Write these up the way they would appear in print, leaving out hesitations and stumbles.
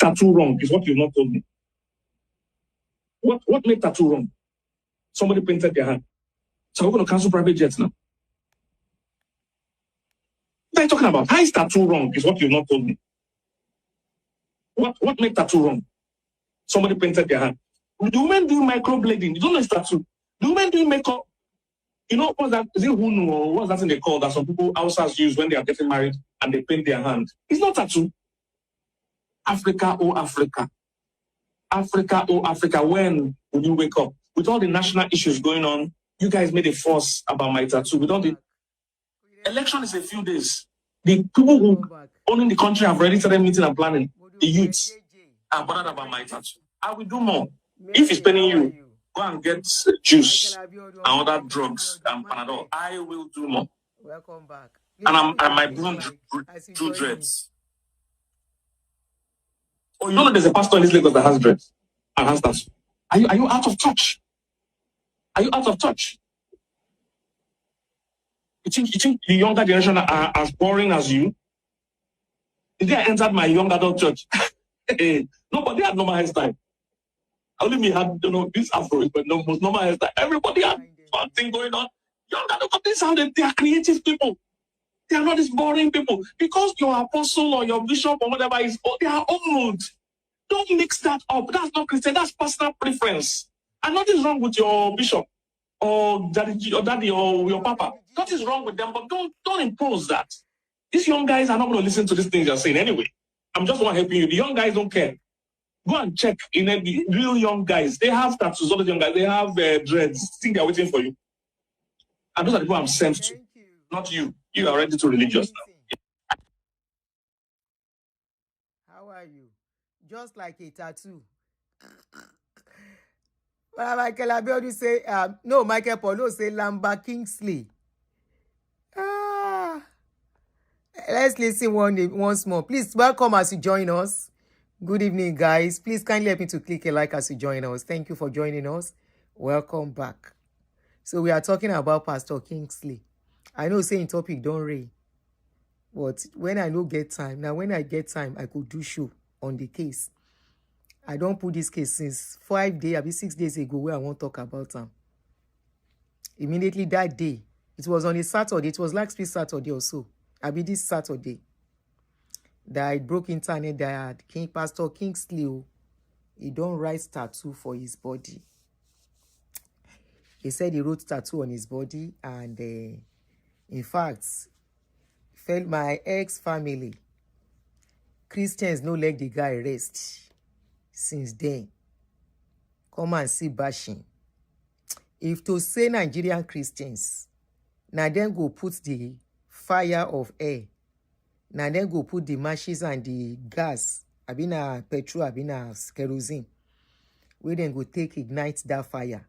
tattoo wrong is what you've not told me. What made tattoo wrong? Somebody painted their hand. So we're going to cancel private jets now. What are you talking about? How is tattoo wrong is what you've not told me. What made tattoo wrong? Somebody painted their hand. Do women do microblading? You don't know it's tattoo. Do women do makeup? You know, what's that? Is it hunu or what's that thing they call that some people outside use when they are getting married and they paint their hand? It's not tattoo. Africa, oh Africa. Africa, oh Africa, when will you wake up? With all the national issues going on, you guys made a fuss about my tattoo. With all the election is a few days. The people who owning the country have already started meeting and planning. The youths are bothered about my tattoo. I will do more. If it's paying you, go and get juice and other drugs and Panadol. I will do more. Welcome back. And my blue dreads. Oh, you know there's a pastor in this Lagos that has dreads and has that. Are you out of touch? Are you out of touch? You think the younger generation are as boring as you? The day I entered my young adult church, nobody had normal hairstyle. Only me had, this afro, but no most normal hairstyle. Everybody had one thing going on. Young adult, this how they are creative people. They are not these boring people. Because your apostle or your bishop or whatever is, they are old. Don't mix that up. That's not Christian. That's personal preference. And nothing's wrong with your bishop or daddy or your papa. Nothing's wrong with them, but don't impose that. These young guys are not going to listen to these things you're saying anyway. I'm just one helping you. The young guys don't care. Go and check. The real young guys, they have tattoos. All the young guys, they have dreads. Think they're waiting for you. And those are the people I'm sent to. Not you. You are ready to religious now. How are you? Just like a tattoo. Well, Michael Abiodun say, no, Michael Polo say Lamba Kingsley. Let's listen once more. Please welcome as you join us. Good evening, guys. Please kindly help me to click a like as you join us. Thank you for joining us. Welcome back. So we are talking about Pastor Kingsley. I know saying topic don't read, but when I don't get time, now when I get time, I could do show on the case. I don't put this case since 5 days, maybe 6 days ago where I won't talk about them. Immediately that day, it was on a Saturday, it was like Saturday or so. I be this Saturday that I broke internet that Pastor Kingsley, he don't write tattoo for his body. He said he wrote tattoo on his body and in fact, my ex-family, Christians no let the guy rest since then. Come and see bashing. If to say Nigerian Christians, now then go put the fire of air, now then go put the matches and the gas, abina petrol, abina kerosene, we then go ignite that fire.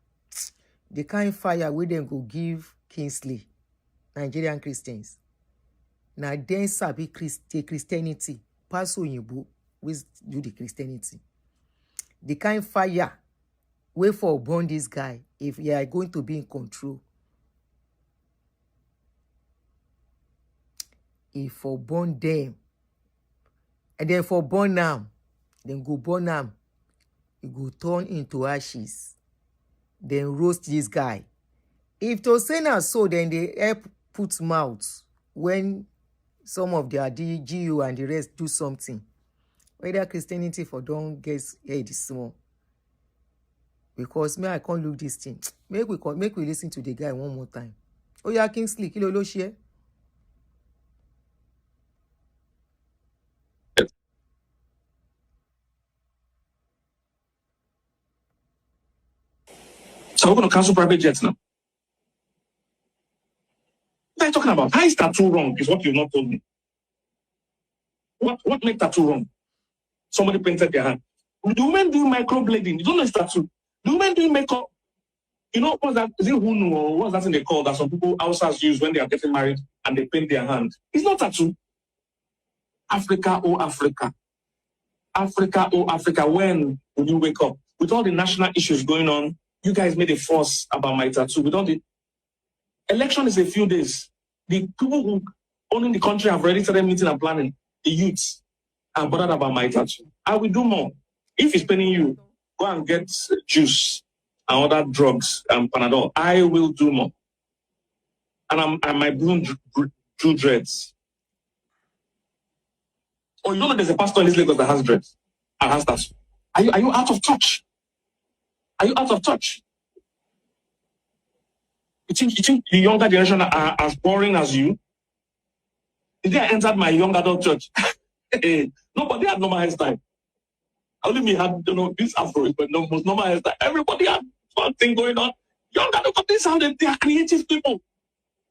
The kind of fire we then go give Kingsley, Nigerian Christians. Now then sabi Christianity, pass Oyinbo, we do the Christianity. The kind of fire we for burn this guy if you are going to be in control. If for burn them, and then for burn them, then go burn them, it go turn into ashes. Then roast this guy. If to say now so, then they help put mouth when some of their DGU and the rest do something. Whether Christianity for don't get head small. Because me, I can't look this thing. Make we listen to the guy one more time. Oh yeah, Kingsley, kilo lo share. So we're going to cancel private jets now. What are you talking about? How is tattoo wrong is what you've not told me. What made tattoo wrong? Somebody painted their hand. Do women do microblading? You don't know it's tattoo. Do women do makeup? You know, what's that? Is it hunu or what's that thing they call that some people outside use when they are getting married and they paint their hand? It's not tattoo. Africa, oh Africa. Africa, oh Africa, when will you wake up? With all the national issues going on, you guys made a fuss about my tattoo. With all the election is a few days. The people who owning the country have already started meeting and planning. The youths are bothered about my tattoo. I will do more. If it's paining you, go and get juice and other drugs and Panadol. I will do more. And I might bloom true dreads. Oh, you know that there's a pastor in this Lagos that has dreads and has that. Are you out of touch? Are you out of touch? You think the younger generation are as boring as you? The day I entered my young adult church, nobody had normal hairstyle. Only me had, this afro, but no most normal hairstyle. Everybody had one thing going on. Young adult, this how they are creative people.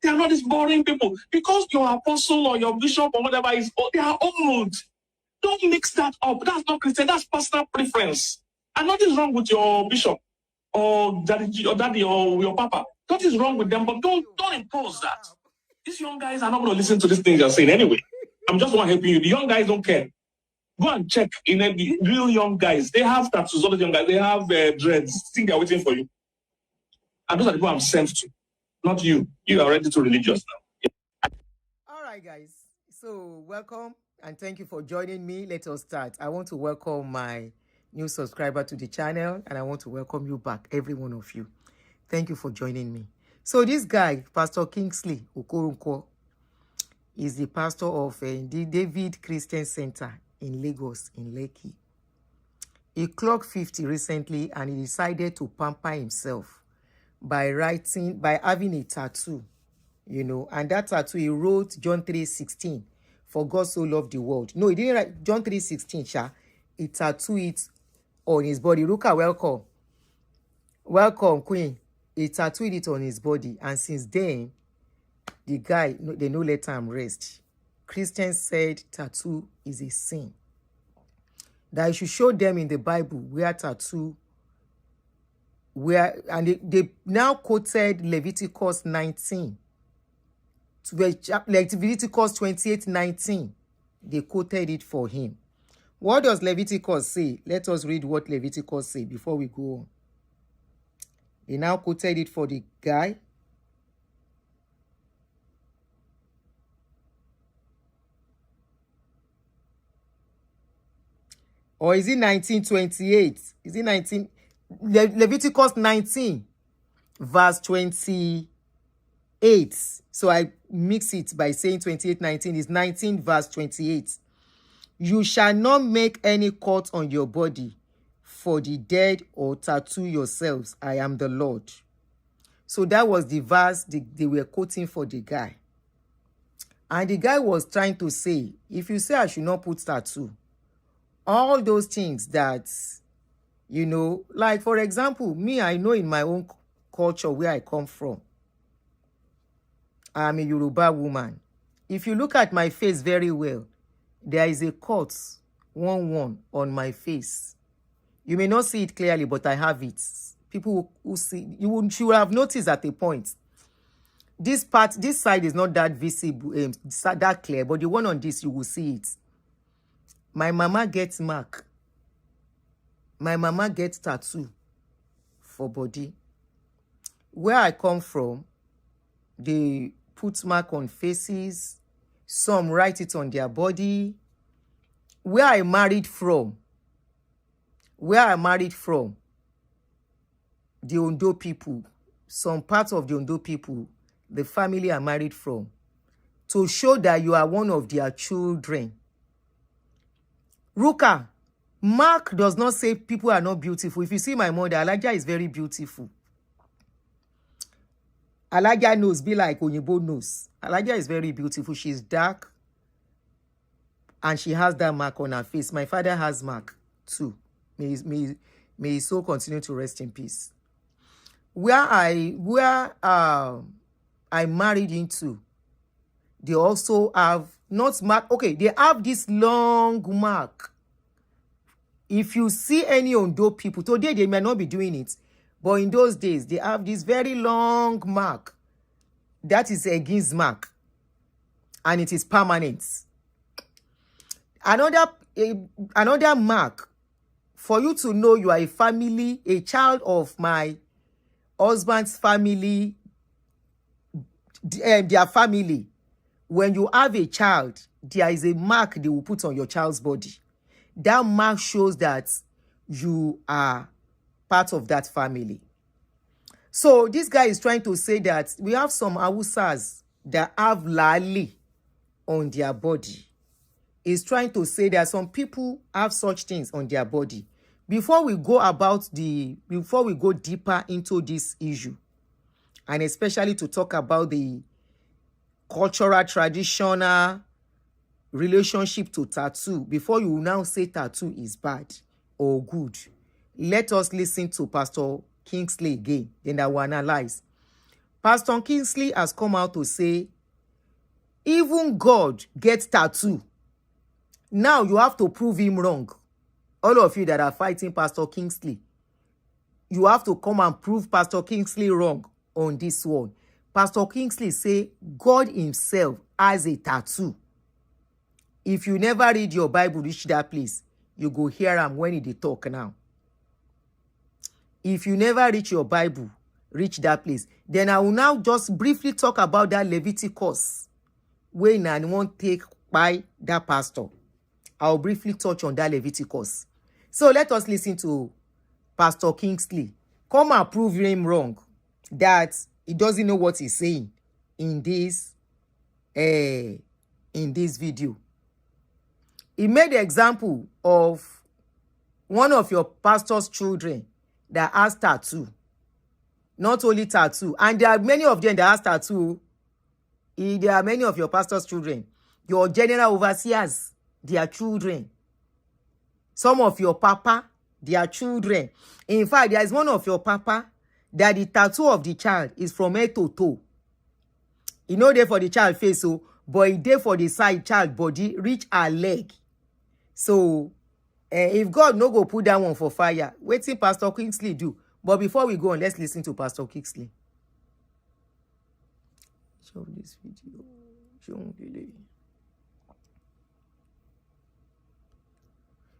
They are not these boring people. Because your apostle or your bishop or whatever is, they are old. Don't mix that up. That's not Christian. That's personal preference. And nothing's wrong with your bishop or daddy or your papa. Nothing's wrong with them, but don't impose that. These young guys are not going to listen to these things you're saying anyway. I'm just want to help you. The young guys don't care. Go and check in the real young guys. They have tattoos. All the young guys, they have dreads. Think they're waiting for you. And those are the people I'm sent to. Not you. You are already too religious now. All right, guys. So welcome and thank you for joining me. Let us start. I want to welcome my new subscriber to the channel and I want to welcome you back, every one of you. Thank you for joining me. So this guy, Pastor Kingsley Okoronko, is the pastor of the David Christian Center in Lagos, in Lekki. He clocked 50 recently and he decided to pamper himself by having a tattoo, and that tattoo he wrote John 3:16, for God so loved the world. No, he didn't write John 3:16, Sha. He tattooed it on his body. Ruka, welcome. Welcome, Queen. He tattooed it on his body, and since then, the guy, they no let him rest. Christians said tattoo is a sin. That I should show them in the Bible where tattoo, and they now quoted Leviticus 19. Leviticus 28:19. They quoted it for him. What does Leviticus say? Let us read what Leviticus say before we go on. They now quoted it for the guy. Or is it 19:28? Is it 19? Leviticus 19, verse 28. So I mix it by saying 28:19 is 19, verse 28. You shall not make any cut on your body for the dead or tattoo yourselves. I am the Lord. So that was the verse they were quoting for the guy. And the guy was trying to say, if you say I should not put tattoo, all those things that, like for example, me, I know in my own culture where I come from, I'm a Yoruba woman. If you look at my face very well, there is a cut, one on my face. You may not see it clearly, but I have it. People who see, you will have noticed at a point. This side is not that visible, that clear, but the one on this, you will see it. My mama gets mark. My mama gets tattoo for body. Where I come from, they put mark on faces. Some write it on their body. Where I married from, the Ondo people, some parts of the Ondo people, the family I married from, to show that you are one of their children. Ruka, Mark does not say people are not beautiful. If you see my mother, Alaja is very beautiful. Alaja nose be like Onyibo nose. Alaja is very beautiful. She's dark. And she has that mark on her face. My father has mark too. May his soul continue to rest in peace. Where I married into, they also have not mark. Okay, they have this long mark. If you see any Ondo people, today they may not be doing it, but in those days, they have this very long mark. That is a Giz mark. And it is permanent. Another mark, for you to know you are a family, a child of my husband's family, their family. When you have a child, there is a mark they will put on your child's body. that mark shows that you are part of that family. So this guy is trying to say that we have some Hausas that have lali on their body. He's trying to say that some people have such things on their body. Before we go deeper into this issue, and especially to talk about the cultural, traditional relationship to tattoo, before you now say tattoo is bad or good, let us listen to Pastor Kingsley again, then I will analyze. Pastor Kingsley has come out to say, even God gets tattoo. Now you have to prove him wrong. All of you that are fighting Pastor Kingsley, you have to come and prove Pastor Kingsley wrong on this one. Pastor Kingsley say God himself has a tattoo. If you never read your Bible, reach that place, you go hear him when he talk now. If you never reach your Bible, reach that place. Then I will now just briefly talk about that Leviticus, when I won't take by that pastor. I'll briefly touch on that Leviticus. So let us listen to Pastor Kingsley. Come and prove him wrong, that he doesn't know what he's saying in this video. He made the example of one of your pastor's children that has tattoo. Not only tattoo, and there are many of them that has tattoo. There are many of your pastor's children, your general overseers, their children. Some of your papa, their children. In fact, there is one of your papa that the tattoo of the child is from head to toe. You know, there for the child face, so, but it there for the side child body, reach her leg. So, if God no go put that one for fire, wait till Pastor Kingsley do. But before we go on, let's listen to Pastor Kingsley. Show this video.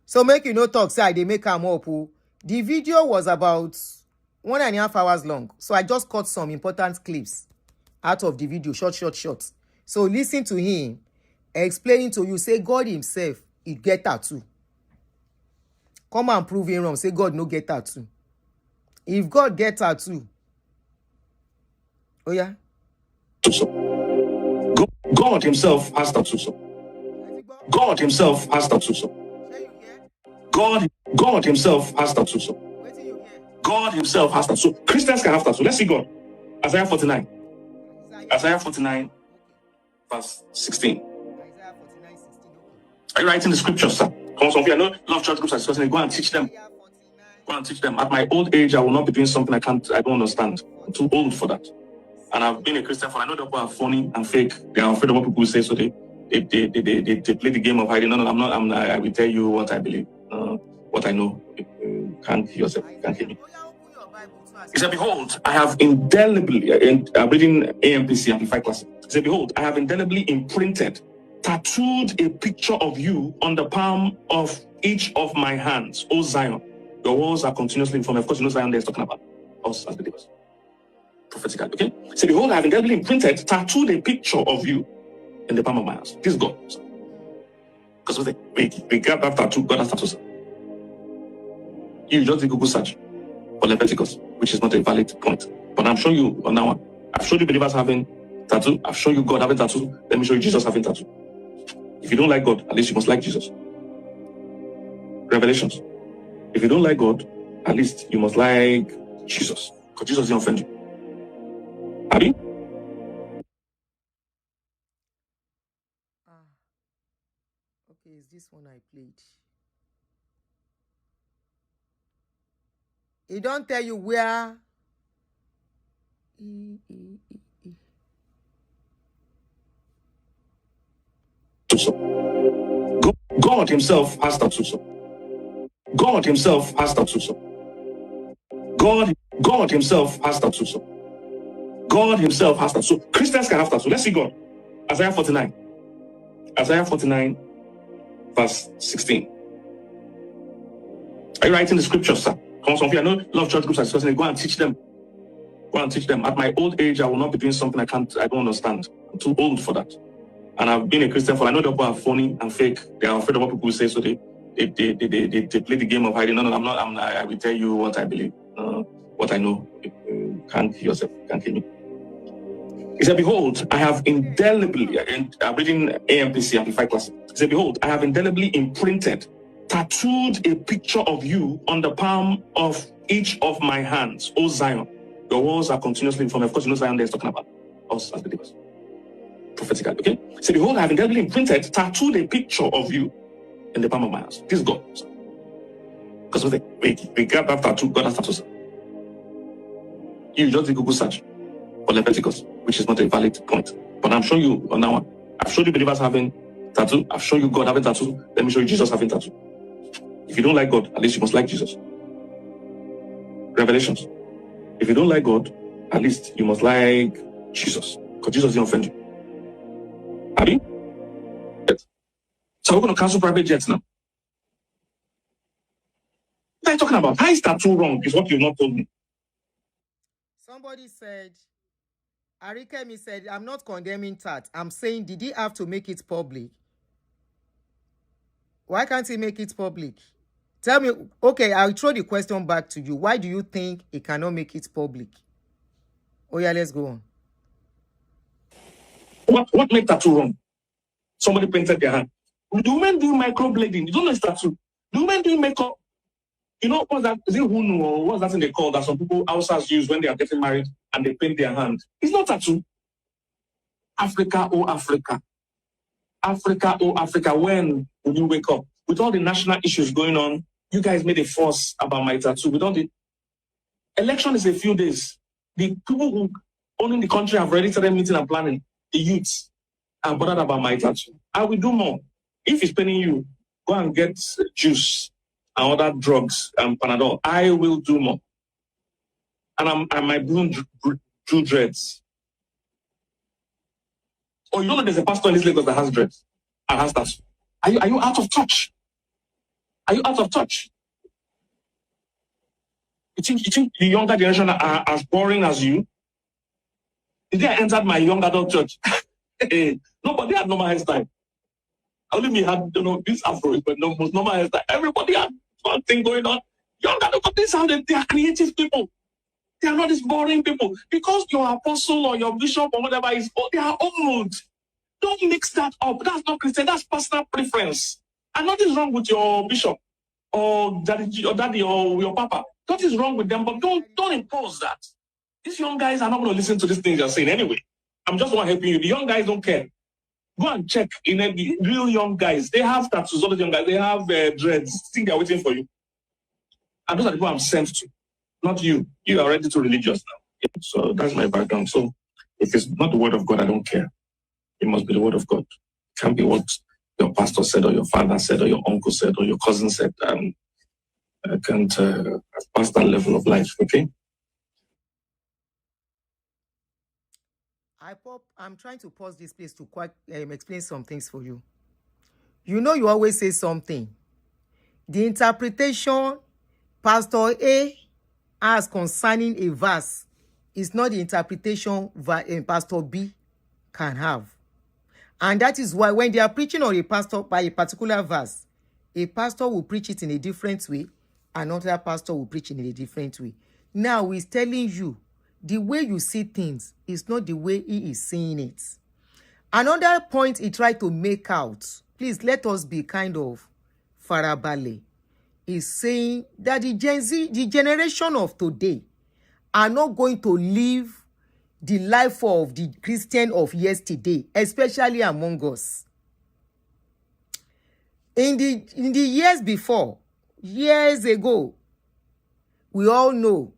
So make you no talk, say they make am up. The video was about 1.5 hours long. So I just cut some important clips out of the video, short. So listen to him explaining to you, say God himself, he get tattoo. Come and prove him wrong. Say God no get tattoo. If God get tattoo, oh yeah. God himself has tattoo. God himself has tattoo. God himself has tattoo. God himself has tattoo. Christians can have tattoo. Let's see God. Isaiah 49. Isaiah 49, verse 16. Are you writing the scriptures, sir? Come on, some of you, I know a lot of church groups are discussing it. Go and teach them. Go and teach them. At my old age, I will not be doing something I don't understand. I'm too old for that. And I've been a Christian for, I know that people are phony and fake. They are afraid of what people will say, so they play the game of hiding. No, I will tell you what I believe, what I know. You can't hear yourself. You can't hear me. He said, behold, I have indelibly, I'm reading AMPC Amplified Classic. He said, behold, I have indelibly imprinted, tattooed a picture of you on the palm of each of my hands, O Zion. Your walls are continuously informed. Of course, you know Zion there is talking about us as believers. Prophetically, okay? He said, behold, I have indelibly imprinted, tattooed a picture of you in the palm of my hands. This is God. Because we got that tattoo, God has tattoo. You just did Google search for Leviticus, which is not a valid point. But I'm showing you on that one. I've showed you believers having tattoo. I've shown you God having tattoo. Let me show you Jesus having tattoo. If you don't like God, at least you must like Jesus. Revelations. If you don't like God, at least you must like Jesus. Because Jesus didn't offend you. Abi? Okay, is this one I played? He don't tell you where. God himself has tattoo. God himself has tattoo. God himself has tattoo. God himself has tattoo. Christians can have tattoo. Let's see God. Isaiah 49. Isaiah 49, verse 16. Are you writing the scriptures, sir? Come on, some of you, I know a lot of church groups are discussing it. Go and teach them. Go and teach them. At my old age, I will not be doing something I don't understand. I'm too old for that. And I've been a Christian for, I know that people are phony and fake. They are afraid of what people will say, so they they play the game of hiding. No, I will tell you what I believe, what I know. You can't hear yourself. You can't hear me. He said, behold, I have indelibly, and I'm reading AMPC Amplified Classic. He said, behold, I have indelibly imprinted, tattooed a picture of you on the palm of each of my hands, O Zion. Your walls are continuously informed. Of course, you know Zion there is talking about us as believers. Prophetically, okay? He said, behold, I have indelibly imprinted, tattooed a picture of you in the palm of my hands. This is God. Because we got that tattoo, God has tattoos. You just did Google search for Leviticus, which is not a valid point. But I'm showing you on that one. I've showed you believers having tattoo. I've shown you God having tattoo. Let me show you Jesus having tattoo. If you don't like God, at least you must like Jesus. Revelations. If you don't like God, at least you must like Jesus. Because Jesus didn't offend you. Abi? Yes. So we're going to cancel private jets now. What are you talking about? How is tattoo wrong? Is what you've not told me. Somebody said, Arikemi said, I'm not condemning that. I'm saying, did he have to make it public? Why can't he make it public? Tell me, okay, I'll throw the question back to you. Why do you think he cannot make it public? Oh yeah, let's go on. What made tattoo wrong? Somebody painted their hand. Do women do microblading? You don't know it's tattoo. Do women do makeup? You know, what's that? Is it hunu or what's that thing they call that some people outsiders use when they are getting married and they paint their hand? It's not tattoo. Africa, oh Africa. Africa, oh Africa, when will you wake up? With all the national issues going on, you guys made a fuss about my tattoo. With all the election is a few days. The people who owning the country have already started meeting and planning. The youths are bothered about my tattoo. I will do more. If it's paining you, go and get juice and other drugs and Panadol. I will do more. And my blue drew dreads. Oh, you know there's a pastor in this Lagos that has dreads and has that. Are you out of touch? Are you out of touch? You think the younger generation are as boring as you? The day I entered my young adult church, nobody had normal hairstyle. Only me had, this afro, but no most normal hairstyle. Everybody had one thing going on. Young adult, but this how they are creative people. They are not these boring people. Because your apostle or your bishop or whatever is, they are old. Don't mix that up. That's not Christian. That's personal preference. And nothing's wrong with your bishop or daddy or your papa. Nothing's wrong with them, but don't impose that. These young guys are not going to listen to these things you're saying anyway. I'm just one helping you. The young guys don't care. Go and check in the real young guys. They have tattoos. All the young guys, they have dreads. I think they're waiting for you. And those are the people I'm sent to. Not you. You are already too religious now. Yeah, so that's my background. So if it's not the word of God, I don't care. It must be the word of God. It can't be what your pastor said or your father said or your uncle said or your cousin said. I can't pass that level of life, okay? I'm trying to pause this place to quite explain some things for you. You know, you always say something. The interpretation Pastor A has concerning a verse is not the interpretation Pastor B can have. And that is why when they are preaching on a pastor by a particular verse, a pastor will preach it in a different way, another pastor will preach it in a different way. Now he's telling you, the way you see things is not the way he is seeing it. Another point he tried to make out, please let us be kind of farabale, is saying that the Gen Z, the generation of today, are not going to live the life of the Christian of yesterday, especially among us. In the years before, years ago, we all know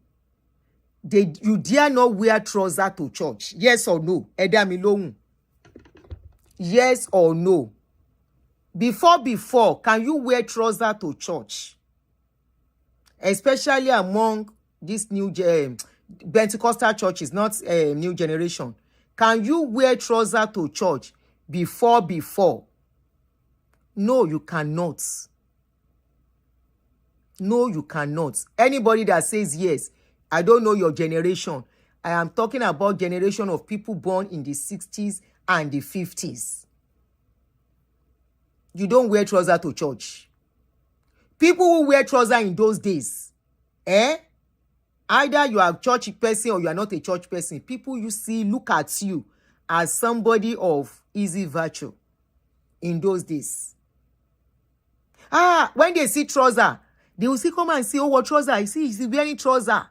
you dare not wear trousers to church. Yes or no? Edamilong. Yes or no? Before, can you wear trousers to church? Especially among this new Pentecostal churches, not new generation. Can you wear trousers to church before? No, you cannot. No, you cannot. Anybody that says yes, I don't know your generation. I am talking about generation of people born in the 60s and the 50s. You don't wear trousers to church. People who wear trouser in those days, either you are a church person or you are not a church person, people you see look at you as somebody of easy virtue in those days. When they see trouser, they will see come and say, oh, what trouser? You see, he's wearing trouser.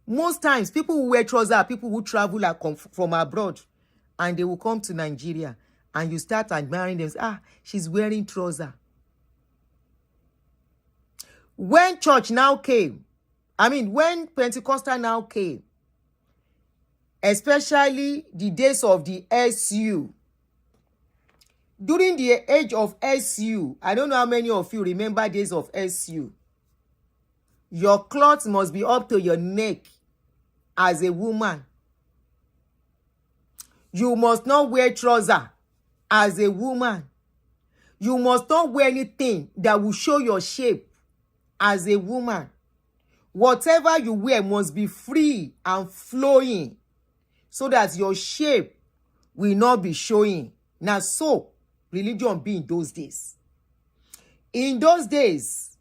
Most times, people who wear trouser are people who travel from abroad, and they will come to Nigeria, and you start admiring them. She's wearing trouser. When church now came, when Pentecostal now came, especially the days of the SU, during the age of SU, I don't know how many of you remember days of SU. Your clothes must be up to your neck as a woman. You must not wear trouser as a woman. You must not wear anything that will show your shape as a woman. Whatever you wear must be free and flowing so that your shape will not be showing. Now, so religion be in those days. In those days,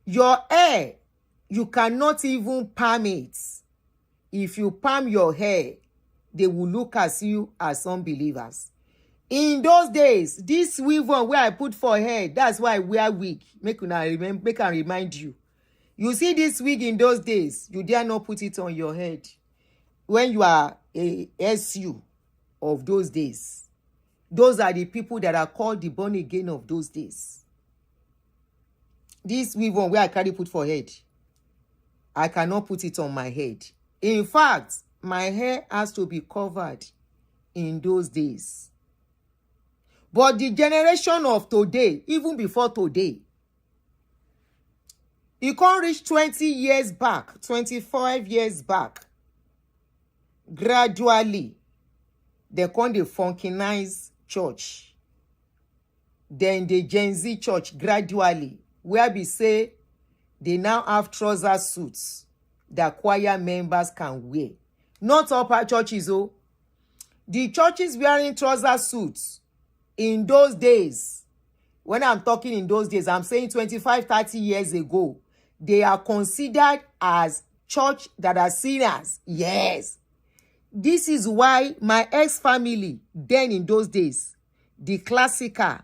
your hair, you cannot even palm it. If you palm your hair, they will look at you as unbelievers. In those days, this weave on where I put for hair, that's why I wear wig. Make I remind you. You see this wig in those days, you dare not put it on your head. When you are a SU of those days, those are the people that are called the born again of those days. This weave on where I carry put for head, I cannot put it on my head. In fact, my hair has to be covered in those days. But the generation of today, even before today, you can't reach 20 years back, 25 years back. Gradually, they come the funkinize church. Then the Gen Z church gradually, where we say they now have trouser suits that choir members can wear. Not upper churches, oh. The churches wearing trouser suits in those days, when I'm talking in those days, I'm saying 25, 30 years ago, they are considered as church that are sinners. Yes. This is why my ex-family, then in those days, the classical,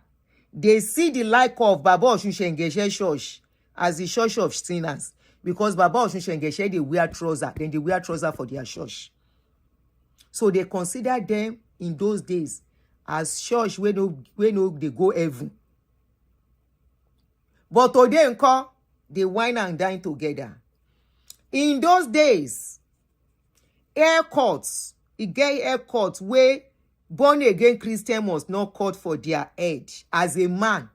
they see the like of Baba Oshun Church as the church of sinners. Because Baba Oshun they wear trouser, then they wear trouser for their church. So they consider them in those days as church where no they go heaven. But today, they wine and dine together. In those days, haircuts, get haircuts where born again Christian must not cut for their head as a man.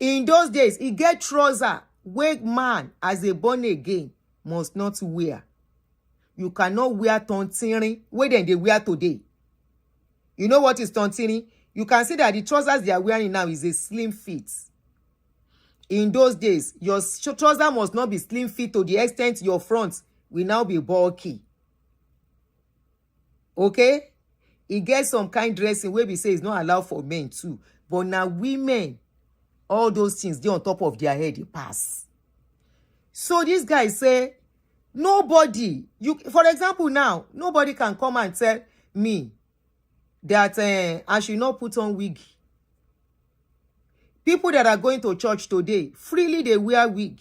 In those days, get trouser where man as a born again must not wear. You cannot wear tontini where then they wear today. You know what is tontini? You can see that the trousers they are wearing now is a slim fit. In those days, your trouser must not be slim fit to the extent your front will now be bulky. Okay? It gets some kind dressing where we say it's not allowed for men too. But now women, all those things, they on top of their head, they pass. So these guys say, nobody, for example now, nobody can come and tell me that I should not put on wig. People that are going to church today, freely they wear wig.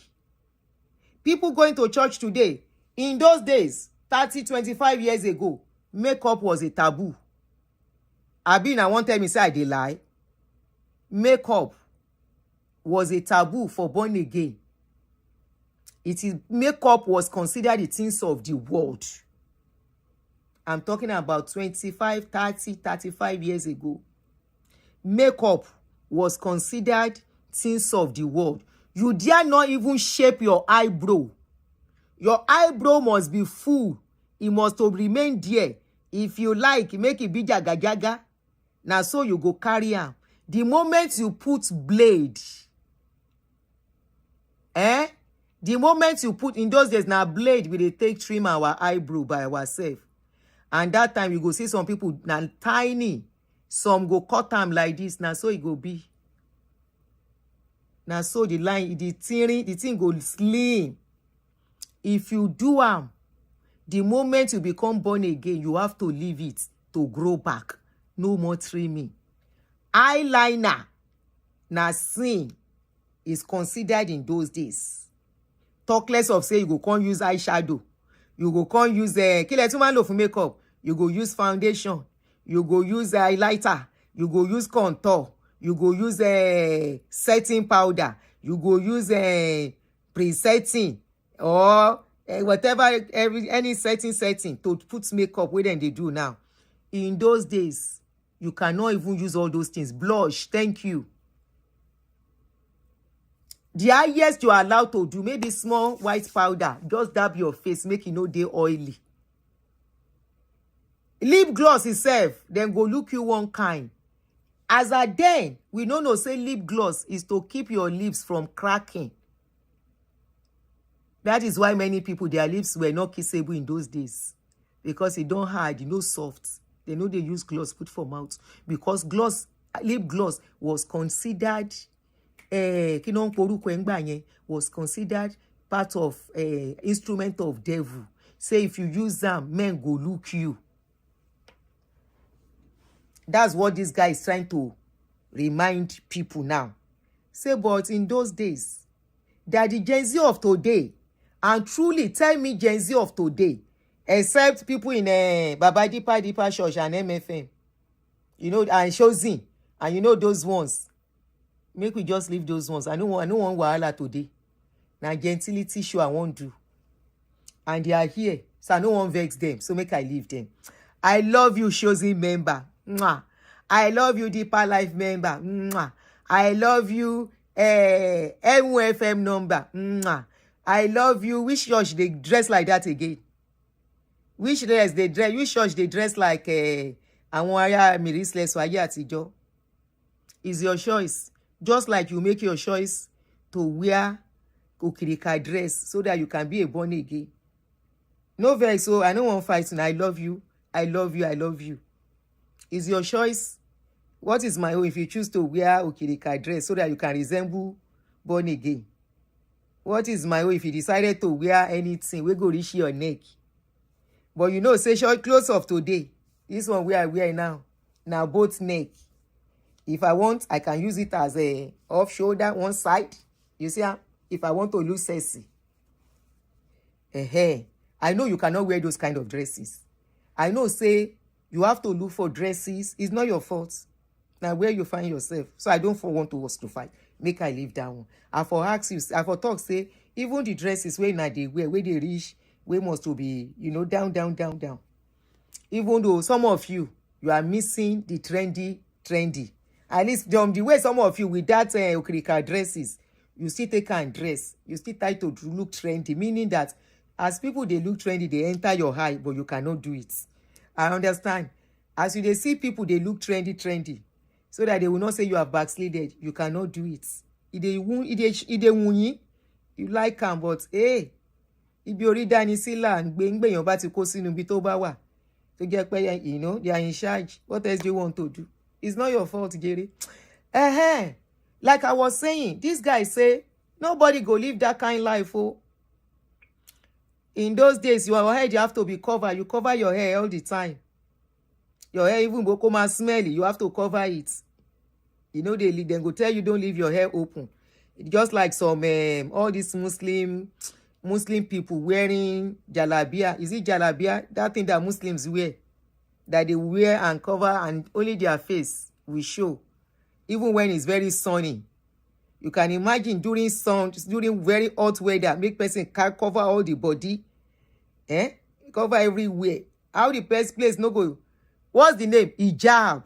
People going to church today, in those days, 30, 25 years ago, makeup was a taboo. I won't tell me say I dey lie. Makeup was a taboo for born again. Makeup was considered the things of the world. I'm talking about 25, 30, 35 years ago. Makeup was considered things of the world. You dare not even shape your eyebrow. Your eyebrow must be full. It must remain there. If you like, make it be jaga. Now so you go carry am. The moment you put blade, the moment you put, in those days, now blade, we dey take trim our eyebrow by ourselves. And that time you go see some people now tiny. Some go cut them like this. Now so it go be. Now so the line, the thing go slim. If you do the moment you become born again, you have to leave it to grow back. No more trimming. Eyeliner, na sin, is considered in those days. Talk less of say you go come use eyeshadow. You go come use kile tún máa lò fún makeup. You go use foundation. You go use highlighter. You go use contour. You go use setting powder. You go use pre-setting or whatever, any setting to put makeup wey dem dey do now. In those days, you cannot even use all those things. Blush, thank you. The highest you are allowed to do, maybe small white powder, just dab your face, make it no dey oily. Lip gloss itself, then go look you one kind. As at then, we no know say lip gloss is to keep your lips from cracking. That is why many people, their lips were not kissable in those days. Because it don't hard, you know, soft. They know they use gloss put for mouth. Because lip gloss was considered was considered part of instrument of devil. Say if you use them, men go look you. That's what this guy is trying to remind people now. Say, but in those days, that the Gen Z of today, and truly tell me Gen Z of today, except people in Baba Deepa Church and MFM, you know, and Shozin, and you know those ones. Make we just leave those ones. I don't want wahala today. Now gentility show I won't do. And they are here. So I don't want vex them. So make I leave them. I love you, Shozin member. Mwah. I love you, Deeper Life member. Mwah. I love you, MFM number. Mwah. I love you. Which church they dress like that again? Which dress they dress? Which church they dress like àwọn ará Mirisless ayé àtijọ́? Is your choice. Just like you make your choice to wear okirika dress so that you can be a born again. No vex, so I don't want fighting. I love you. I love you. I love you. Is your choice. What is my own if you choose to wear okirika dress so that you can resemble born again? What is my own if you decided to wear anything we go reach your neck? But you know, say short clothes of today. This one we are wearing now both neck. If I want, I can use it as a off shoulder, one side. You see, if I want to look sexy. I know you cannot wear those kind of dresses. I know, say, you have to look for dresses. It's not your fault. Now, where you find yourself. So I don't want to us to fight. Make I leave that one. I for ask you, I for talk, say, even the dresses where now they wear, where they reach, where must to be, you know, down. Even though some of you are missing the trendy. At least from the way some of you with that okrika dresses, you still take and dress. You still try to look trendy, meaning that as people, they look trendy, they enter your eye, but you cannot do it. I understand. As you they see people, they look trendy, so that they will not say you have backslided. You cannot do it. You like them, but hey, if you read Danny Silla and bang your bati kosinu bitobawa, to get pay, you know, they are in charge. What else do you want to do? It's not your fault, Jerry. Like I was saying, this guy say, nobody go live that kind of life. Oh. In those days, your head, you have to be covered. You cover your hair all the time. Your hair even become smelly. You have to cover it. You know, they go tell you don't leave your hair open. Just like some, all these Muslim people wearing jalabia. Is it jalabia? That thing that Muslims wear. That they wear and cover and only their face will show. Even when it's very sunny. You can imagine during very hot weather, make person can cover all the body. Cover everywhere. How the best place no go? What's the name? Hijab.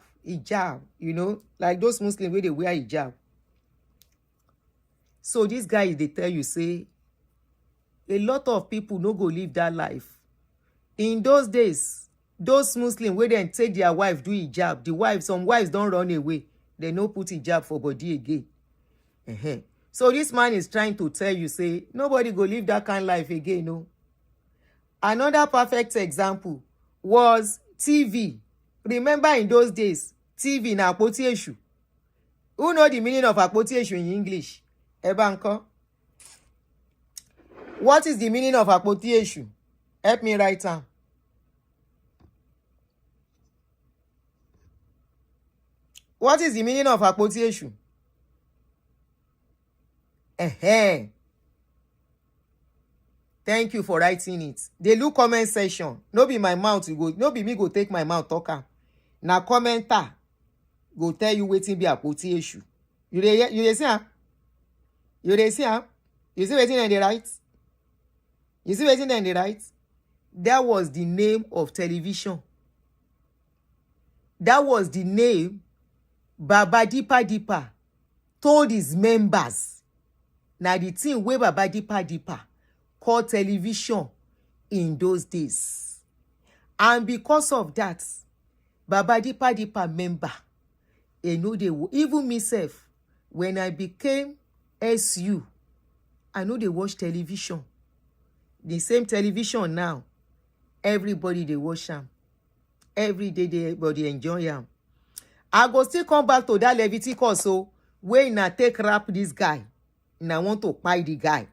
You know, like those Muslims where they wear hijab. So this guy, they tell you, say, a lot of people no go live that life. In those days, those Muslims where they take their wife do hijab, some wives don't run away. They no put hijab for body again. So this man is trying to tell you, say, nobody go live that kind of life again, no. Another perfect example was TV. Remember in those days, TV na apoti eshu. Who know the meaning of apoti eshu in English? Ebanko. What is the meaning of àpótí èṣù? Help me write down. What is the meaning of àpótí èṣù? Thank you for writing it. They look comment section. No be my mouth go. No be me go take my mouth talk am. Na commenter go tell you wetin be àpótí èṣù. You dey see am? You dey see am? You see wetin dem dey write? You see wetin dem dey write? That was the name of television. That was the name Baba Deeper told his members. Na the thing wey Baba Deeper called television in those days. And because of that, Baba Deeper member, even myself, when I became SU, I know they watch television. The same television now. Everybody they watch them. Every day everybody enjoy them. I go still come back to that Leviticus, so when I take rap this guy, and I want to buy the guy.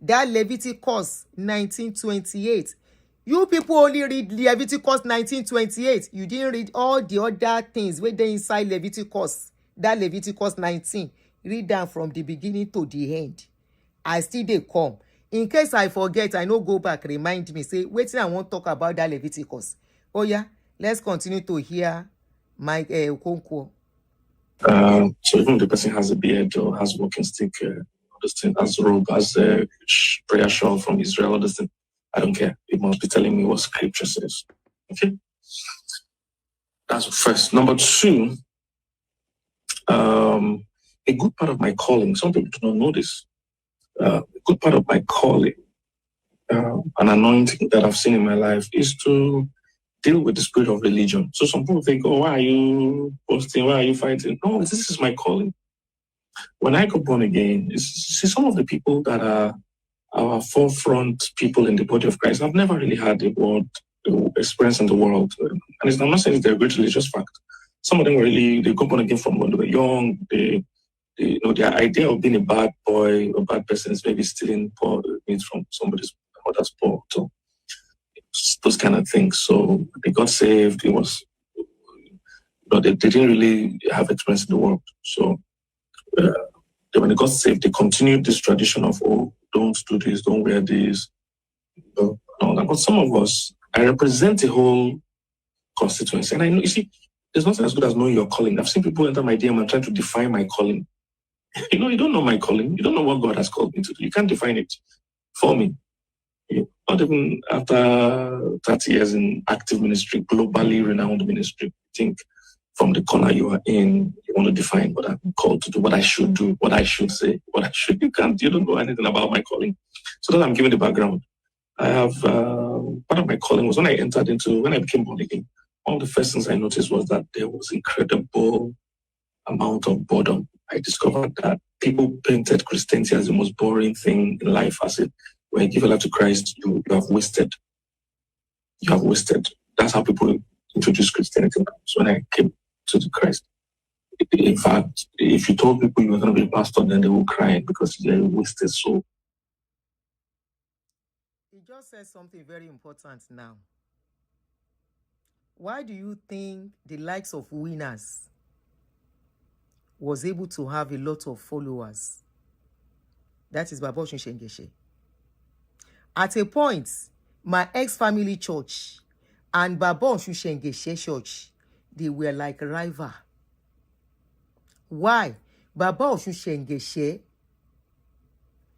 That Leviticus 1928. You people only read Leviticus 1928. You didn't read all the other things where they inside Leviticus. That Leviticus 19. Read them from the beginning to the end. I still they come. In case I forget, I know go back, remind me, say, wait till I want to talk about that Leviticus. Oh yeah, let's continue to hear Mike Okonkwo. So even the person has a beard or has walking stick, this thing, has robe, has a prayer shawl from Israel, all this thing, I don't care. It must be telling me what scripture says. Okay? That's first. Number two, a good part of my calling, some people do not know this. A good part of my calling, an anointing that I've seen in my life is to deal with the spirit of religion. So some people think, oh, why are you posting? Why are you fighting? No, this is my calling. When I got born again, see some of the people that are our forefront people in the body of Christ, I've never really had a word experience in the world. And I'm not saying they're great religious fact. Some of them they got born again from when they were young. Their idea of being a bad boy or bad person is maybe stealing meat from somebody's mother's pot. So those kind of things. So they got saved. It was, they didn't really have experience in the world. So when they got saved, they continued this tradition of, oh, don't do this, don't wear this. But some of us, I represent a whole constituency. And I know, you see, there's nothing as good as knowing your calling. I've seen people enter my DM and trying to define my calling. You don't know my calling. You don't know what God has called me to do. You can't define it for me. Not even after 30 years in active ministry, globally renowned ministry. I think from the corner you are in, you want to define what I'm called to do, what I should do, what I should say, you can't, you don't know anything about my calling. So that I'm giving the background. I have, part of my calling was when I became born again, one of the first things I noticed was that there was incredible amount of boredom. I discovered that people painted Christianity as the most boring thing in life, as if when you give your life to Christ, you have wasted. You have wasted. That's how people introduce Christianity. So when I came to the Christ, in fact, if you told people you were going to be a pastor, then they will cry because they're wasted soul. He just said something very important now. Why do you think the likes of Winners was able to have a lot of followers? That is Baba Osun Shengeshe. At a point, my ex-family church and Baba Osun Shengeshe church, they were like rival. Why? Baba Osun Shengeshe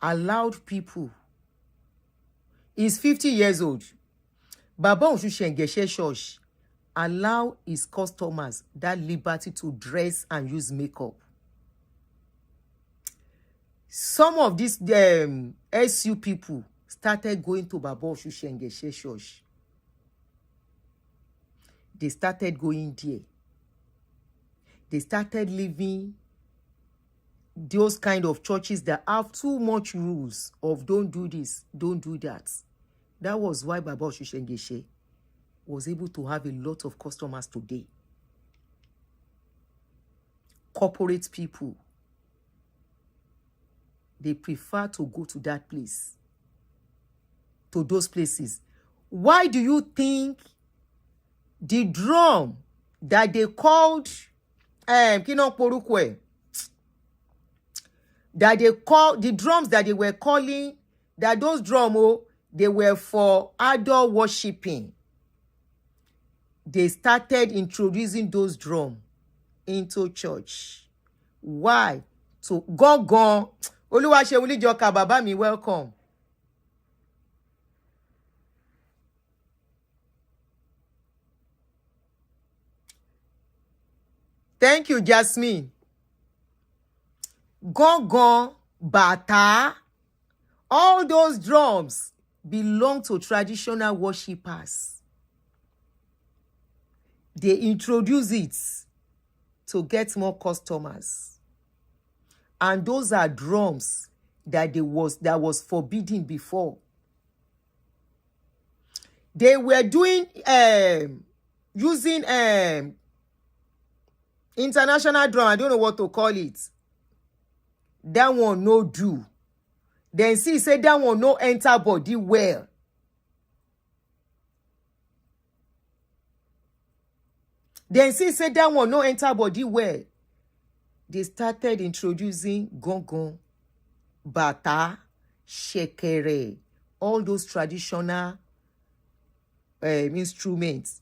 allowed people. He's 50 years old. Baba Osun Shengeshe church allow his customers that liberty to dress and use makeup. Some of these SU people started going to Baba Osun Shengeshe church. They started going there. They started living those kind of churches that have too much rules of don't do this, don't do that. That was why Baba Osun Shengeshe was able to have a lot of customers today. Corporate people. they prefer to go to that place, to those places. Why do you think the drum that they called Kino Porukwe, that they called the drums that they were calling, that those drums, they were for idol worshiping. They started introducing those drums into church. Why? So Gongon, Oluwaseun Lijoka Baba mi, welcome. Thank you, Jasmine. Gongon, bata, all those drums belong to traditional worshippers. They introduce it to get more customers. And those are drums that was forbidden before. They were doing using international drum. I don't know what to call it. That one no do. Then see say that one no enter body well. Then see say that one no enter body well. They started introducing gongon, bata, shekere, all those traditional instruments,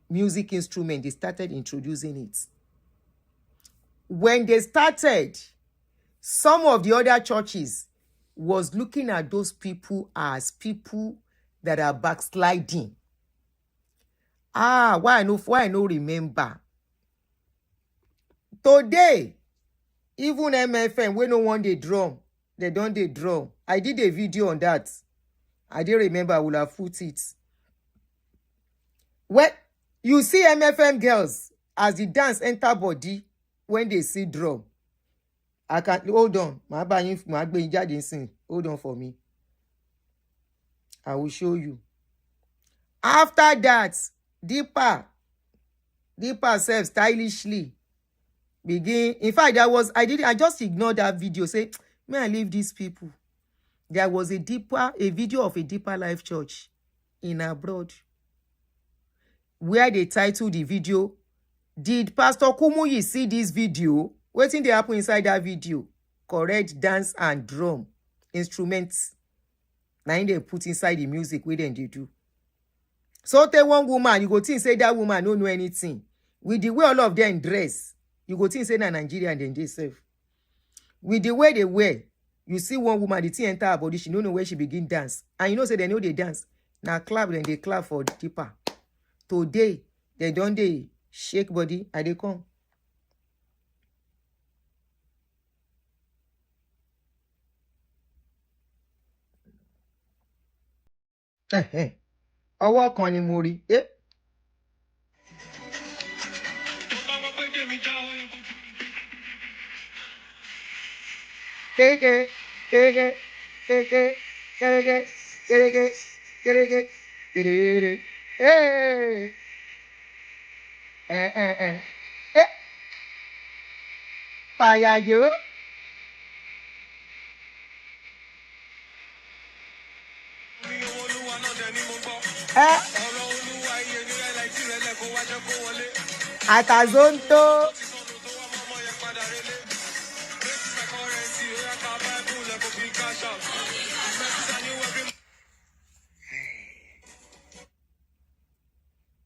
music instruments. They started introducing it. When they started, some of the other churches was looking at those people as people that are backsliding. Why I no remember? Today, even MFM, we no want the drum. They don't the drum. I did a video on that. I didn't remember. I would have put it. Well, you see MFM girls as the dance enter body when they see drum. I can hold on. Hold on for me. I will show you. After that, Deeper self stylishly begin. In fact, I just ignored that video. Say, may I leave these people? There was a video of a Deeper Life Church in abroad, where they titled the video, "Did Pastor Kumuyi see this video? What thing they happen inside that video? Correct dance and drum instruments. Now they put inside the music where then they do. So tell one woman, you go think say that woman don't know anything. With the way all of them dress, you go think say na Nigerian then they serve. With the way they wear, you see one woman, the thing enter her body, she don't know where she begin dance. And you know say they know they dance. Now clap, then they clap for the Deeper. Today, they shake body and they come. Ọwọ́ kan ni mo rí. Fàyàjò. Àtàzóńtó.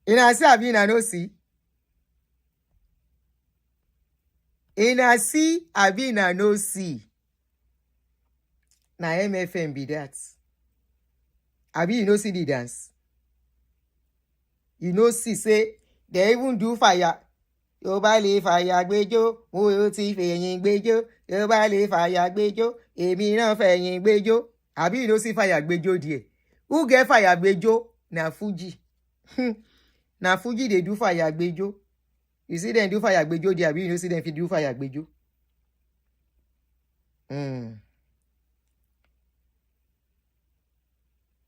Una see abi una no see? Una see abi una no see? Na MFM be that. Abi you no see the dance? You no see say they even do fire. Yo bá lè fàyà gbéjó, mo yóò ti fẹ̀yìn gbéjó. Yo bá lè fàyà gbéjó, èmi náà fẹ̀yìn gbéjó. Abi you no see fire gbéjó there? Who get fire gbéjó? Na Fuji. Na Fuji they do fire gbéjó. You see them do fire gbéjó there, abi you no see them do fire gbéjó?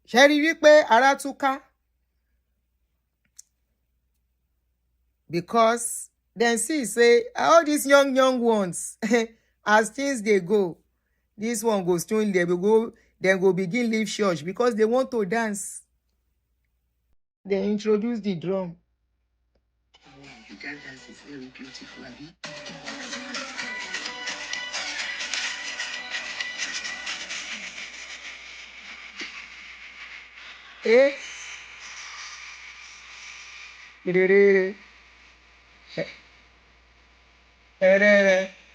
Ṣé rí wípé ara túká? Because then see say all these young ones as things they go, This one goes stone, they will go, then go begin leave church because they want to dance. They introduce the drum. The guy dance is very beautiful, Abby. Eh? Eh?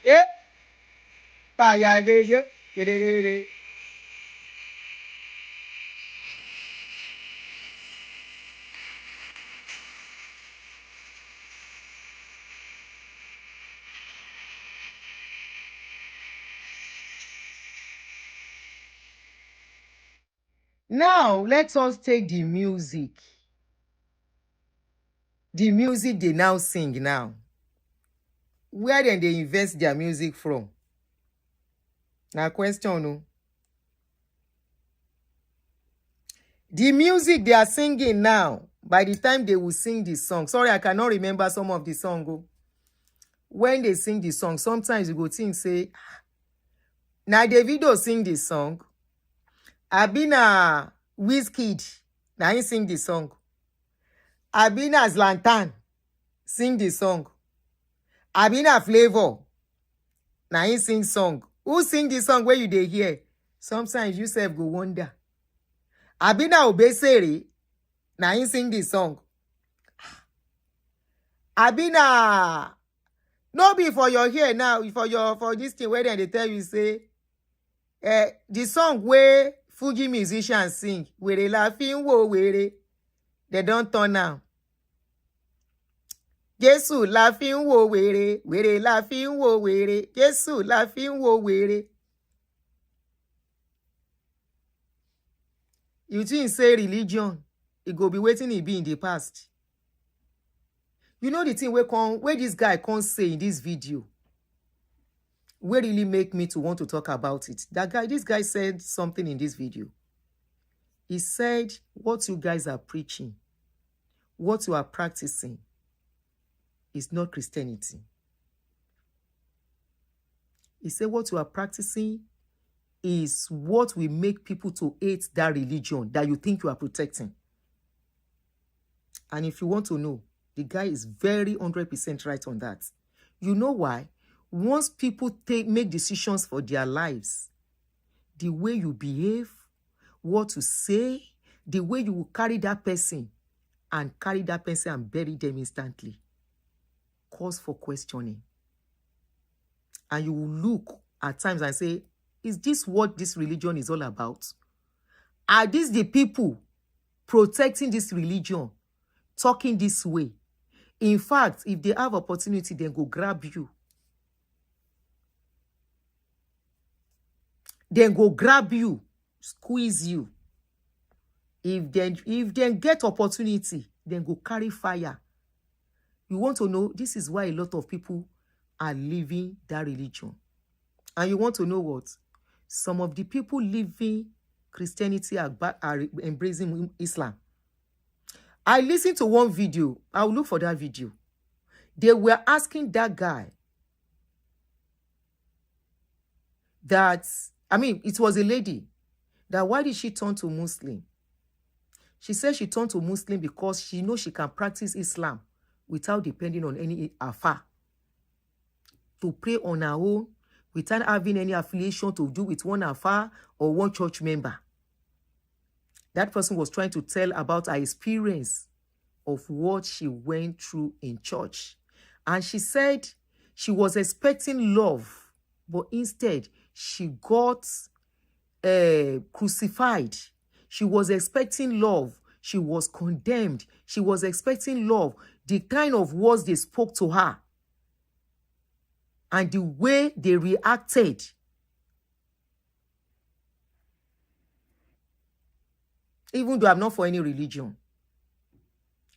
Eh? Now, let us take the music. The music they now sing now. Where then they invest their music from? Now, question, no? The music they are singing now, by the time they will sing the song, sorry, I cannot remember some of the song. Oh. When they sing the song, sometimes you go think, say, now Davido sing the song. Abina Wizkid, now he sing the song. Abina Zlantan sing the song. Abina Flavor, now he sing song. Who sing the song where you dey hear? Sometimes you self go wonder. Abina Obesere, now he sing the song. Abina, no be for your hair now, for this thing where they tell you say, the song where Fuji musicians sing, were laughing wo were, they don't turn now. Jesu laughing wo were laughing wo were, Jesu laughing wo were. You think say religion, it go be waiting it be in the past. You know the thing where this guy can't say in this video, where really make me to want to talk about it. This guy said something in this video. He said, what you guys are preaching, what you are practicing is not Christianity. He said, what you are practicing is what will make people to hate that religion that you think you are protecting. And if you want to know, the guy is very 100% right on that. You know why? Once people make decisions for their lives, the way you behave, what to say, the way you will carry that person and bury them instantly, cause for questioning. And you will look at times and say, is this what this religion is all about? Are these the people protecting this religion, talking this way? In fact, if they have opportunity, they go grab you. Then go grab you, squeeze you. If they get opportunity, then go carry fire. You want to know, this is why a lot of people are leaving that religion. And you want to know what? Some of the people leaving Christianity are embracing Islam. I listened to one video. I'll look for that video. They were asking that guy that, it was a lady, that why did she turn to Muslim? She said she turned to Muslim because she knows she can practice Islam without depending on any afar. To pray on her own, without having any affiliation to do with one afar or one church member. That person was trying to tell about her experience of what she went through in church. And she said she was expecting love, but instead she got crucified. She was expecting love. She was condemned. She was expecting love. The kind of words they spoke to her and the way they reacted. Even though I'm not for any religion.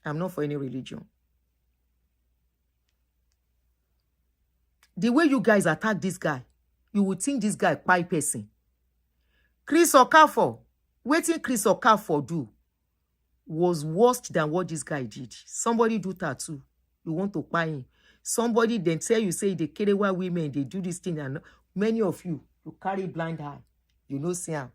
I'm not for any religion. The way you guys attack this guy, you would think this guy pie person. Chris Okafor, waiting Chris Okafor do was worse than what this guy did. Somebody do tattoo. You want to pie him. Somebody then tell you, say, the Kerewa women, they do this thing. And many of you, You carry blind eye. You know see am.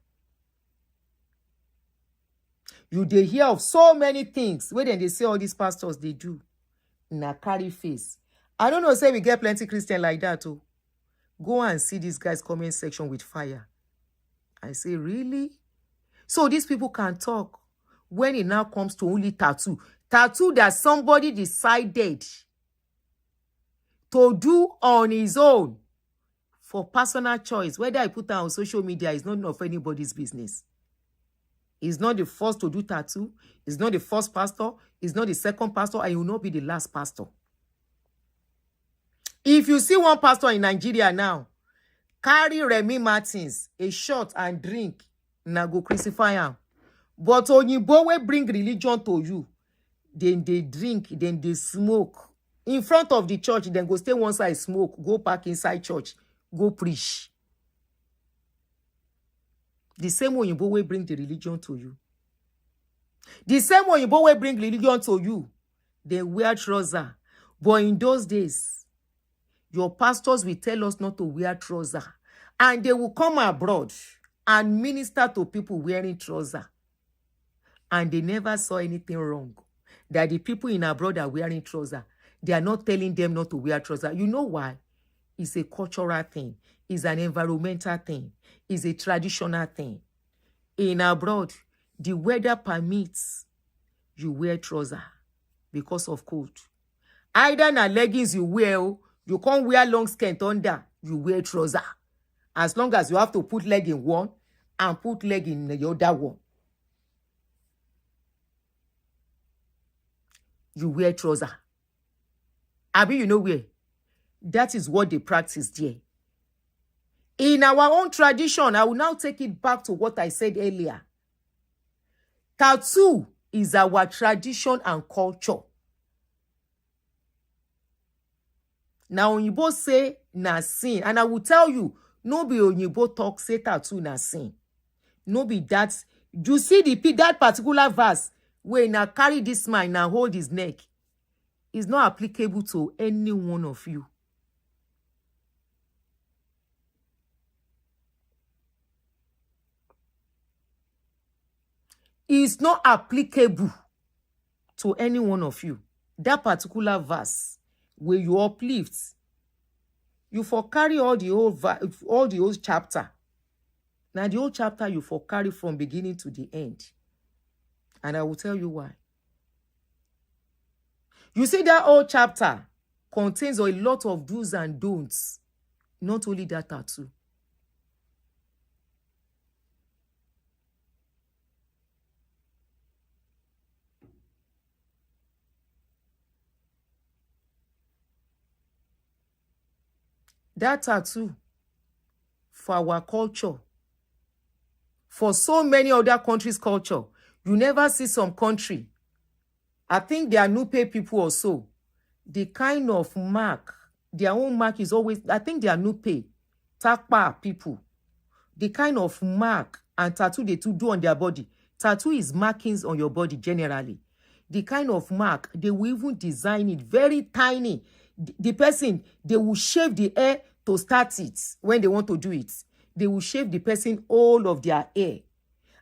You dey hear of so many things where then they say all these pastors they do. Na carry face. I don't know, say we get plenty Christian like that too. Go and see this guy's comment section with fire. I say, really? So these people can talk when it now comes to only tattoo. Tattoo that somebody decided to do on his own for personal choice. Whether I put that on social media is none of anybody's business. He's not the first to do tattoo. He's not the first pastor. He's not the second pastor. And he will not be the last pastor. If you see one pastor in Nigeria now, carry Remy Martins, a shot and drink, na go crucify him. But Oyinbo will bring religion to you. Then they drink, then they smoke. In front of the church, then go stay one side, smoke, go back inside church, go preach. The same Oyinbo will bring the religion to you. The same Oyinbo will bring religion to you. They wear trouser. But in those days, your pastors will tell us not to wear trouser. And they will come abroad and minister to people wearing trouser. And they never saw anything wrong. That the people in abroad are wearing trouser. They are not telling them not to wear trouser. You know why? It's a cultural thing. It's an environmental thing. It's a traditional thing. In abroad, the weather permits you wear trouser because of cold. Either na leggings you wear, you can't wear long skirt under, you wear trouser. As long as you have to put leg in one and put leg in the other one. You wear trouser. Abi, you know where? That is what they practice there. In our own tradition, I will now take it back to what I said earlier. Tattoo is our tradition and culture. Now, Oyinbo say na sin. And I will tell you, no be Oyinbo talk say tattoo na sin. No be that. You see that particular verse where na carry this man and hold his neck is not applicable to any one of you. It's not applicable to any one of you. That particular verse where you uplift, you for carry all the old chapter. Now the whole chapter you for carry from beginning to the end. And I will tell you why. You see that whole chapter contains a lot of do's and don'ts. Not only that tattoo. That tattoo for our culture, for so many other countries' culture, you never see some country. I think they are Nupe people or so. The kind of mark, their own mark is always, I think they are Nupe, Takpa people. The kind of mark and tattoo they do on their body. Tattoo is markings on your body generally. The kind of mark, they will even design it very tiny. The person, they will shave the hair to start it when they want to do it. They will shave the person all of their hair.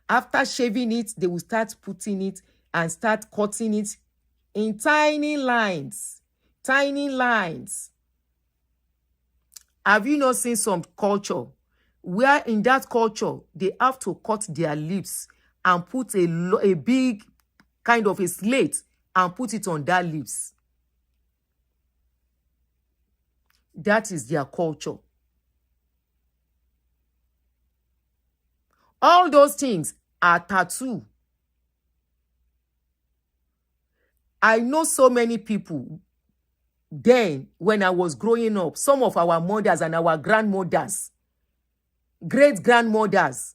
After shaving it, they will start putting it and start cutting it in tiny lines. Tiny lines. Have you not seen some culture where in that culture, they have to cut their lips and put a big kind of a slate and put it on their lips? That is their culture. All those things are tattoo. I know so many people then when I was growing up, some of our mothers and our grandmothers, great-grandmothers,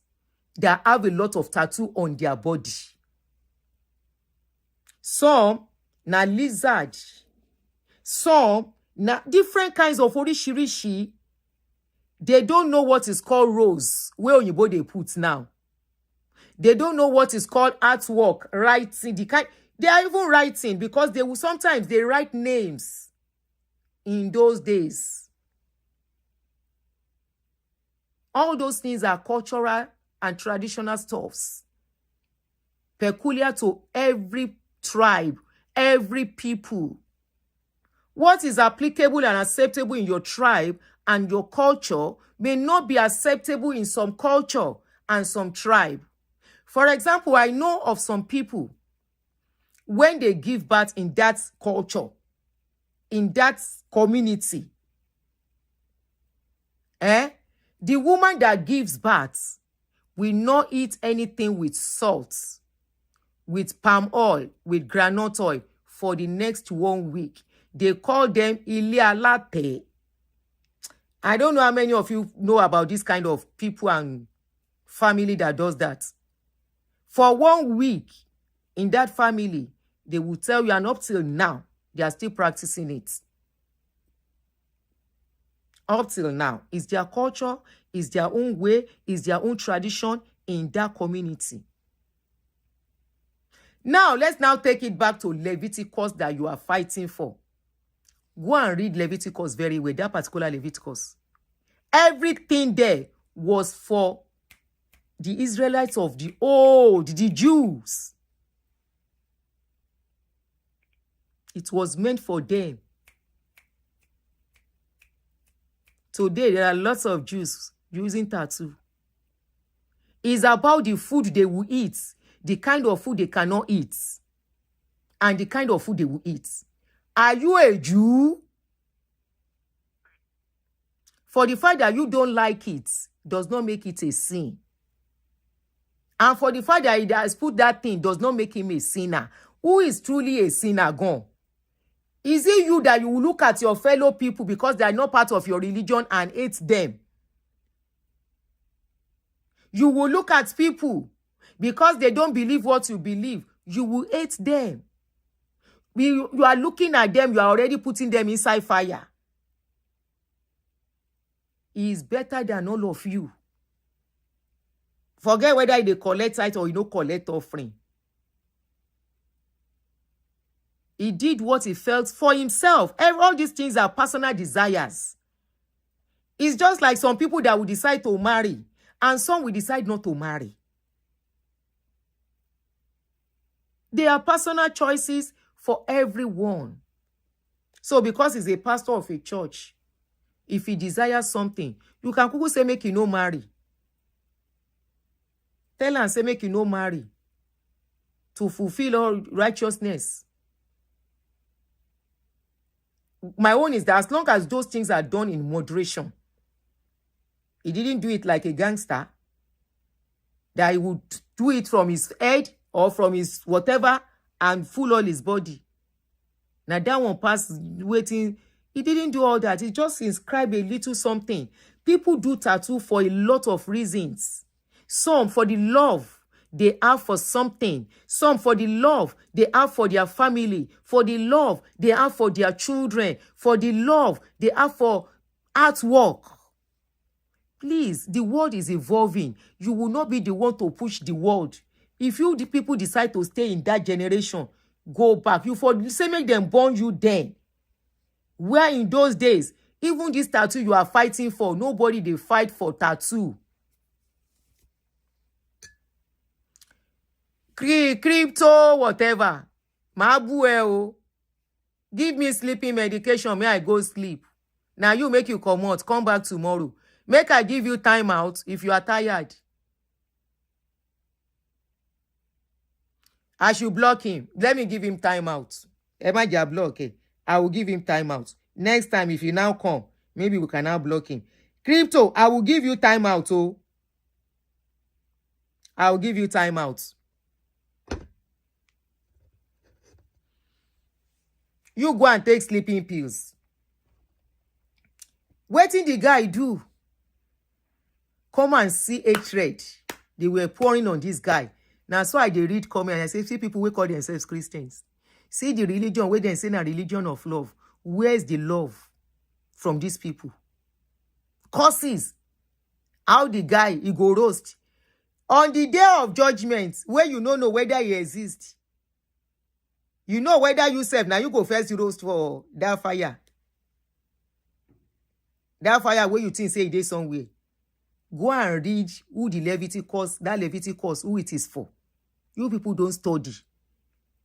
that have a lot of tattoo on their body. Some na lizard. Some na different kinds of orishirishi. They don't know what is called rose, where Oyinbo they put now. They don't know what is called artwork, writing. They are even writing because they will sometimes they write names in those days. All those things are cultural and traditional stuffs, peculiar to every tribe, every people. What is applicable and acceptable in your tribe and your culture may not be acceptable in some culture and some tribe. For example, I know of some people, when they give birth in that culture, in that community, the woman that gives birth will not eat anything with salt, with palm oil, with groundnut oil for the next 1 week. They call them ile alate. I don't know how many of you know about this kind of people and family that does that. For 1 week in that family, they will tell you, and up till now, they are still practicing it. Up till now, it's their culture, it's their own way, it's their own tradition in that community. Now, let's now take it back to Leviticus that you are fighting for. Go and read Leviticus very well, that particular Leviticus. Everything there was for the Israelites of the old, the Jews. It was meant for them. Today, there are lots of Jews using tattoo. It's about the food they will eat, the kind of food they cannot eat, and the kind of food they will eat. Are you a Jew? For the fact that you don't like it does not make it a sin. And for the fact that he has put that thing does not make him a sinner. Who is truly a sinner gone? Is it you that you will look at your fellow people because they are not part of your religion and hate them? You will look at people because they don't believe what you believe. You will hate them. You are looking at them, you are already putting them inside fire. He is better than all of you. Forget whether they collect tithe or collect offering. He did what he felt for himself. All these things are personal desires. It's just like some people that will decide to marry and some will decide not to marry. They are personal choices for everyone. So because he's a pastor of a church, if he desires something, you can say make you no marry. Tell and say make you no marry to fulfill all righteousness. My own is that as long as those things are done in moderation, he didn't do it like a gangster, that he would do it from his head or from his whatever and fool all his body. Now that one pass waiting. He didn't do all that. He just inscribed a little something. People do tattoo for a lot of reasons. Some for the love they have for something. Some for the love they have for their family. For the love they have for their children. For the love they have for artwork. Please, the world is evolving. You will not be the one to push the world. If you, the people, decide to stay in that generation, go back. You for say make them born you then. Where in those days, even this tattoo you are fighting for, nobody they fight for tattoo. Crypto, whatever. Mabueo. Give me sleeping medication, may I go sleep. Now you make you come out, come back tomorrow. Make I give you time out if you are tired. I should block him. Let me give him time out. Emaja block, okay? I will give him time out. Next time, if you now come, maybe we can now block him. Crypto, I will give you time out, oh. I will give you time out. You go and take sleeping pills. What did the guy do? Come and see hatred. They were pouring on this guy. Now, so I did read comment and I say, see people who call themselves Christians. See the religion where they say a religion of love. Where's the love from these people? Curses. How the guy, he go roast. On the day of judgment, where you don't know whether he exists. You know whether you serve. Now you go first roast for that fire. That fire where you think say it is somewhere. Go and read who the Leviticus, who it is for. You people don't study.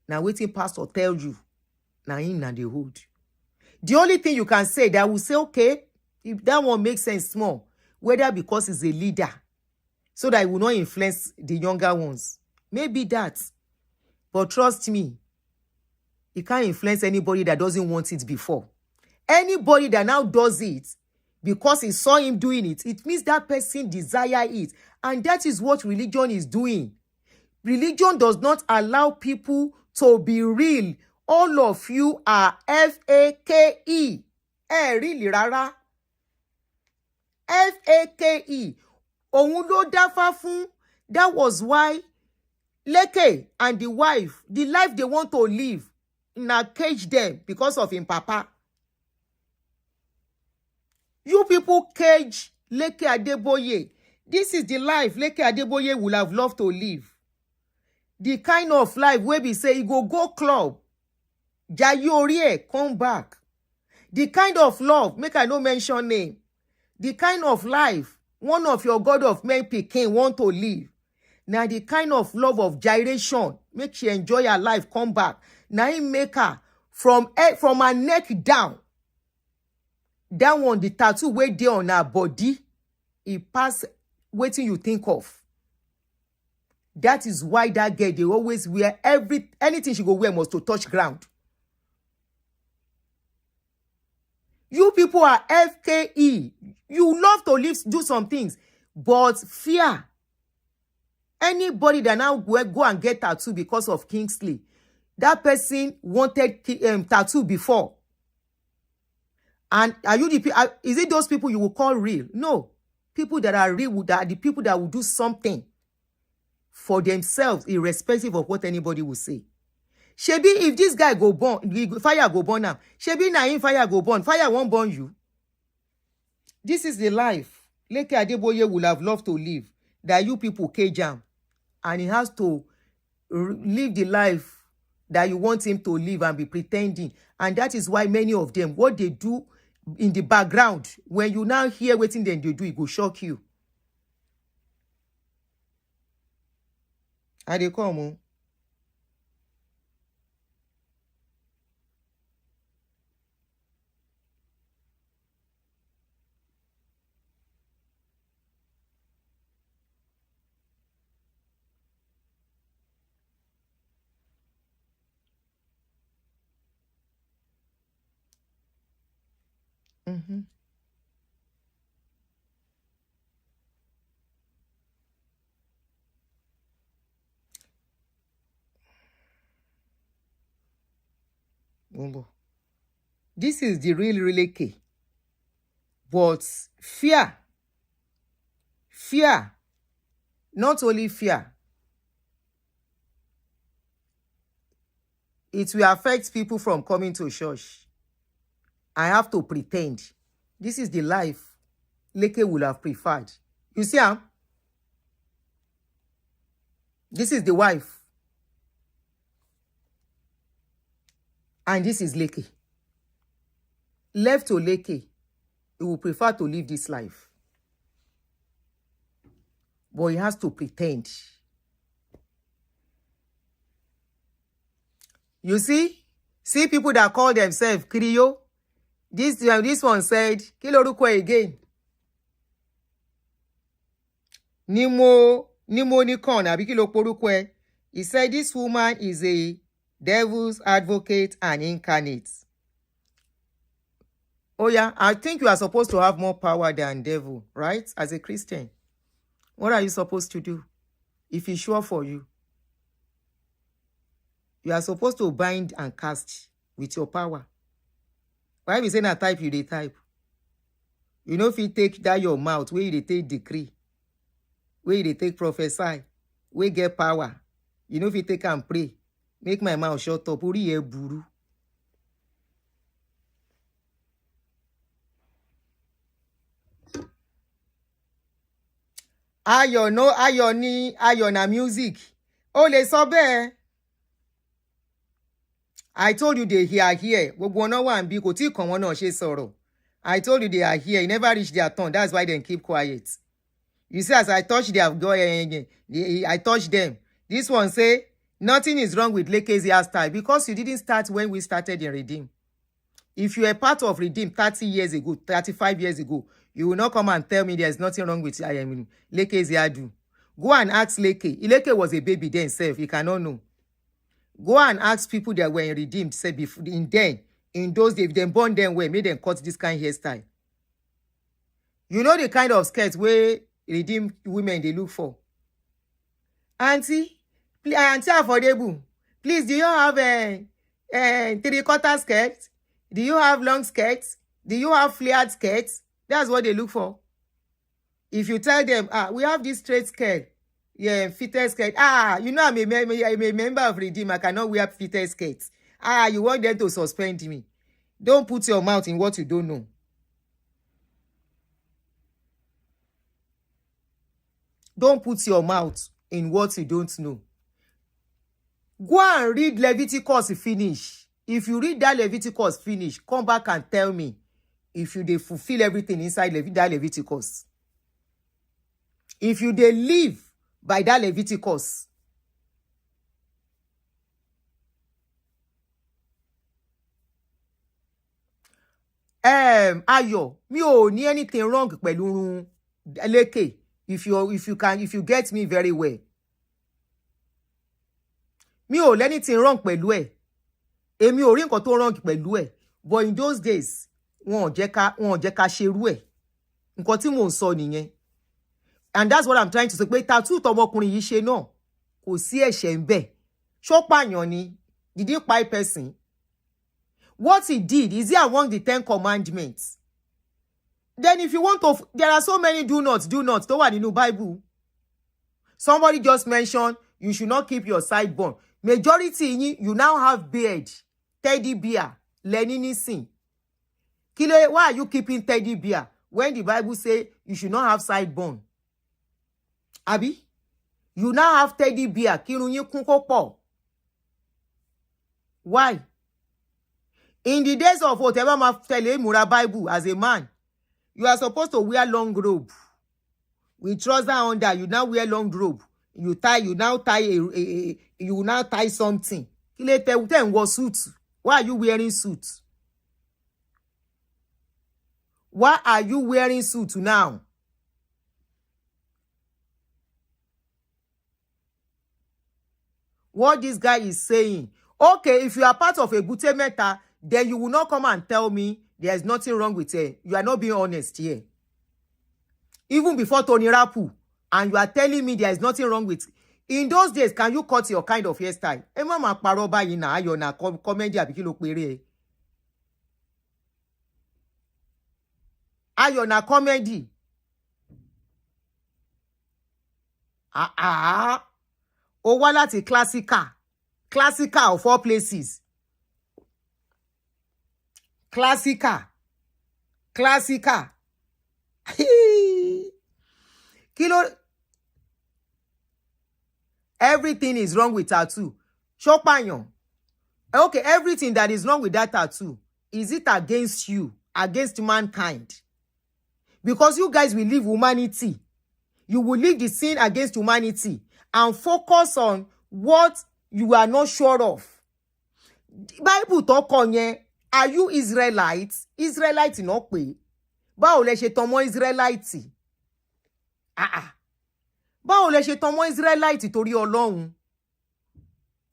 Now waiting pastor tell you. Now in and the hood. The only thing you can say that will say, okay, if that one makes sense small, whether because he's a leader, so that he will not influence the younger ones. Maybe that. But trust me, he can't influence anybody that doesn't want it before. Anybody that now does it because he saw him doing it, it means that person desire it. And that is what religion is doing. Religion does not allow people to be real. All of you are F-A-K-E. Really rara. F-A-K-E. Ohun ló dáfá fún. That was why Leke and the wife, the life they want to live, na cage them because of him papa. You people cage Leke Adeboye. This is the life Leke Adeboye would have loved to live. The kind of life where we say, he go club. Jayorie, come back. The kind of love, make I no mention name. The kind of life one of your God of men pikin want to live. Now the kind of love of gyration, make she enjoy her life, come back. Now he make her from her neck down. That one, the tattoo way there on her body, it pass waiting you think of. That is why that girl, they always wear anything she go wear must to touch ground. You people are FKE. You love to live, do some things, but fear. Anybody that now go and get tattoo because of Kingsley, that person wanted tattoo before. And are you is it those people you will call real? No. People that are real, that are the people that will do something for themselves, irrespective of what anybody will say. Shebi, if this guy go burn, fire go burn now. Shebi na him fire go burn. Fire won't burn you. This is the life Leke Adeboye would have loved to live, that you people cage him. And he has to live the life that you want him to live and be pretending. And that is why many of them, what they do in the background, when you now hear what they do, it will shock you. And they come on. Mm-hmm. This is the really key. But fear, not only fear, it will affect people from coming to church. I have to pretend. This is the life Leke would have preferred. You see, this is the wife. And this is Leke. Left to Leke, he will prefer to live this life. But he has to pretend. You see people that call themselves Krio. This one said, Kiloruko again. Nimo Nikon, Abikilo Porukwe. He said this woman is a devil's advocate and incarnate. Oh yeah, I think you are supposed to have more power than devil, right? As a Christian. What are you supposed to do? If it's sure for you. You are supposed to bind and cast with your power. Why we say na type, you dey type? You know if you take that your mouth, where you take decree, where you take prophesy, where get power. You know if you take and pray, make my mouth shut up. Uri e buru. Ayo no ayo ni ayo na music. Oh le so be. I told you they are here. Gbogbo no one be ko ti kan won na se sọ̀rọ̀. I told you they are here. You never reach their turn. That's why they keep quiet. You see, as I touch I touch them. This one say, nothing is wrong with Leke's hairstyle because you didn't start when we started in Redeem. If you are part of Redeem 30 years ago, 35 years ago, you will not come and tell me there's nothing wrong with Leke's hairdo. Go and ask Leke. Leke was a baby then self. You cannot know. Go and ask people that were in Redeemed, say before in those days, them born them where made them cut this kind of hairstyle. You know the kind of skirts where Redeemed women they look for. Auntie affordable. Please, do you have a 3/4 skirt? Do you have long skirts? Do you have flared skirts? That's what they look for. If you tell them, we have this straight skirt, fitted skirt. You know I'm a member of Redeem. I cannot wear fitted skirts. You want them to suspend me. Don't put your mouth in what you don't know. Don't put your mouth in what you don't know. Go and read Leviticus finish. If you read that Leviticus finish, come back and tell me if you dey fulfill everything inside that Leviticus. If you dey live by that Leviticus. Ayo, mi ò ní anything wrong pẹ̀lú Leke. If you get me very well. Mi ò anything wrong pẹ̀lú ẹ̀. Èmi ò rí nǹkan tó wrong pẹ̀lú ẹ̀. But in those days, wọn ò jẹ́ ká ṣerú ẹ̀. Nǹkan tí mò ń sọ nìyẹn. And that's what I'm trying to say. Pé tattoo tọmọkùnrin yìí ṣe náà kò sí ẹ̀ṣẹ̀ ńbẹ̀. Ṣó pààyàn ni? Did he kpai person? What he did, is he among the 10 commandments? Then if you want to, there are so many do nots tó wà nínú Bible. Somebody just mentioned you should not keep your sideburn. Majority you now have beard, teddy bear, lẹ́ni nísìn. Why are you keeping teddy bear when the Bible say you should not have sideburn? Abi, you now have teddy bear. Kírun yín kún kó pọ̀. Why? In the days of whatever ma tẹ̀lé múra Bible as a man, you are supposed to wear long robe. With trouser under, you now wear long robe. You now tie something. Suit. Why are you wearing suit? Why are you wearing suit now? What this guy is saying. Okay, if you are part of a Gute Meta, then you will not come and tell me there's nothing wrong with it. You are not being honest here. Even before Tony Rapu, and you are telling me there is nothing wrong with it. In those days, can you cut your kind of hairstyle? Mama paroba yina ayo na comedy àbí kí ló péré. Ayo na comedy. O wá láti classical of all places. Classical. Kilo. Everything is wrong with tattoo. Chopanyon. Okay, everything that is wrong with that tattoo, is it against you, against mankind? Because you guys will leave humanity. You will leave the sin against humanity and focus on what you are not sure of. Bible talk on ye. Are you Israelites? Israelites no pe. Báwo lẹ ṣe tàn mọ́ Israelite? Báwo lẹ ṣe tàn mọ́ Israelite torí Ọlọ́run?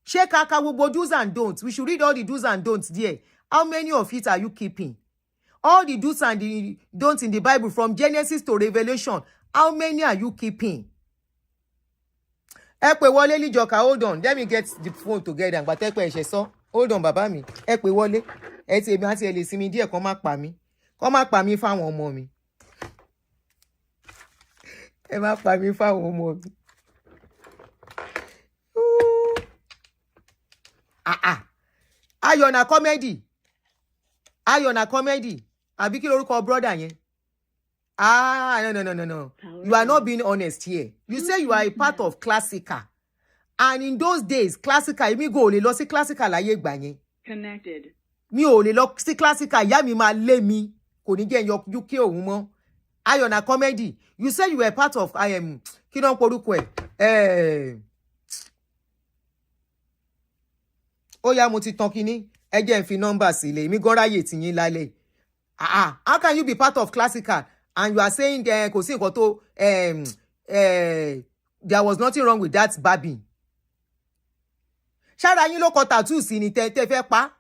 Ṣé kàkà gbogbo do's and don'ts? We should read all the do's and don'ts there. How many of it are you keeping? All the do's and the don'ts in the Bible from Genesis to Revelation. How many are you keeping? Ẹ pè wọlé Lijoka, hold on. Let me get the phone together. But ẹ pè ṣe sọ. Hold on, bàbá mi. Ẹ pè wọlé. Ẹ ti èmi àti ẹ lè sinmi díẹ̀ kó má pa mí. Kó má pa mí fáwọn ọmọ mi. Ẹ má pa mí fáwọn ọmọ mi. Ayọ̀ na comedy. Ayọ̀ na comedy. Àbí kí lorúkọ brother yẹn? No. You are not being honest here. You say you are a part of classical. And in those days, classical, èmi go lè lọ sí classical láyé ìgbà yẹn. Connected. Mi ò lè lọ sí classical, ìyá mi máa lé mi. Kò ní jẹ́ UK òun mọ́. Ayona comedy. You said you were part of I am Kidon Porukwe. Oh yeah, mo ti tan kini. Ẹ jẹ́ n fi number sílẹ̀. Mi gan ráyè tí yín lálẹ́. How can you be part of classical and you are saying kò sí nǹkan tó there was nothing wrong with that babbing? Ṣára yín ló kọ tattoo sí ni tẹ́ fẹ́ pa.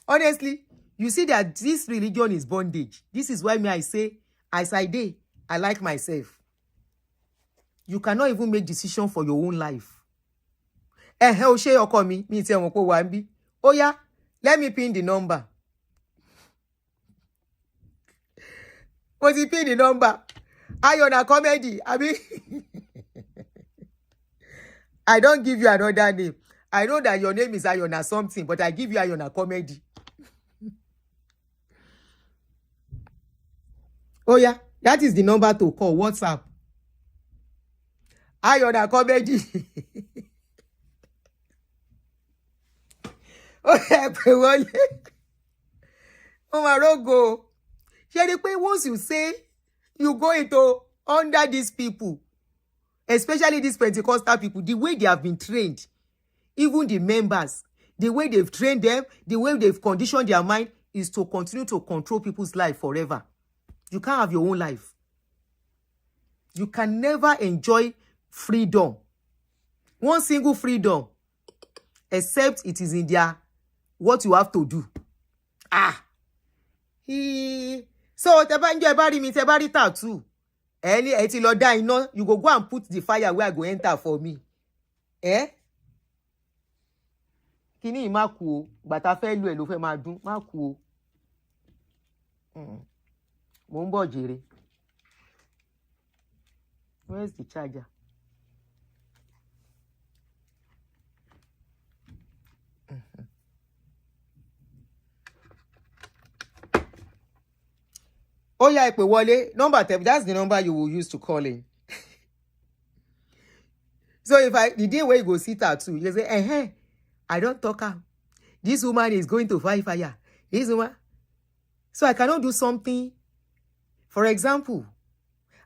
Honestly, you see that this religion is bondage. This is why I say, as I dey, I like myself. You cannot even make decision for your own life. O ṣe ọkọ mi ti ẹ mọ̀ pé wà ń bí. Oh yeah, let me pin the number. Mo ti pin the number. Ayona comedy. I don't give you another name. I know that your name is Ayona something, but I give you Ayona comedy. Oh yeah, that is the number to call. WhatsApp. Ayona comedy. Oh yeah, oh my rogo. Once you say you go into under these people, especially these Pentecostal people, the way they have been trained, even the members, the way they've trained them, the way they've conditioned their mind is to continue to control people's life forever. You can't have your own life. You can never enjoy freedom. One single freedom, except it is in their what you have to do. So tebari mi tebari tattoo. Ẹ ti lọ dá iná, you go and put the fire where I go enter for me. Kini má kú o, gbàtà fẹ́ lu ẹ̀ ló fẹ́ máa dún, má kú o. Mo ń bọ̀ jèrè. Where's the charger? Oh yeah, Ipe Wole, number 10, that's the number you will use to call in. So if the day where you go see tattoo, you say, I don't talk her. This woman is going to fight fire. This woman. So I cannot do something. For example,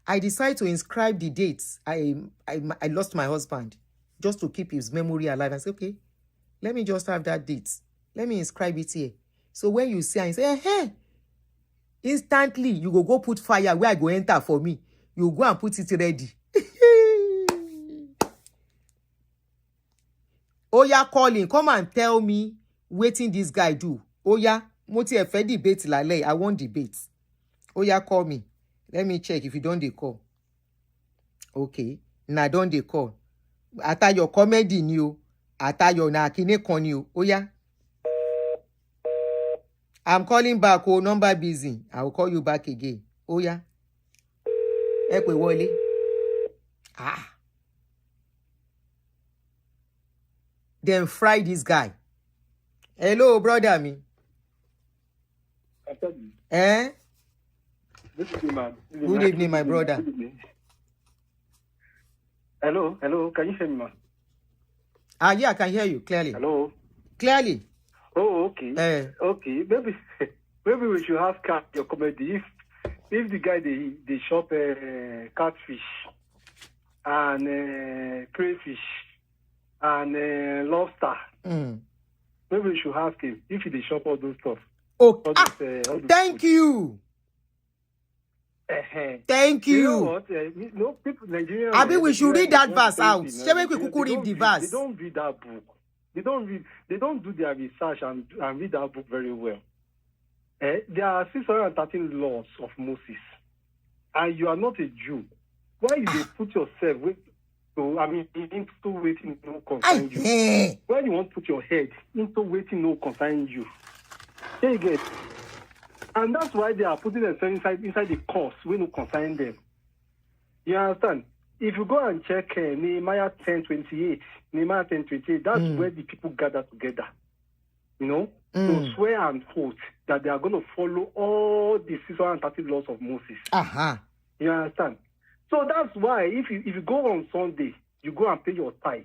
I decide to inscribe the dates. I lost my husband just to keep his memory alive. I say, okay, let me just have that date. Let me inscribe it here. So when you see and say, instantly, you go put fire where I go enter for me. You go and put it ready. Oh yeah, calling. Come and tell me wetin this guy do. Oh yeah, mo ti ẹ fẹ́ debate lálẹ́. I want debate. Oh yeah, call me. Let me check if you don't dey call. Okay, na don dey call. Atayo comedy ni o. Atayo na kine kan ni o. Oh yeah. I'm calling back. Oh, number busy. I will call you back again. Oh yeah. Ẹ pè wọlé. Then fry this guy. Hello, brother me. Good evening, Good evening, my brother. Good evening. Hello. Can you hear me, man? Yeah, I can hear you clearly. Hello. Clearly. Oh, okay. Okay. Maybe we should have cat your comedy. If the guy they shop catfish and crayfish and lobster. Maybe we should ask him if he shop all those stuff. Okay. All those Thank you. Thank you. You know what? No, people, Nigerians. I mean, we should read that verse out. They Read the verse. They don't read that book. They don't do their research and read that book very well. There are 613 laws of Moses, and you are not a Jew. Why you they put yourself into waiting no concern you? Why you want to put your head into waiting no concern you? There you get. And that's why they are putting themselves inside the course when no concern them. You understand? If you go and check Nehemiah 10:28, that's where the people gather together. You know, to swear and oath that they are going to follow all the 630 laws of Moses. You understand? So that's why if you go on Sunday, you go and pay your tithe,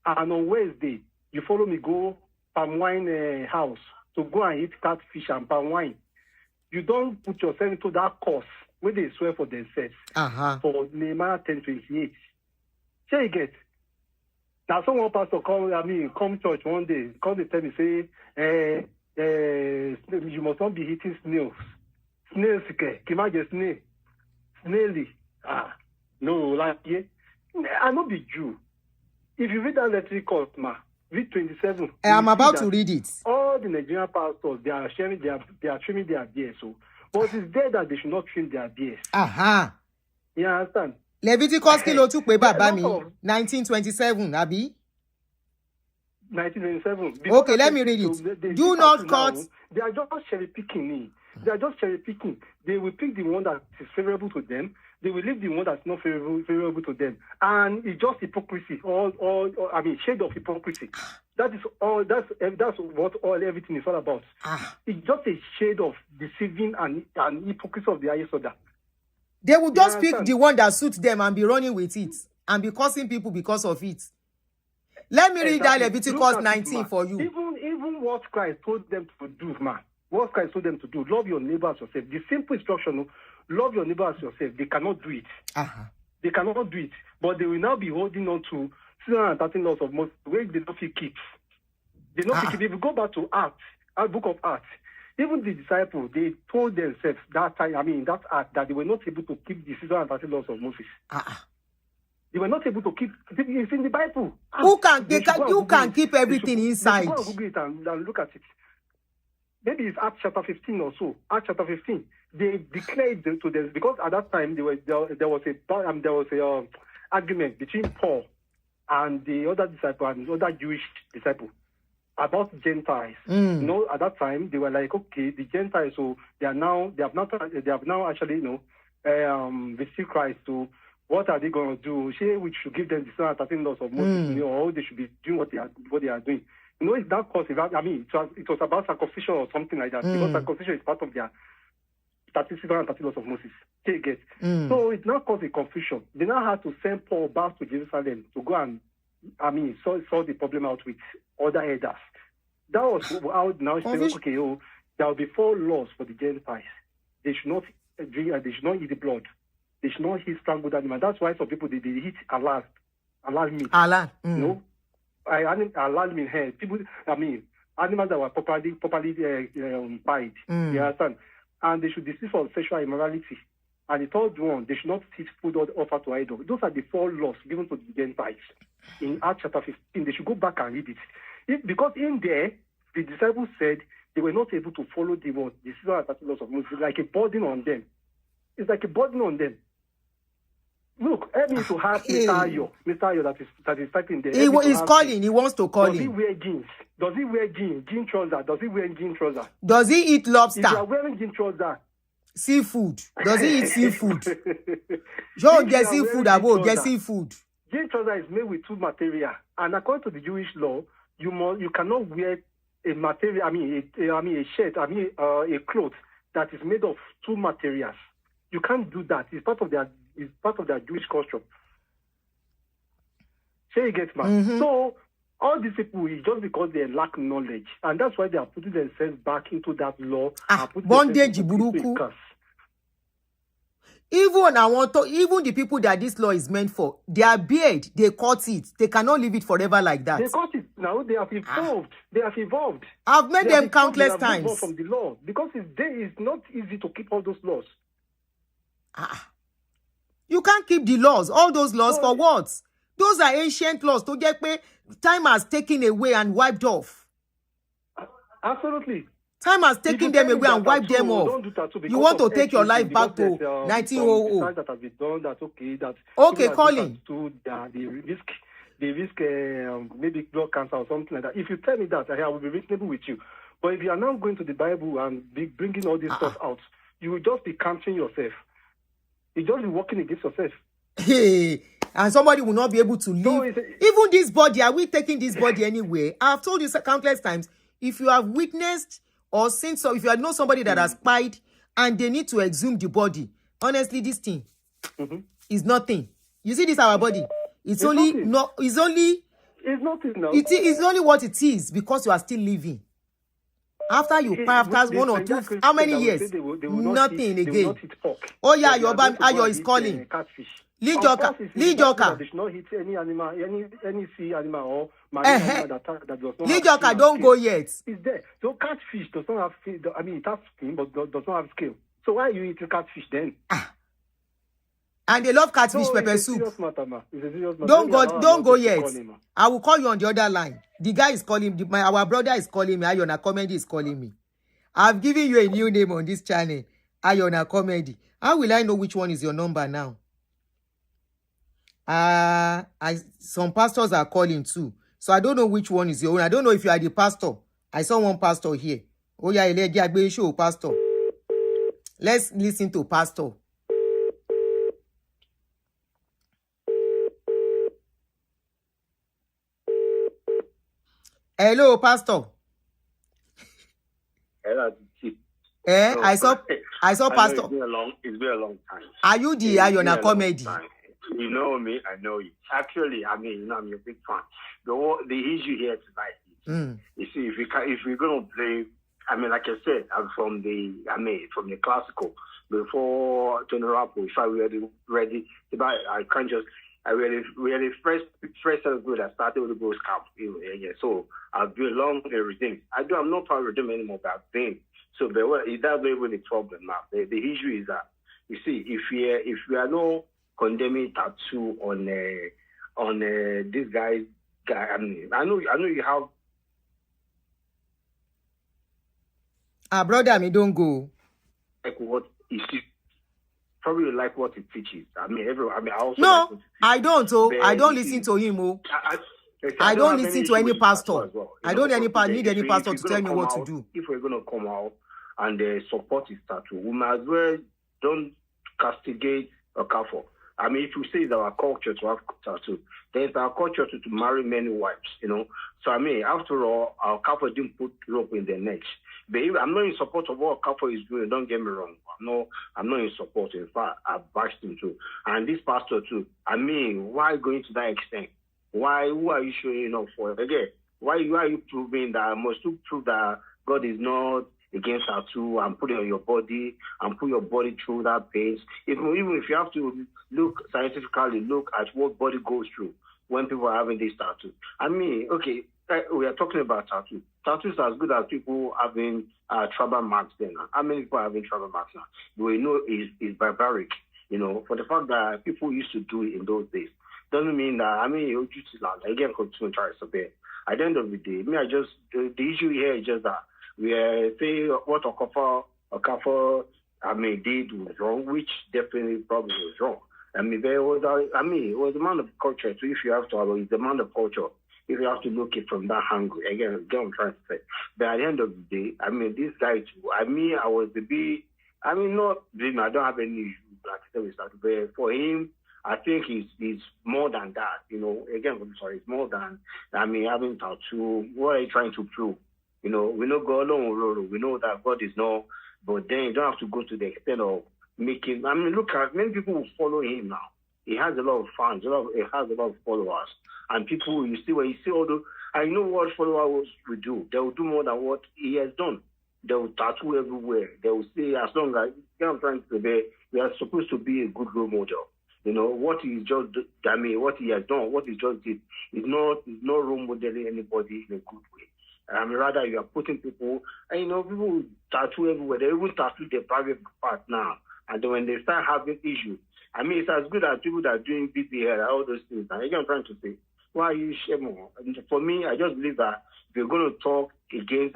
and on Wednesday you follow me go palm wine house to go and eat catfish and palm wine. you don't put yourself into that course where they swear for themselves. For Nehemiah 10:28. Say you get. Now someone pastor come church one day, come to tell me, say, you must not be eating snails. Snails, okay? Kimage snail. Snaily. No, like, yeah. I not be Jew. If you read that electric court, read 27. I'm about to read it. All the Nigerian pastors, they are trimming their beards. So, but it's there that they should not trim their beards. You understand? Leviticus kilo tu pe baba mi 1927, Abi. 1927. Okay, let me read it. Do not cut. They are just cherry picking. They are just cherry picking. They will pick the one that is favorable to them. They will leave the one that's not favorable to them. And it's just hypocrisy, shade of hypocrisy. That is all. That's what everything is all about. It's just a shade of deceiving and hypocrisy of the highest order. They will just pick the one that suits them and be running with it and be causing people because of it. Let me read that Leviticus 19 for you. Even what Christ told them to do, man. What Christ told them to do, love your neighbor as yourself. The simple instruction, love your neighbor as yourself. They cannot do it. They cannot do it. But they will now be holding on to 613 laws of Moses, which they don't feel keep. They don't feel keep. If you go back to Acts, book of Acts, even the disciples, they told themselves that time, that act, that they were not able to keep the 613 laws of Moses. They were not able to keep. It's in the Bible. You can keep everything inside. Go and Google it and look at it. Maybe it's Acts chapter 15 or so. Acts chapter 15. They declared to them, because at that time there was a argument between Paul and the other disciple and the other Jewish disciple about Gentiles. At that time they were like, okay, the Gentiles, so they have now actually received Christ. So what are they going to do? We should give them the 613 laws of Moses, or they should be doing what they are doing. It's that cause. It was about circumcision or something like that, because circumcision is part of their 613 laws of Moses. Take it. So it now caused a confusion. They now had to send Paul back to Jerusalem to go and solve the problem out with other elders. That was how now saying, okay, there will be 4 laws for the Gentiles. They should not drink, they should not eat the blood. They should not eat strangled animals. That's why some people they eat halal meat. Halal. Halal meat hair. People, animals that were properly pied. You understand? And they should desist from sexual immorality. And the third one, they should not eat food offered to idols. Those are the 4 laws given to the Gentiles. In Acts chapter 15, they should go back and read it. Because in there, the disciples said they were not able to follow the 613 laws of Moses. It's like a burden on them. It's like a burden on them. Look, help me to ask Mr. Ayo that is typing there. He's calling. He wants to call Does he him. wear jeans? Does he wear jeans? Jean trouser? Does he wear jean trouser? Does he eat lobster? If you are wearing jean trouser, seafood. Does he eat seafood? John get seafood about get seafood. Jean trouser is made with 2 material, and according to the Jewish law, you cannot wear a material. A shirt. A cloth that is made of 2 materials. You can't do that. It's part of their Jewish culture. So you get, man. So all these people is just because they lack knowledge, and that's why they are putting themselves back into that law. Bondage buruku. Even the people that this law is meant for, their beard, they cut it. They cannot leave it forever like that. They cut it now. They have evolved. They have evolved. I've met them countless times. From the law, because it's not easy to keep all those laws. You can't keep the laws. All those laws for what? Those are ancient laws. To get paid, time has taken away and wiped off. Absolutely. Time has taken them away and wiped them off. You want to take your life back to 1900. That has been done. That's okay. Okay, Colin. They risk maybe blood cancer or something like that. If you tell me that, I will be reasonable with you. But if you are now going to the Bible and bringing all this stuff out, you will just be counting yourself. You just be working against yourself. Hey, and somebody will not be able to live. Even this body, are we taking this body anywhere? I've told you countless times, if you have witnessed or seen, so if you know somebody that has spied and they need to exhume the body, honestly, this thing is nothing. You see this our body? It's only nothing. It's only It's nothing now. It's only what it is because you are still living. After you pass 1 or 2, how many years? Nothing again. Oh yeah, your Ayo is calling. Lijoka. They should not hit any animal, any sea animal or marine animal that does not Lijoka, have don't scale. go yet. It's there. So catfish does not have scale. I mean, it has skin, but does not have scale. So why are you eating catfish then? And they love catfish pepper it's soup. A serious matter, man. It's a serious matter. Don't go yet. I will call you on the other line. The guy is calling. Our brother is calling me. Ayona Comedy is calling me. I've given you a new name on this channel. Ayona Comedy. How will I know which one is your number now? Some pastors are calling too. So I don't know which one is your own. I don't know if you are the pastor. I saw one pastor here. Oh yeah, show pastor. Let's listen to pastor. Hello, pastor. Hello. I saw pastor. It's been a long time. Are you the Ayona Comedy? You know me, I know you. Actually, I mean, I'm your big fan. The issue here tonight is, you see, if we're gonna play, I mean, like I said, I'm from the classical. Before General, if I were ready, I can't just. I really first set of good. I started with the Ghost Camp. Yeah, so I've been along everything. I'm not part of them anymore, but I've been. So, but that's not really the problem now. The issue is that, you see, if we are not condemning tattoo on this guy. I mean, I know you have. Brother, me don't go. Like what is it? Probably like what it teaches. I also no, like I don't. I don't listen to him. I don't listen to any pastor. Well. I don't need any pastor to tell me what to do. If we're gonna come out and support his tattoo, we might as well don't castigate a couple. I mean, if you say it's our culture to have tattoo, then it's our culture to marry many wives, you know. So, I mean, after all, our couple didn't put rope in their necks. But I'm not in support of what couple is doing, don't get me wrong. I'm not in support. In fact, I've bashed him too. And this pastor too. I mean, why going to that extent? Who are you showing up for? Again, why are you proving that? Must you prove that God is not against tattoo and put it on your body and put your body through that pain? Even if you have to look scientifically, look at what body goes through when people are having this tattoo. I mean, okay, we are talking about tattoo. Tattoos are as good as people having tribal marks then. How many people are having tribal marks now? We know is barbaric, you know, for the fact that people used to do it in those days. Doesn't mean that, I mean, you just again, continue to try to survey. At the end of the day, the issue here is just that we say what Okafor, did was wrong, which definitely probably was wrong. I mean, it was a man of culture. So if you have to, it's a man of culture. If you have to look it from that angle, again, I'm trying to say. But at the end of the day, I mean, this guy too, I don't have any issue, like I said, with that. But for him, I think he's more than that, you know. Again, I'm sorry, it's more than, having tattoo. What are you trying to prove? You know, we know God alone, we know that God is not, but then you don't have to go to the extent of making, look at, many people will follow him now. He has a lot of fans, he has a lot of followers. And people, when you see all the, I know what followers will do. They will do more than what he has done. They will tattoo everywhere. They will say, as long as, I'm trying to say, we are supposed to be a good role model. You know, what he just, what he has done, what he just did, is not role modeling anybody in a good way. Rather, you are putting people, and people tattoo everywhere. They even tattoo their private part now. And then when they start having issues, it's as good as people that are doing BPL, all those things. And again, I'm trying to say, why are you shaming? And for me, I just believe that if you're going to talk against,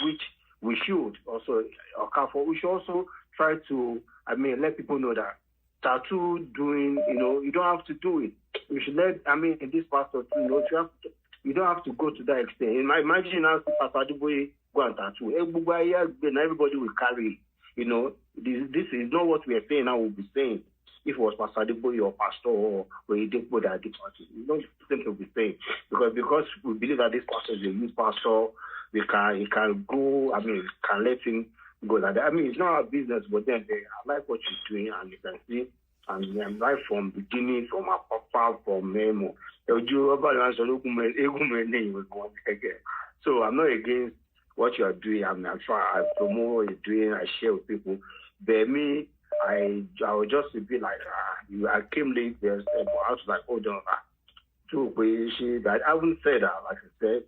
which we should also account for, we should also try to, let people know that tattoo doing, you don't have to do it. You should let, in this pastor, you don't have to go to that extent. Imagine now, Pastor Adeboye go and tattoo. Everybody will carry it. This is not what we are saying now, we'll be saying. If it was Pastor Adeboye or Pastor or a Depo that did party, we don't think we'll be saying. Because we believe that this pastor is a youth pastor, he can go, can let him go like that. It's not our business, but then I like what he's doing, and you can see, and I'm right from beginning, from our papa, from Memo. So I'm not against what you are doing. I mean, I promote what you're doing. I share with people. But me, I will just be like, I came late. I was like, hold on. But I haven't said that. Like I said,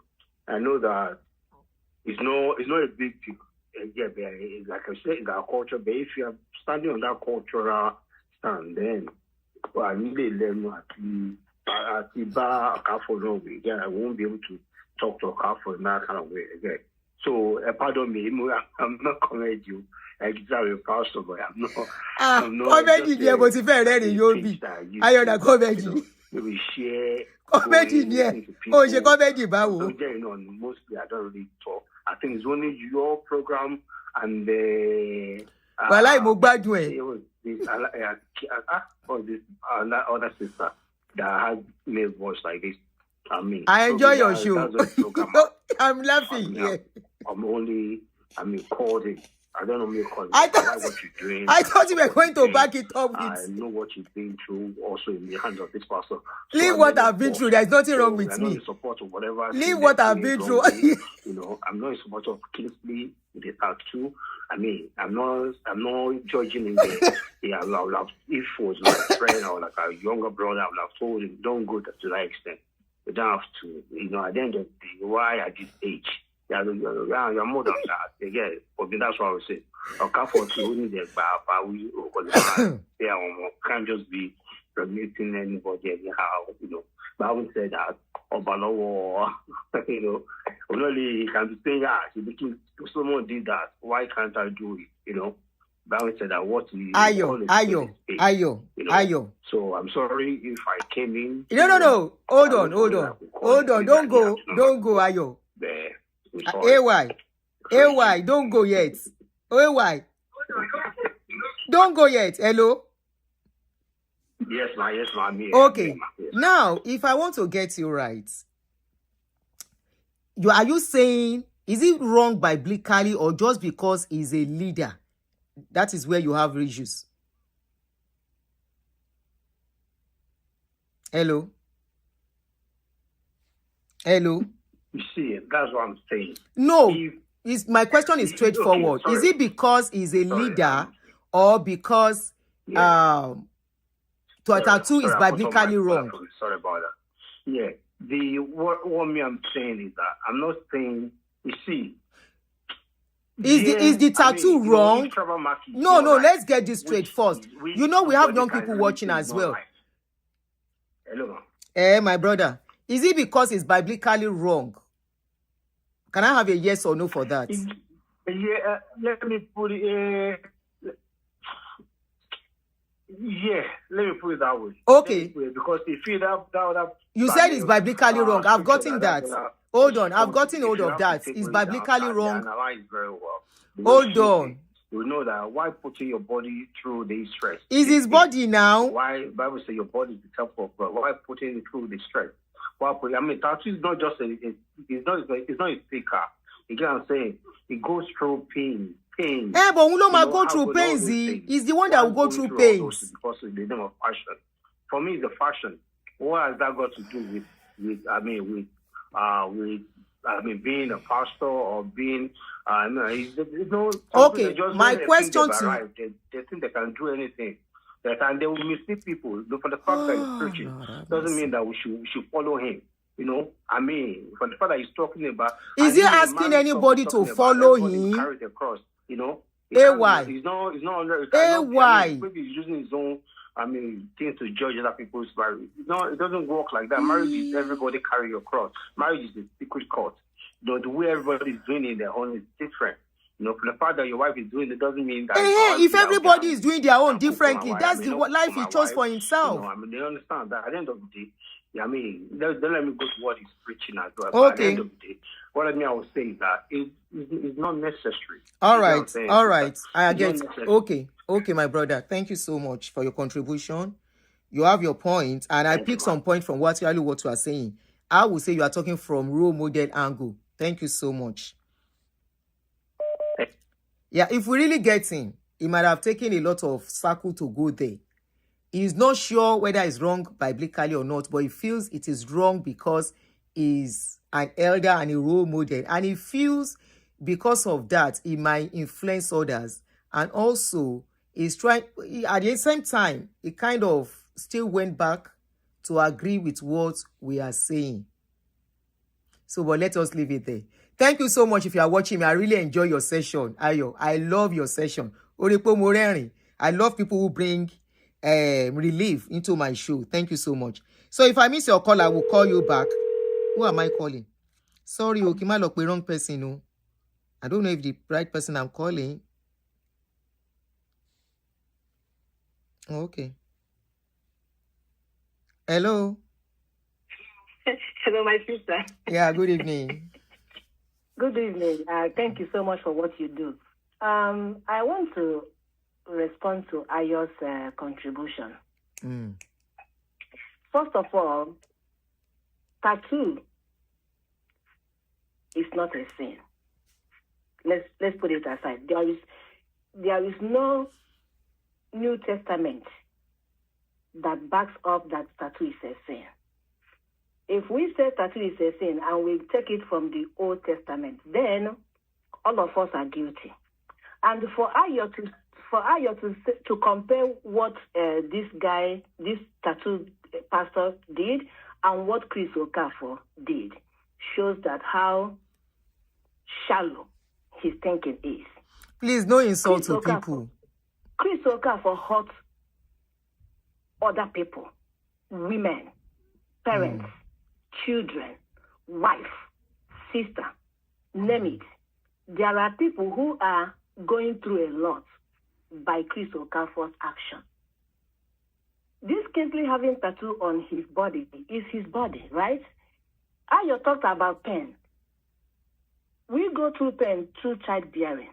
I know that it's not a big deal. Yeah, but like I said, in our culture. But if you are standing on that cultural stand, then I really learn at the bar for no way. Again, I won't be able to talk to a car for in that kind of way again. So pardon me, I'm not coming at you. Exactly, pastor, but I'm not. Comedy there, but if I read it, you'll be. I heard a comedy. Maybe share. Comedy there. Oh, she comedy, bawo. Mostly, I don't really talk. I think it's only your program and well, I'm gbadun this other sister that has male voice like this. I mean, I enjoy your show. I'm laughing. Yeah. I'm called it. I don't know me calling. I thought like what you're doing. I thought you were going to back it up. I know what you've been through also in the hands of this pastor. Leave what I've been through. There's nothing wrong with me. In support of whatever. Leave what I've been through. I'm not in support of Kingsley with the tattoo. I mean, I'm not judging him. I would have, if it was like a friend or like a younger brother, I would have told him, don't go to that extent. You don't have to, at the end of the day, why at this age? You're more than that. Again, but that's what I would say. Okay, for only the can't just be permitting anybody anyhow, But I would say that only can be saying, if someone did that, why can't I do it? But I would say that what he Ayo. So I'm sorry if I came in. No. Hold on. Don't go, Ayo. AY, don't go yet. AY, don't go yet. Hello? Yes, ma'am. Okay. Now, if I want to get you right, are you saying, is it wrong biblically or just because he's a leader? That is where you have issues. Hello? You see, that's what I'm saying. No, my question is straightforward. Okay, is it because he's a leader or because tattoo is biblically wrong? Sorry about that. Yeah, what I'm saying is that I'm not saying, you see. Is the tattoo wrong? No, let's get this straight first. We have young people watching as well. Hello. My brother, is it because it's biblically wrong? Can I have a yes or no for that? Yeah, let me put it. Let me put it that way. Okay. Because if you that you said it's biblically wrong. I've gotten that. Hold on, I've gotten hold of that. It's biblically wrong. Very well. Hold on. You know that why putting your body through the stress? Is his body now? Why Bible say your body is the temple of God? Why putting it through the stress? Tattoo is not just it's not a sticker. You get what I'm saying? It goes through pain. But Uloma go through pains. He's the one that will go through pains. Because of the name of fashion. For me, it's the fashion. What has that got to do with being a pastor or being okay, my question to you. They think they can do anything. And they will mislead people. For the fact that he's preaching doesn't mean that we should follow him. For the fact that he's talking about, is he asking anybody to follow him? Carry the cross, AY. He's not. AY. Maybe he's using his own. Things to judge other people's marriage. No, it doesn't work like that. Marriage is everybody carry your cross. Marriage is a secret court. The way everybody is doing it, their own is different. For the fact that your wife is doing it doesn't mean that. If everybody is doing their own differently, that's the life he chose for himself. They understand that at the end of the day, don't let me go to what he's preaching as well. Okay. At the end of the day, what I was saying is that it's not necessary. All right. I get. Okay, my brother. Thank you so much for your contribution. You have your point, and I picked some point from what you are saying. I would say you are talking from role model angle. Thank you so much. Yeah, if we really get him, he might have taken a lot of circle to go there. He's not sure whether it's wrong biblically or not, but he feels it is wrong because he's an elder and a role model. And he feels because of that, he might influence others. And also, he's trying, at the same time, he kind of still went back to agree with what we are saying. So, but let us leave it there. Thank you so much if you are watching me. I really enjoy your session, Ayo. I love your session. Oripo Moreri. I love people who bring relief into my show. Thank you so much. So if I miss your call, I will call you back. Who am I calling? Sorry, Okima look the wrong person. No. I don't know if the right person I'm calling. Oh, okay. Hello. Hello, my sister. Yeah, good evening. Good evening. Thank you so much for what you do. I want to respond to Ayo's contribution. First of all, tattoo is not a sin. Let's put it aside. There is no New Testament that backs up that tattoo is a sin. If we say tattoo is a sin and we take it from the Old Testament, then all of us are guilty. And for Ayo to compare what this tattoo pastor did and what Chris Okafor did shows that how shallow his thinking is. Please, no insult to people. Chris Okafor hurt other people, women, parents, children, wife, sister, name it. There are people who are going through a lot by Chris Okafor's action. This Kingsley having tattoo on his body is his body, right? Ayo talked about pain. We go through pain through childbearing,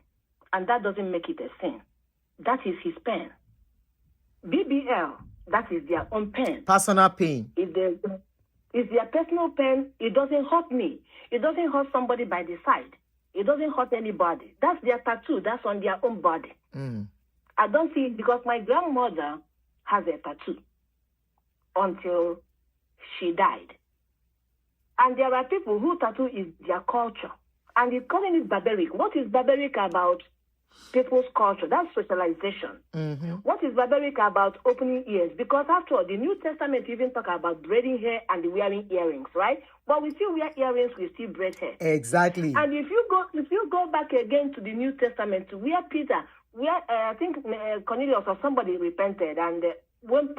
and that doesn't make it a sin. That is his pain. BBL, that is their own pain. Personal pain. If their personal pain, it doesn't hurt me. It doesn't hurt somebody by the side. It doesn't hurt anybody. That's their tattoo. That's on their own body. I don't see it because my grandmother has a tattoo until she died. And there are people who tattoo is their culture. And they're calling it barbaric. What is barbaric about people's culture? That's socialization. What is barbaric about opening ears? Because after all, the New Testament even talk about braiding hair and wearing earrings, right? But we still wear earrings, we still braid hair. Exactly. And if you go back again to the New Testament, where Peter, I think Cornelius or somebody repented, and when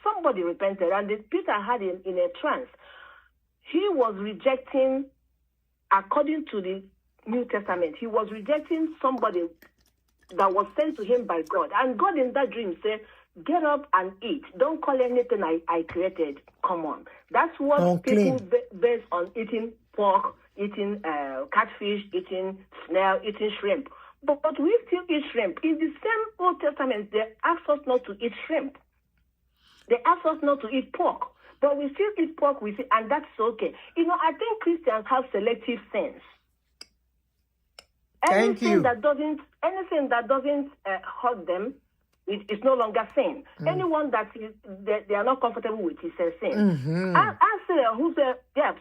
somebody repented, and Peter had him in a trance, he was rejecting, according to the New Testament, he was rejecting somebody that was sent to him by God. And God in that dream said, get up and eat. Don't call anything I created. Come on. That's what people based on eating pork, eating catfish, eating snail, eating shrimp. But we still eat shrimp. In the same Old Testament, they asked us not to eat shrimp. They asked us not to eat pork. But we still eat pork, and that's okay. You know, I think Christians have selective sense. Anything that doesn't hurt them is no longer sin. Anyone that they are not comfortable with is a sin.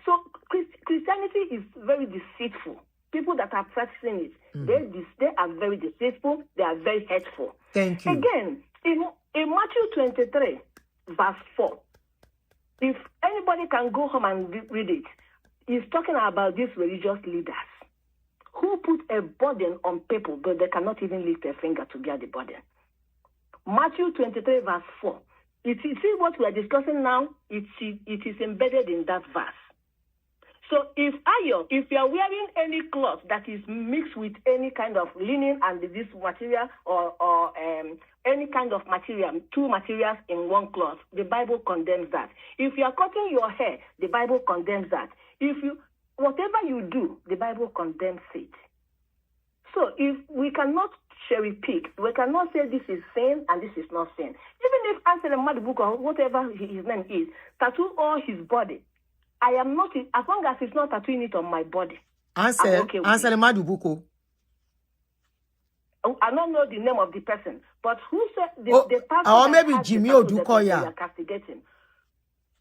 So Christianity is very deceitful. People that are practicing it, they are very deceitful. They are very hateful. Thank you. Again, in Matthew 23, verse 4, if anybody can go home and read it, he's talking about these religious leaders who put a burden on people, but they cannot even lift a finger to bear the burden. Matthew 23, verse 4. You see what we are discussing now? It is embedded in that verse. So if you are wearing any cloth that is mixed with any kind of linen and this material or any kind of material, two materials in one cloth, the Bible condemns that. If you are cutting your hair, the Bible condemns that. Whatever you do, the Bible condemns it. So if we cannot cherry pick, we cannot say this is sin and this is not sin. Even if Anselm Madubuko or whatever his name is, tattoo all his body, I am not, as long as it's not tattooing it on my body. Anselm Madubuko. I don't know the name of the person, but who said the person or maybe Jimmy Odukoya castigating?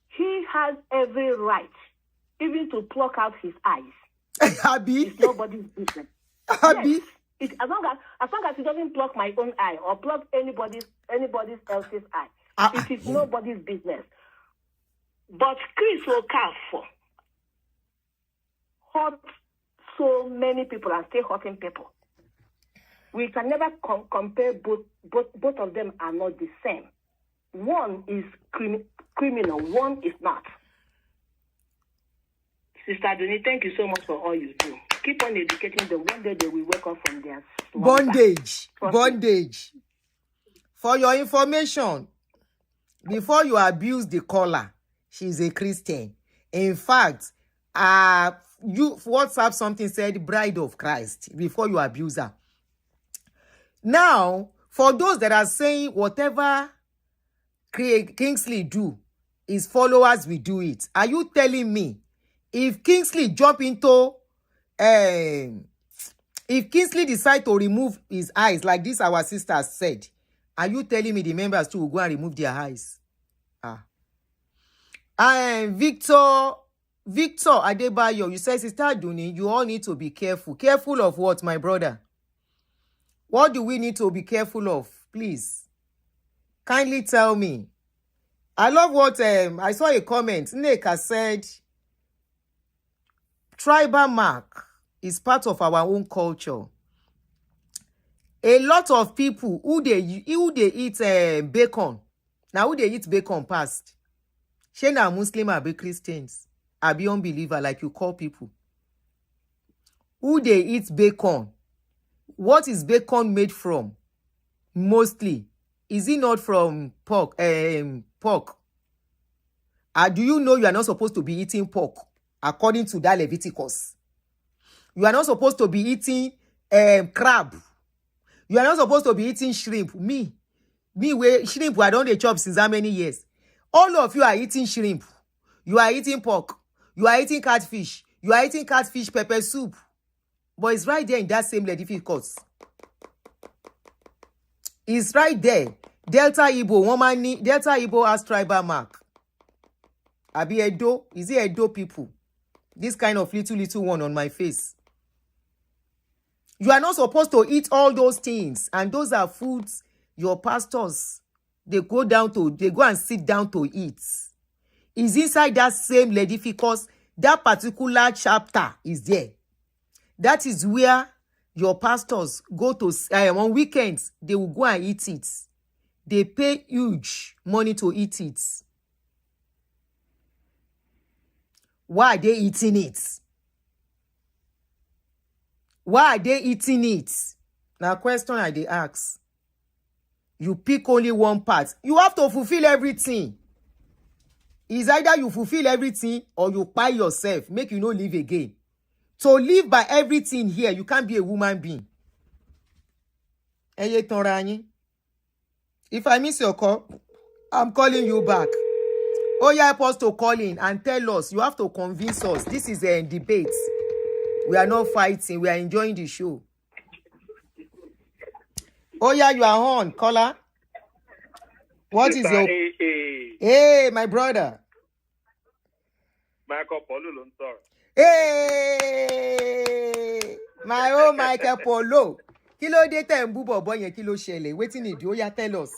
He has every right, even to pluck out his eyes. Abi, it's nobody's business. Abi. Yes. As long as it doesn't block my own eye or block anybody else's eye, it is nobody's business. But Chris Okafor hurt so many people and still hurting people. We can never compare both of them are not the same. One is criminal, one is not. Sister Adoni, thank you so much for all you do. Keep on educating them. One day they will wake up from their bondage. For your information, before you abuse the caller, she's a Christian. In fact, you WhatsApp something said bride of Christ before you abuse her. Now, for those that are saying whatever Kingsley do, his followers will do it. Are you telling me if Kingsley jump into if Kingsley decide to remove his eyes like this our sister said, are you telling me the members too will go and remove their eyes? Victor Adebayo, you say, Sister Adoni, you all need to be careful. Careful of what, my brother? What do we need to be careful of? Please, kindly tell me. I love what I saw a comment. Neka said, tribal mark is part of our own culture. A lot of people who they eat bacon. Now who they eat bacon past? She na Muslim or be Christians? Or be unbeliever like you call people? Who they eat bacon? What is bacon made from? Mostly. Is it not from pork? Pork. Do you know you are not supposed to be eating pork according to that Leviticus? You are not supposed to be eating crab. You are not supposed to be eating shrimp. Me where shrimp I don't chop since how many years? All of you are eating shrimp. You are eating pork. You are eating catfish. You are eating catfish pepper soup. But it's right there in that same Leviticus. It's right there. Delta Igbo has tribal mark. Abi Edo? Is it Edo people? This kind of little one on my face. You are not supposed to eat all those things. And those are foods your pastors, they go and sit down to eat. Is inside that same Leviticus. That particular chapter is there. That is where your pastors go to, on weekends, they will go and eat it. They pay huge money to eat it. Why are they eating it? Why are they eating it? Now, question I dey ask. You pick only one part. You have to fulfill everything. It's either you fulfill everything or you buy yourself. Make you no live again. To live by everything here, you can't be a woman being. If I miss your call, I'm calling you back. Oh, yeah, help us to call in and tell us. You have to convince us. This is a debate. We are not fighting. We are enjoying the show. Oh, yeah, you are on, caller. What is your... Hey, my brother. Michael Polo, Hey, my own Michael Polo. Kilo data and bubo boy kilo shele. Waiting it. Oh, yeah, tell us.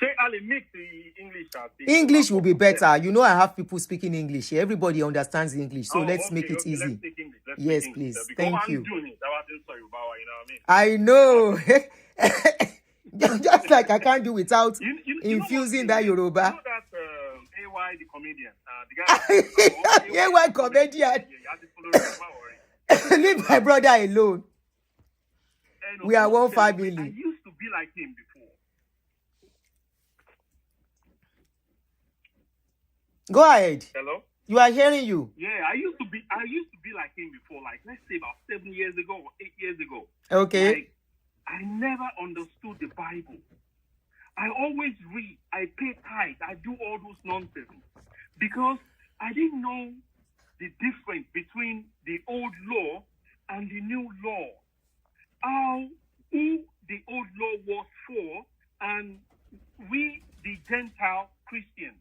Say Ali mix the English. English will be better. You know I have people speaking English. Everybody understands English. So let's make it easy. Let's speak English. Yes, please. Thank you. I know. Just like I can't do without infusing that Yoruba. You know that AY the comedian. The guy. AY comedian. Leave my brother alone. We are one family. I used to be like him before. Go ahead. Hello? You are hearing you. Yeah, I used to be like him before, like let's say about 7 years ago or 8 years ago. Okay. Like, I never understood the Bible. I always read, I pay tithe, I do all those nonsense because I didn't know the difference between the old law and the new law. Who the old law was for, and we, the Gentile Christians,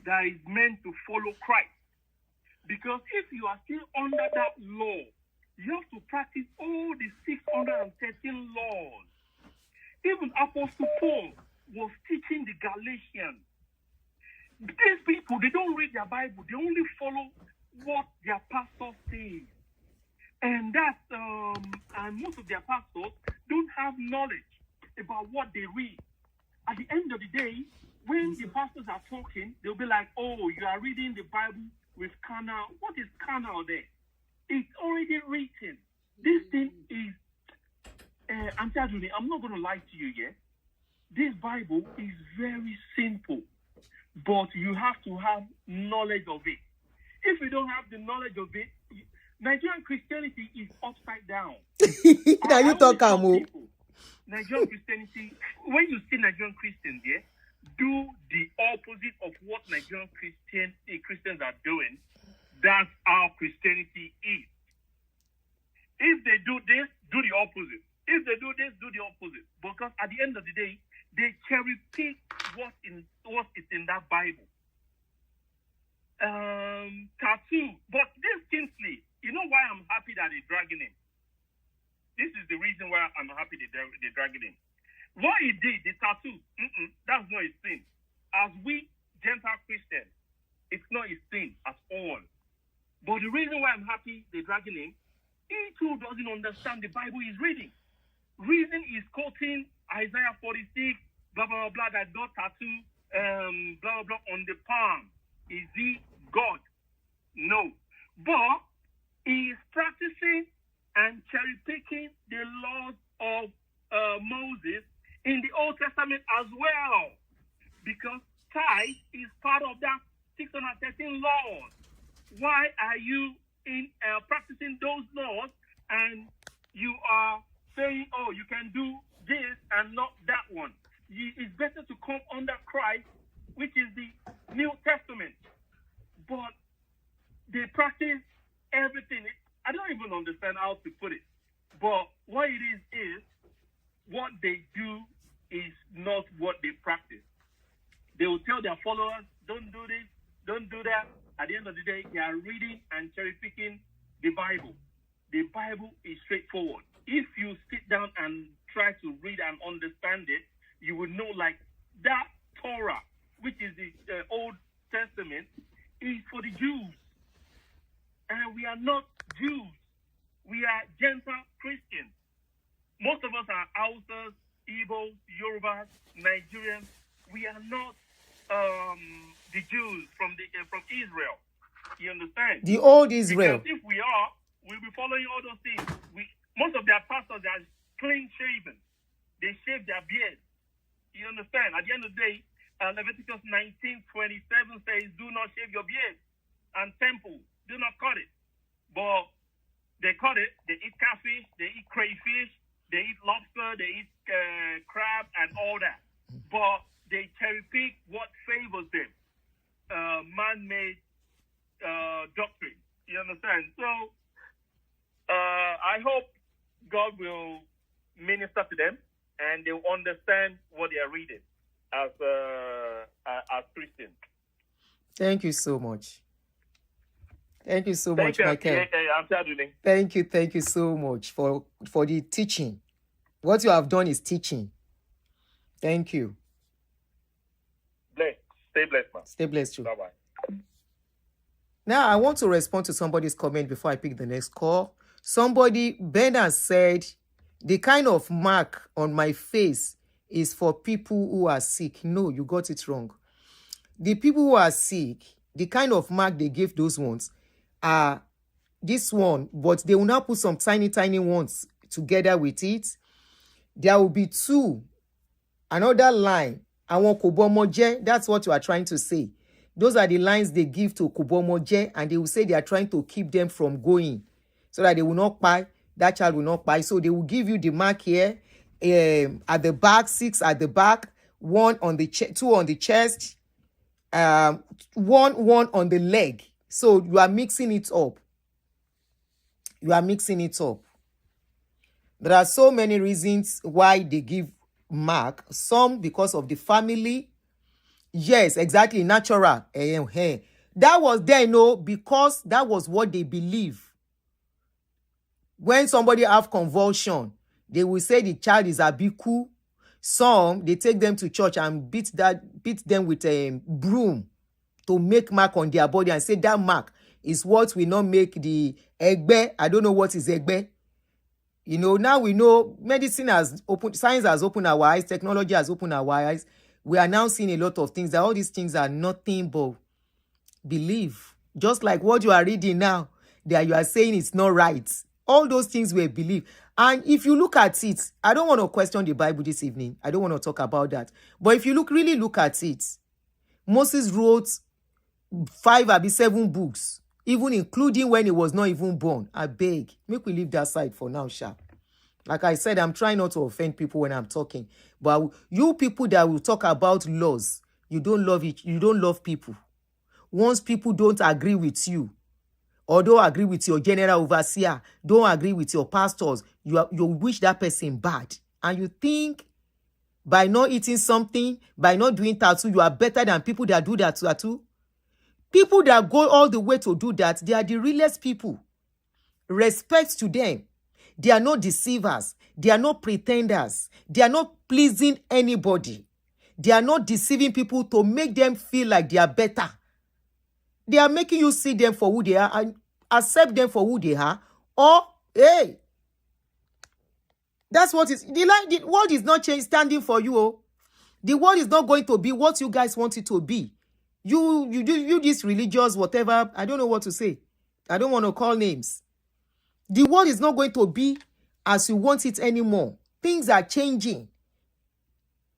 that is meant to follow Christ. Because if you are still under that law, you have to practice all the 613 laws. Even Apostle Paul was teaching the Galatians. These people, they don't read their Bible. They only follow what their pastor says. And and most of their pastors don't have knowledge about what they read. At the end of the day, when the pastors are talking, they'll be like, oh, you are reading the Bible with carnal. What is carnal there? It's already written. This thing is, I'm telling you, I'm not going to lie to you, yeah? This Bible is very simple, but you have to have knowledge of it. If you don't have the knowledge of it, Nigerian Christianity is upside down. Now you talk, Amo. Nigerian Christianity, when you see Nigerian Christians, yeah, do the opposite of what Nigerian Christians are doing. That's how Christianity is. If they do this, do the opposite. If they do this, do the opposite. Because at the end of the day, they cherry pick what is in that Bible. Tattoo. But this Kingsley, you know why I'm happy that they're dragging him? This is the reason why I'm happy they're dragging him. What he did, the tattoo, that's not his sin. As we Gentile Christians, it's not his sin at all. But the reason why I'm happy they're dragging him, he too doesn't understand the Bible he's reading. Reason is quoting Isaiah 46, blah, blah, blah, that God tattoo, blah, blah, blah, on the palm. Is he God? No. But he is practicing and cherry-picking the laws of Moses in the Old Testament as well. Because tithe is part of that 613 laws. Why are you practicing those laws and you are saying, oh, you can do this and not that one? It's better to come under Christ, which is the New Testament. But they practice everything. I don't even understand how to put it. But what it is what they do is not what they practice. They will tell their followers, don't do this, don't do that. At the end of the day, they are reading and cherry-picking the Bible. The Bible is straightforward. If you sit down and try to read and understand it, you will know like that Torah, which is the Old Testament, is for the Jews. And we are not Jews. We are Gentile Christians. Most of us are Hausas, Igbos, Yorubas, Nigerians. We are not the Jews from Israel. You understand? The old Israel. Because if we are, we'll be following all those things. Most of their pastors are clean shaven. They shave their beards. You understand? At the end of the day, Leviticus 19:27 says, do not shave your beard and temple. Do not cut it. But they cut it. They eat catfish. They eat crayfish. They eat lobster. They eat crab and all that. But they cherry pick what favors them. Man-made doctrine. You understand? So I hope God will minister to them and they will understand what they are reading as Christians. Thank you so much. Thank you so much, Michael. I'm Saduling. Thank you so much for the teaching. What you have done is teaching. Thank you. Bless. Stay blessed, man. Stay blessed too. Bye-bye. Now, I want to respond to somebody's comment before I pick the next call. Somebody, Bernard, said, the kind of mark on my face is for people who are sick. No, you got it wrong. The people who are sick, the kind of mark they give those ones are this one, but they will now put some tiny, tiny ones together with it. There will be two. Another line. I want Kobomoje. That's what you are trying to say. Those are the lines they give to Kobomoje, and they will say they are trying to keep them from going so that they will not buy. That child will not buy. So they will give you the mark here at the back, 6 at the back, 1 on the 2 on the chest, 1 on the leg. So you are mixing it up. You are mixing it up. There are so many reasons why they give mark. Some because of the family. Yes, exactly, natural. That was then, no, because that was what they believe. When somebody have convulsion, they will say the child is abiku. Some, they take them to church and beat them with a broom to make mark on their body and say that mark is what will not make the egbe. I don't know what is egbe. You know, now we know medicine has opened, science has opened our eyes, technology has opened our eyes. We are now seeing a lot of things, that all these things are nothing but belief. Just like what you are reading now, that you are saying it's not right. All those things were belief. And if you look at it, I don't want to question the Bible this evening. I don't want to talk about that. But if you really look at it, Moses wrote 5 or 7 books, even including when he was not even born. I beg, make we leave that side for now, sha. Like I said, I'm trying not to offend people when I'm talking. But you people that will talk about laws, you don't love it. You don't love people. Once people don't agree with you, or don't agree with your general overseer, don't agree with your pastors, you wish that person bad. And you think by not eating something, by not doing tattoo, you are better than people that do that tattoo. People that go all the way to do that, they are the realest people. Respect to them. They are not deceivers. They are not pretenders. They are not pleasing anybody. They are not deceiving people to make them feel like they are better. They are making you see them for who they are and accept them for who they are. Or, hey, that's what is the world is not standing for you. Oh. The world is not going to be what you guys want it to be. You this religious whatever. I don't know what to say. I don't want to call names. The world is not going to be as you want it anymore. Things are changing.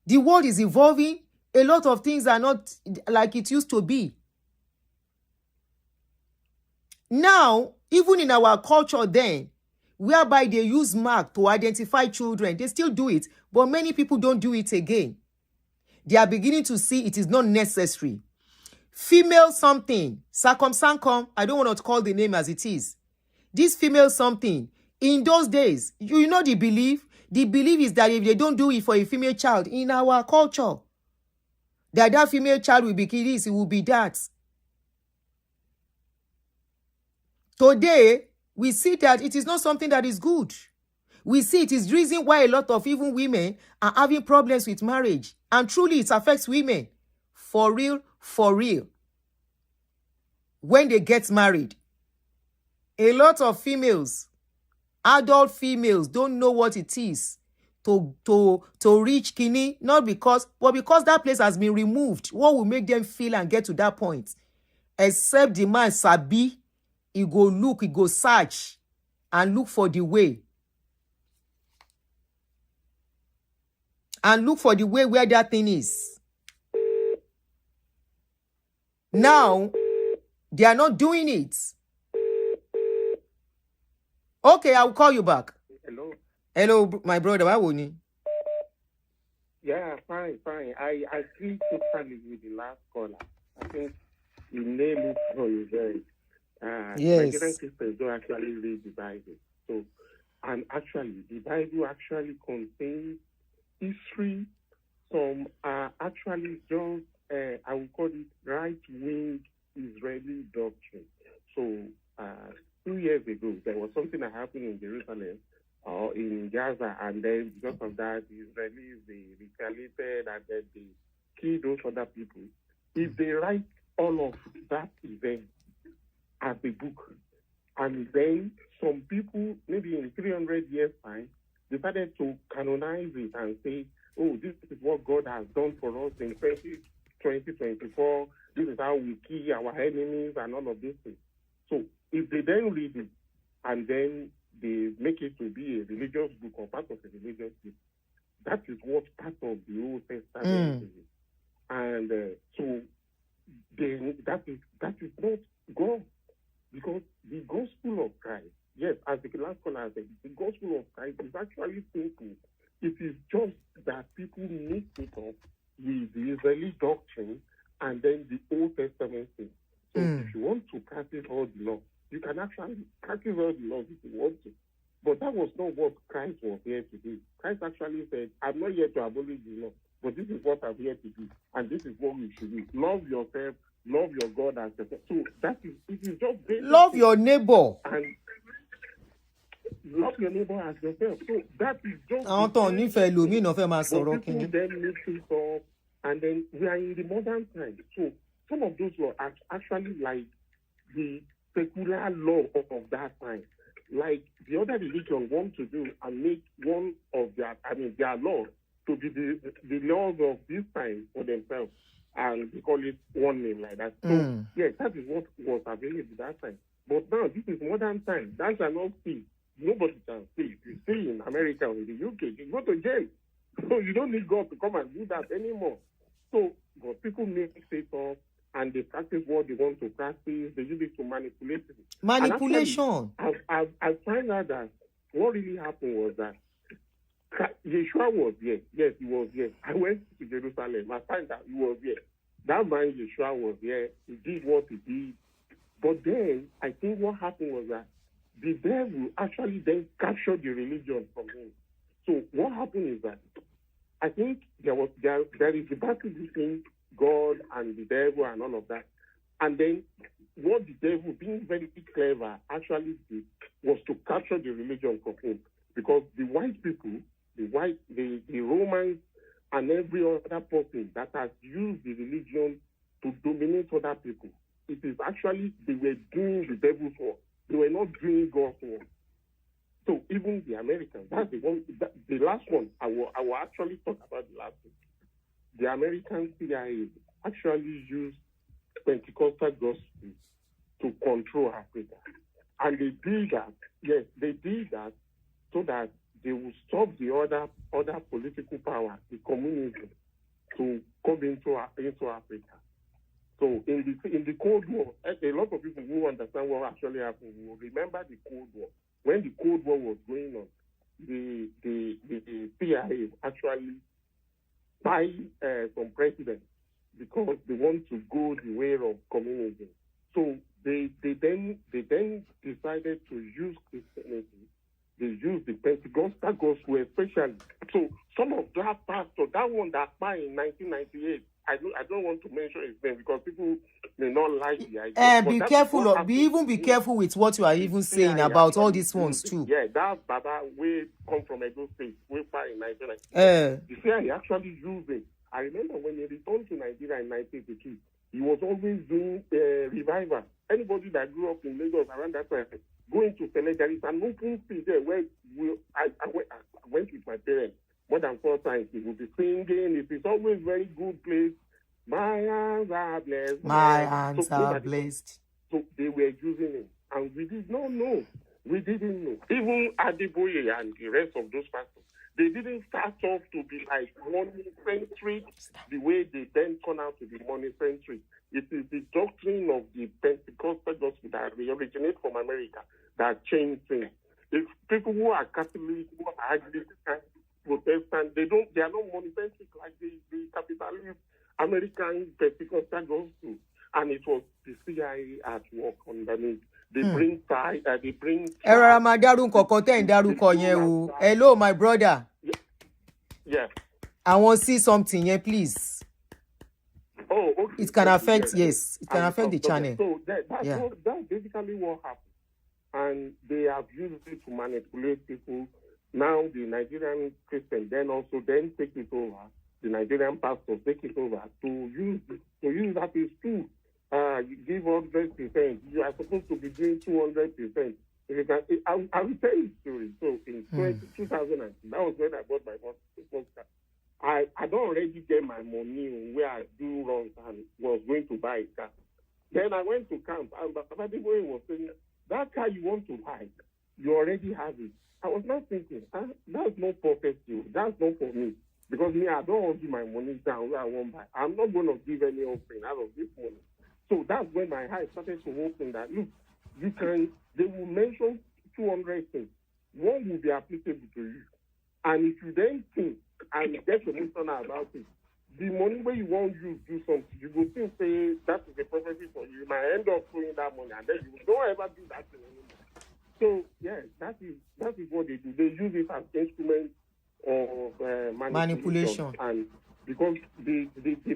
The world is evolving. A lot of things are not like it used to be. Now, even in our culture then, whereby they use mark to identify children, they still do it, but many people don't do it again. They are beginning to see it is not necessary. Female something, circumsancum, I don't want to call the name as it is. This female something, in those days, you know the belief? The belief is that if they don't do it for a female child in our culture, that female child will be this, it will be that. Today, we see that it is not something that is good. We see it is the reason why a lot of even women are having problems with marriage. And truly, it affects women. For real, for real. When they get married, a lot of females, adult females, don't know what it is to reach kini, not because, but because that place has been removed. What will make them feel and get to that point? Except the man sabi, he go look, he go search, and look for the way. And look for the way where that thing is. Now, they are not doing it. Okay, I'll call you back. Hello. Hello, my brother. How are you? Yeah, fine. I agree totally with the last caller. I think you nailed it very well. Yes. Nigerian Christians don't actually read the Bible. So, and actually, the Bible actually contains history. Some are actually just, I would call it right-wing Israeli doctrine. So, 2 years ago, there was something that happened in Jerusalem or in Gaza, and then because of that, the Israelis, they retaliated and then they killed those other people. If they write all of that event as a book, and then some people, maybe in 300 years' time, decided to canonize it and say, oh, this is what God has done for us in 2024. This is how we kill our enemies and all of these things. So if they then read it and then they make it to be a religious book or part of a religious book, that is what's part of the Old Testament. And so then that is not God. Because the gospel of Christ, yes, as the last caller said, the gospel of Christ is actually simple. It is just that people mix it up with the Israeli doctrine and then the Old Testament thing. So if you want to practice all the law, you can actually practice all the laws if you want to. But that was not what Christ was here to do. Christ actually said, I'm not here to abolish the law, but this is what I'm here to do. And this is what we should do. Love yourself, love your God as yourself. So that is, it is just basic. Love your neighbor. And love your neighbor as yourself. So that is just. Àwọn tó nífẹ̀ẹ́ lómi náà fẹ́ máa But sọ̀rọ̀ people kìíní. then mix it up, and then we are in the modern time. So some of those were actually like the secular law of that time. Like the other religion want to do and make one of their law to be the laws of this time for themselves, and they call it one name like that. So yes, that is what was available that time. But now this is modern time. That shall not steal. Nobody can steal. You stay in America or in the UK, you go to jail. So you don't need God to come and do that anymore. So but people make it up and they practice what they want to practice. They use it to manipulate people. Manipulation. Actually, I find out that what really happened was that Yeshua was here. Yes, he was here. I went to Jerusalem. I find out he was here. That man Yeshua was here. He did what he did. But then I think what happened was that the devil actually then captured the religion from him. So what happened is that I think there is a battle between God and the devil and all of that. And then what the devil, being very clever, actually did was to capture the religion from him. Because the white people, the Romans and every other person that has used the religion to dominate other people, it is actually they were doing the devil's work. They were not doing God's work. So even the Americans, that's the one, the last one, I will actually talk about the last one. The American CIA actually used Pentecostal gospel to control Africa. And they did that, yes, they did that so that they would stop the other political power, the communism, to come into Africa. So in the Cold War, a lot of people who understand what actually happened will remember the Cold War. When the Cold War was going on, the CIA actually buy some presidents because they want to go the way of communism. So they then decided to use Christianity. They used the Pentecostal gospel especially. So some of that pastor, that one that died in 1998, I don't want to mention his name because people may not like the idea. Be careful with what you are even saying about all these ones too. Yeah, that Baba we come from Edo State, way far in 1998. You see, he actually used it. I remember when he returned to Nigeria in 1982, he was always doing revival. Anybody that grew up in Lagos around that time, going to Selective, there is an open field there where I went with my parents. More than 4 times, he will be singing. It is always very good place. My hands are blessed. My hands are blessed. So they were using it. And we did not know. We didn't know. Even Adeboye and the rest of those pastors, they didn't start off to be like money-centric the way they then turn out to be money-centric. It is the doctrine of the Pentecostal gospel that originates from America that changed things. If people who are Catholic, who are Anglican, Protestant, they are not money-centric like the capitalist American Pentecostal gospel. And it was the CIA at work underneath. They bring tithe, they bring... Hello, my brother. Yeah. I want to see something here, please. Oh, okay. It can affect, yes. It can affect the channel. So that's basically what happened. And they have used it to manipulate people. Now the Nigerian Christians then take it over. The Nigerian pastors take it over to use that as too. You give 100%. You are supposed to be doing 200%. I will tell you a story. So in 2000, that was when I bought my first car. I don't already get my money where I do wrong and was going to buy a car. Then I went to camp and Baba Deboye was saying, that car you want to buy, you already have it. I was not thinking, that's not perfect. That's not for me. Because me, I don't want to give my money down where I won't buy. I'm not going to give any offering out of this money. So that's when my eyes started to open that, look, they will mention 200 things. One will be applicable to you. And if you then think and get emotional about it, the money where you want you to do something, you will still say that is a prophecy for you. You might end up throwing that money and then you don't ever do that thing anymore. So yeah, that is what they do. They use it as instrument of manipulation. And because the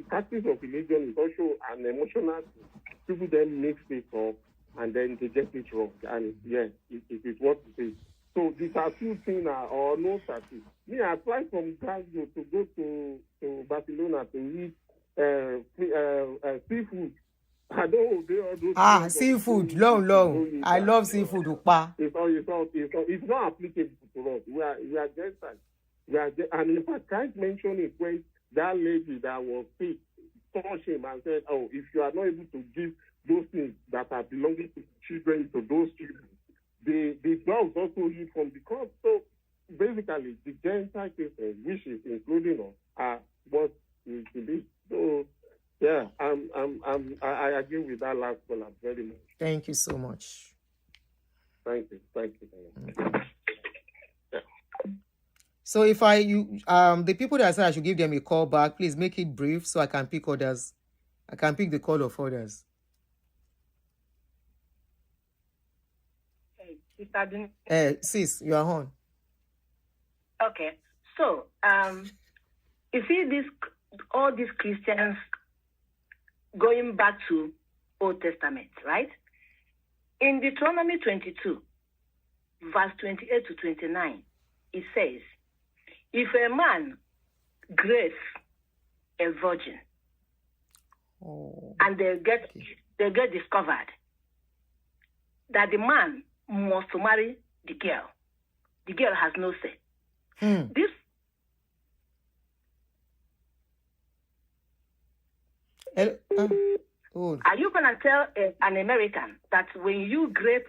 practice of religion is also an emotional thing, people then mix it up and then they get it wrong. And yeah, it is what it is. So the tattoo thing or no tattoo. Me, I applied from Glasgow to go to Barcelona to eat seafood. I don't know. Seafood, long. I love seafood. Upa. It's not applicable to us. We are Gentiles. And in fact, Christ mentioned it when that lady that was sick touched him and said, "Oh, if you are not able to give those things that are belonging to children to those children, the dogs also eat from the crops." So basically, the Gentile Christians, which is including us, are what we believe. So yeah, I agree with that last caller very much. Thank you so much. Thank you. Yeah. So if the people that said I should give them a call back, please make it brief so I can pick others. I can pick the call of others. Sis, you are on. Okay. So you see all these Christians going back to Old Testament, right? In Deuteronomy 22, verse 28 to 29, it says, if a man grapes a virgin and they get discovered, that the man must marry the girl. The girl has no say. This are you going to tell an American that when you grape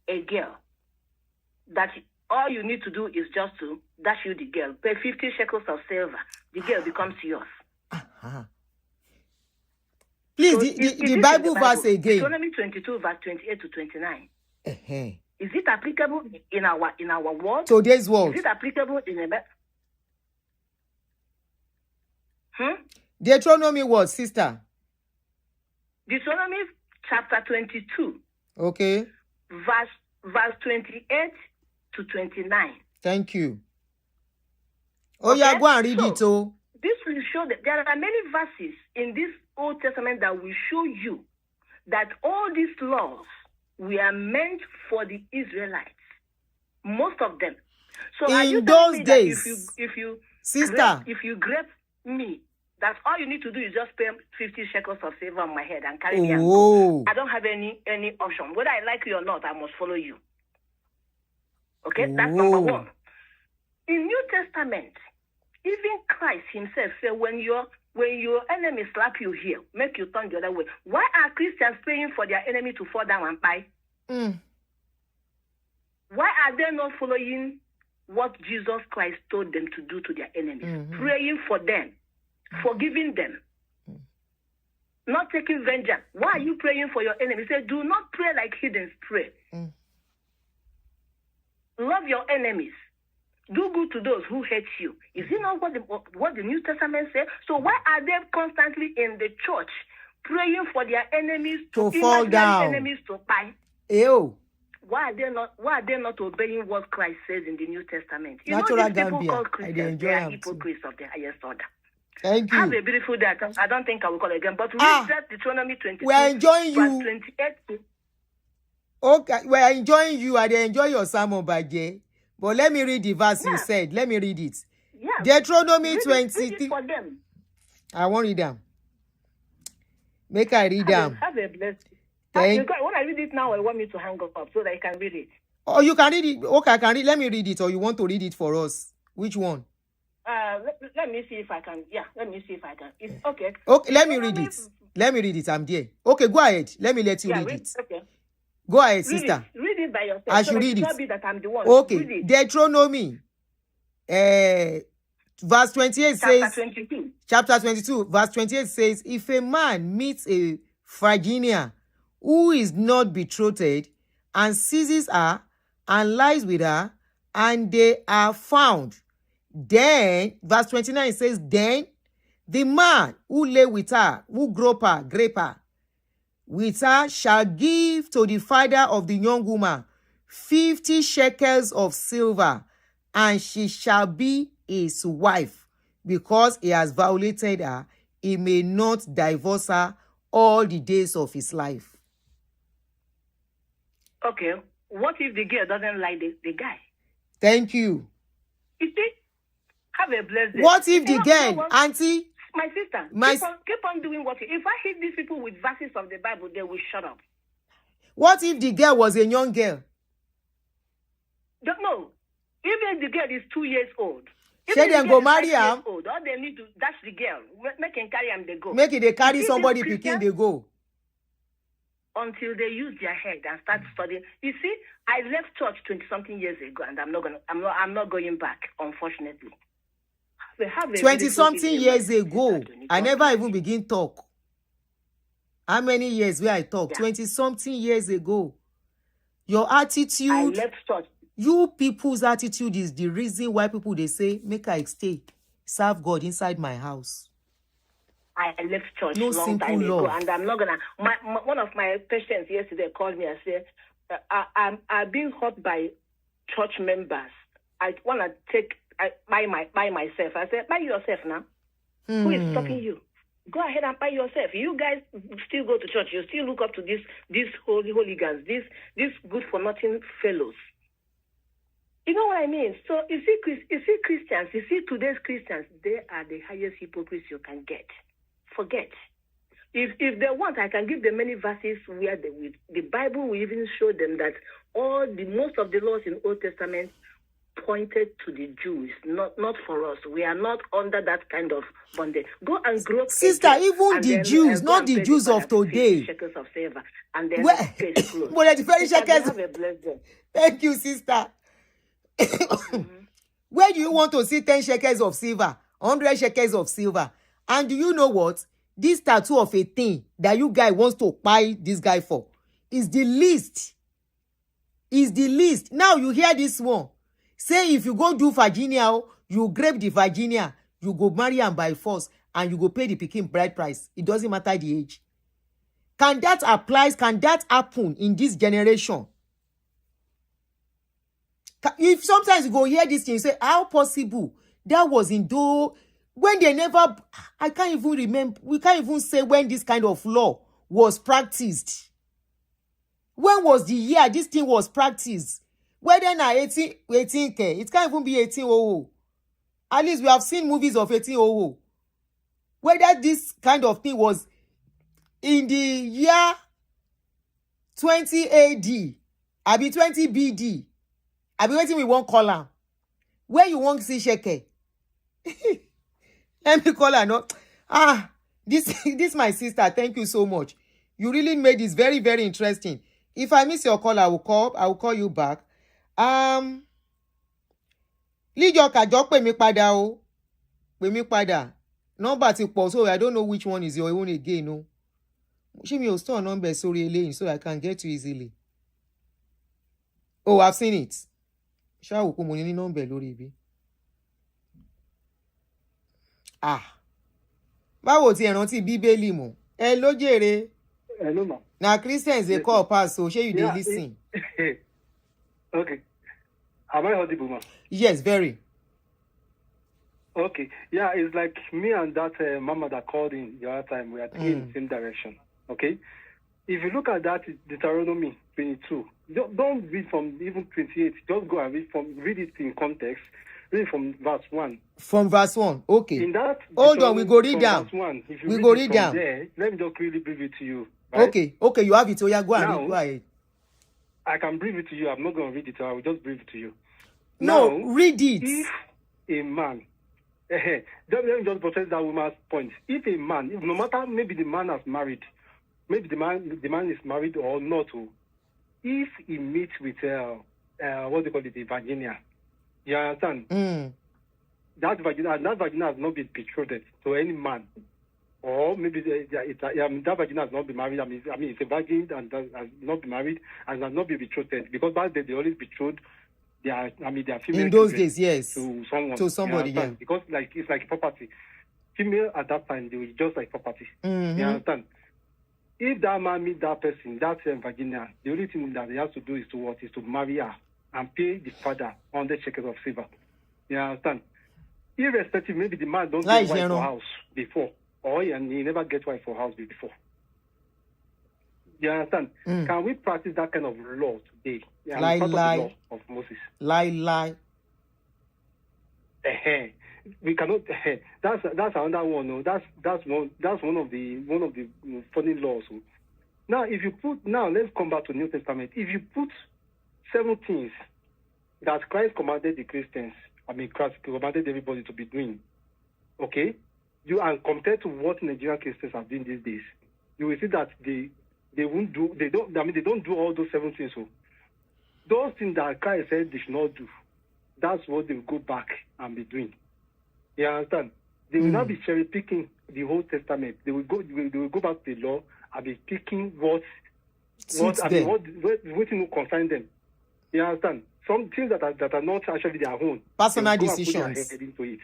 a girl, that all you need to do is just to dash you the girl, pay 50 shekels of silver, the girl becomes yours? Please, So the Bible verse again. Deuteronomy 22, verse 28 to 29. Is it applicable in our world? Today's world. Is it applicable in a... Deuteronomy what, sister? Deuteronomy chapter 22. Okay. Verse 28 to 29. Thank you. Oh, okay? Yeah, go and read it. Oh. This will show that there are many verses in this Old Testament that will show you that all these laws were meant for the Israelites. Most of them. So are you telling me days, that if you sister, if you grape me, that all you need to do is just pay 50 shekels of silver on my head and carry me and go. I don't have any option. Whether I like you or not, I must follow you. Okay, that's number one. In New Testament, even Christ himself said, when your enemy slap you here, make you turn the other way. Why are Christians praying for their enemy to fall down and die? Why are they not following what Jesus Christ told them to do to their enemies? Praying for them, forgiving them, not taking vengeance. Why are you praying for your enemies? Say, do not pray like heathens pray. Love your enemies. Do good to those who hate you. Is it not what the New Testament says? So why are they constantly in the church praying for their enemies to fall down? Enemies to die? Ew. Why are they not obeying what Christ says in the New Testament? You Natural know these people Gambia. called Christians, they are hypocrites of the highest order. Thank you. Have a beautiful day. I don't think I will call again. But read that Deuteronomy 22. We are enjoying you. 28. Okay, we are enjoying you. I enjoy your sermon, Baje. But let me read the verse you said. Let me read it. Yeah. Deuteronomy 23. Read it for them. I won't read them. Make I read them. Have a blessed. When I read it now, I want me to hang up so that I can read it. Oh, you can read it. Okay, I can read. Let me read it, or you want to read it for us? Which one? Let me see if I can. Yeah, let me see if I can. It's okay. Okay, let me read it. Let me read it. I'm there. Okay, go ahead. Let me let you read it. Okay. Go ahead, sister. Read it by yourself. I should read it. Not be that I'm the one. Okay. Deuteronomy, verse 28 says. 22. Chapter 22, verse 28 says, if a man meets a Phrygian who is not betrothed and seizes her and lies with her, and they are found, then, verse 29 says, then the man who lay with her, who grape her with her, shall give to the father of the young woman 50 shekels of silver, and she shall be his wife, because he has violated her. He may not divorce her all the days of his life. Okay. What if the girl doesn't like the guy? Thank you. You see? Have a blessed day. What if the You know girl, what? auntie? My sister, keep on doing what you... If I hit these people with verses of the Bible, they will shut up. What if the girl was a young girl? Don't know. Even if the girl is 2 years old. Say them go marry her. All they need to dash the girl. Make him carry him, they go. Make it they carry If somebody it's picking, Christian, they go. until they use their head and start studying. You see, I left church 20-something years ago, and I'm not going back, unfortunately. 20-something years ago, I never even begin talk. How many years where I talk? 20-something years ago. Your attitude, I left church. You people's attitude is the reason why people they say, make I stay, serve God inside my house. I left church No long simple time ago, love. and I'm not gonna. One of my patients yesterday called me and said, "I'm being hurt by church members. I wanna buy myself." I said, "Buy yourself now. Who is stopping you? Go ahead and buy yourself. You guys still go to church. You still look up to these hooligans, these good for nothing fellows. You know what I mean? So you see Christians, you see today's Christians, they are the highest hypocrites you can get. Forget. If they want, I can give them many verses where the Bible will even show them that most of the laws in Old Testament pointed to the Jews, not for us. We are not under that kind of bondage. Go and grow up. Sister, even the Jews, not the Jews of today. Shekels of silver, and then pay clothes. But the very shekels. Have a blessed day. Thank you, sister. Where do you want to see 10 shekels of silver, 100 shekels of silver? And do you know what? This tattoo of a thing that you guy wants to buy this guy for is the least. Is the least. Now you hear this one. Say if you go do Virginia, you grab the Virginia, you go marry am by force, and you go pay the pikin bride price. It doesn't matter the age. Can that apply? Can that happen in this generation? If sometimes you go hear this thing, you say, how possible? That was in when they never, I can't even remember, we can't even say when this kind of law was practiced. When was the year this thing was practiced? Whether na 18K, it can't even be 1800. At least we have seen movies of 1800. Whether this kind of thing was in the year 20 AD, I be 20 BD, I be waiting we won't call her. Where you won't see shekel? Let me call her. No, this my sister. Thank you so much. You really made this very, very interesting. If I miss your call, I will call you back. Lijoka jọ pè mí padà o. Pè mí padà. Number ti pọ̀, so I don't know which one is your own again. No. Ṣé mi ò store number sórí eléyìí so I can get you easily. Oh, I've seen it. Ṣá wò pé mo ní number lórí ibi. Báwo ti rántí Bíbélì mọ̀? Ẹ ló jèrè. Hello, ma. Na Christians they call pass, so shey you dey listen. Okay. Am I audible, ma? Yes, very. Okay. Yeah, it's like me and that mama that called in the other time. We are taking in the same direction. Okay. If you look at that Deuteronomy 22, don't read from even 28. Just go and read it in context. Read it from verse 1. From verse 1. Okay. In that, hold on, we go read down. Verse 1. If you we go read from down. There, let me just quickly brief it to you. Right? Okay, you have it. So yeah, go and now, read. Go ahead. I can brief it to you. I'm not going to read it. I will just brief it to you. No, now, read it. If a man, let me just protest that woman's point. If a man, no matter maybe the man has married, maybe the man is married or not, if he meets with what they call it, the Virginia, you understand? That Virginia has not been betrothed to any man. Or maybe that Virginia has not been married. I mean, it's a virgin and has not been married and has not been betrothed. Because back then they always betrothed their female in those days, yes. To someone. To somebody, yeah. Because it's like property. Female at that time, they were just like property. You understand? if that man meet that person, that Virginia, the only thing that he has to do is to what? Is to marry her and pay the father 100 shekels of silver. You understand? Irrespective, maybe the man don't get wife for house before, or he never get wife for house before. You understand? Can we practice that kind of law today? Yeah, lie. The law of Moses. Lie. We cannot. That's another one. No, that's one of the funny laws. Now, if you put let's come back to New Testament. If you put 7 things that Christ commanded the Christians, Christ commanded everybody to be doing, okay, and compared to what Nigerian Christians are doing these days, you will see that they won't do. They don't do all those 7 things. So those things that Christ said they should not do, that's what they will go back and be doing. You understand? They will not be cherry picking the whole Testament. They will go back to the law and be picking what will concern them. You understand? Some things that are not actually their own. Personal decisions. Into it.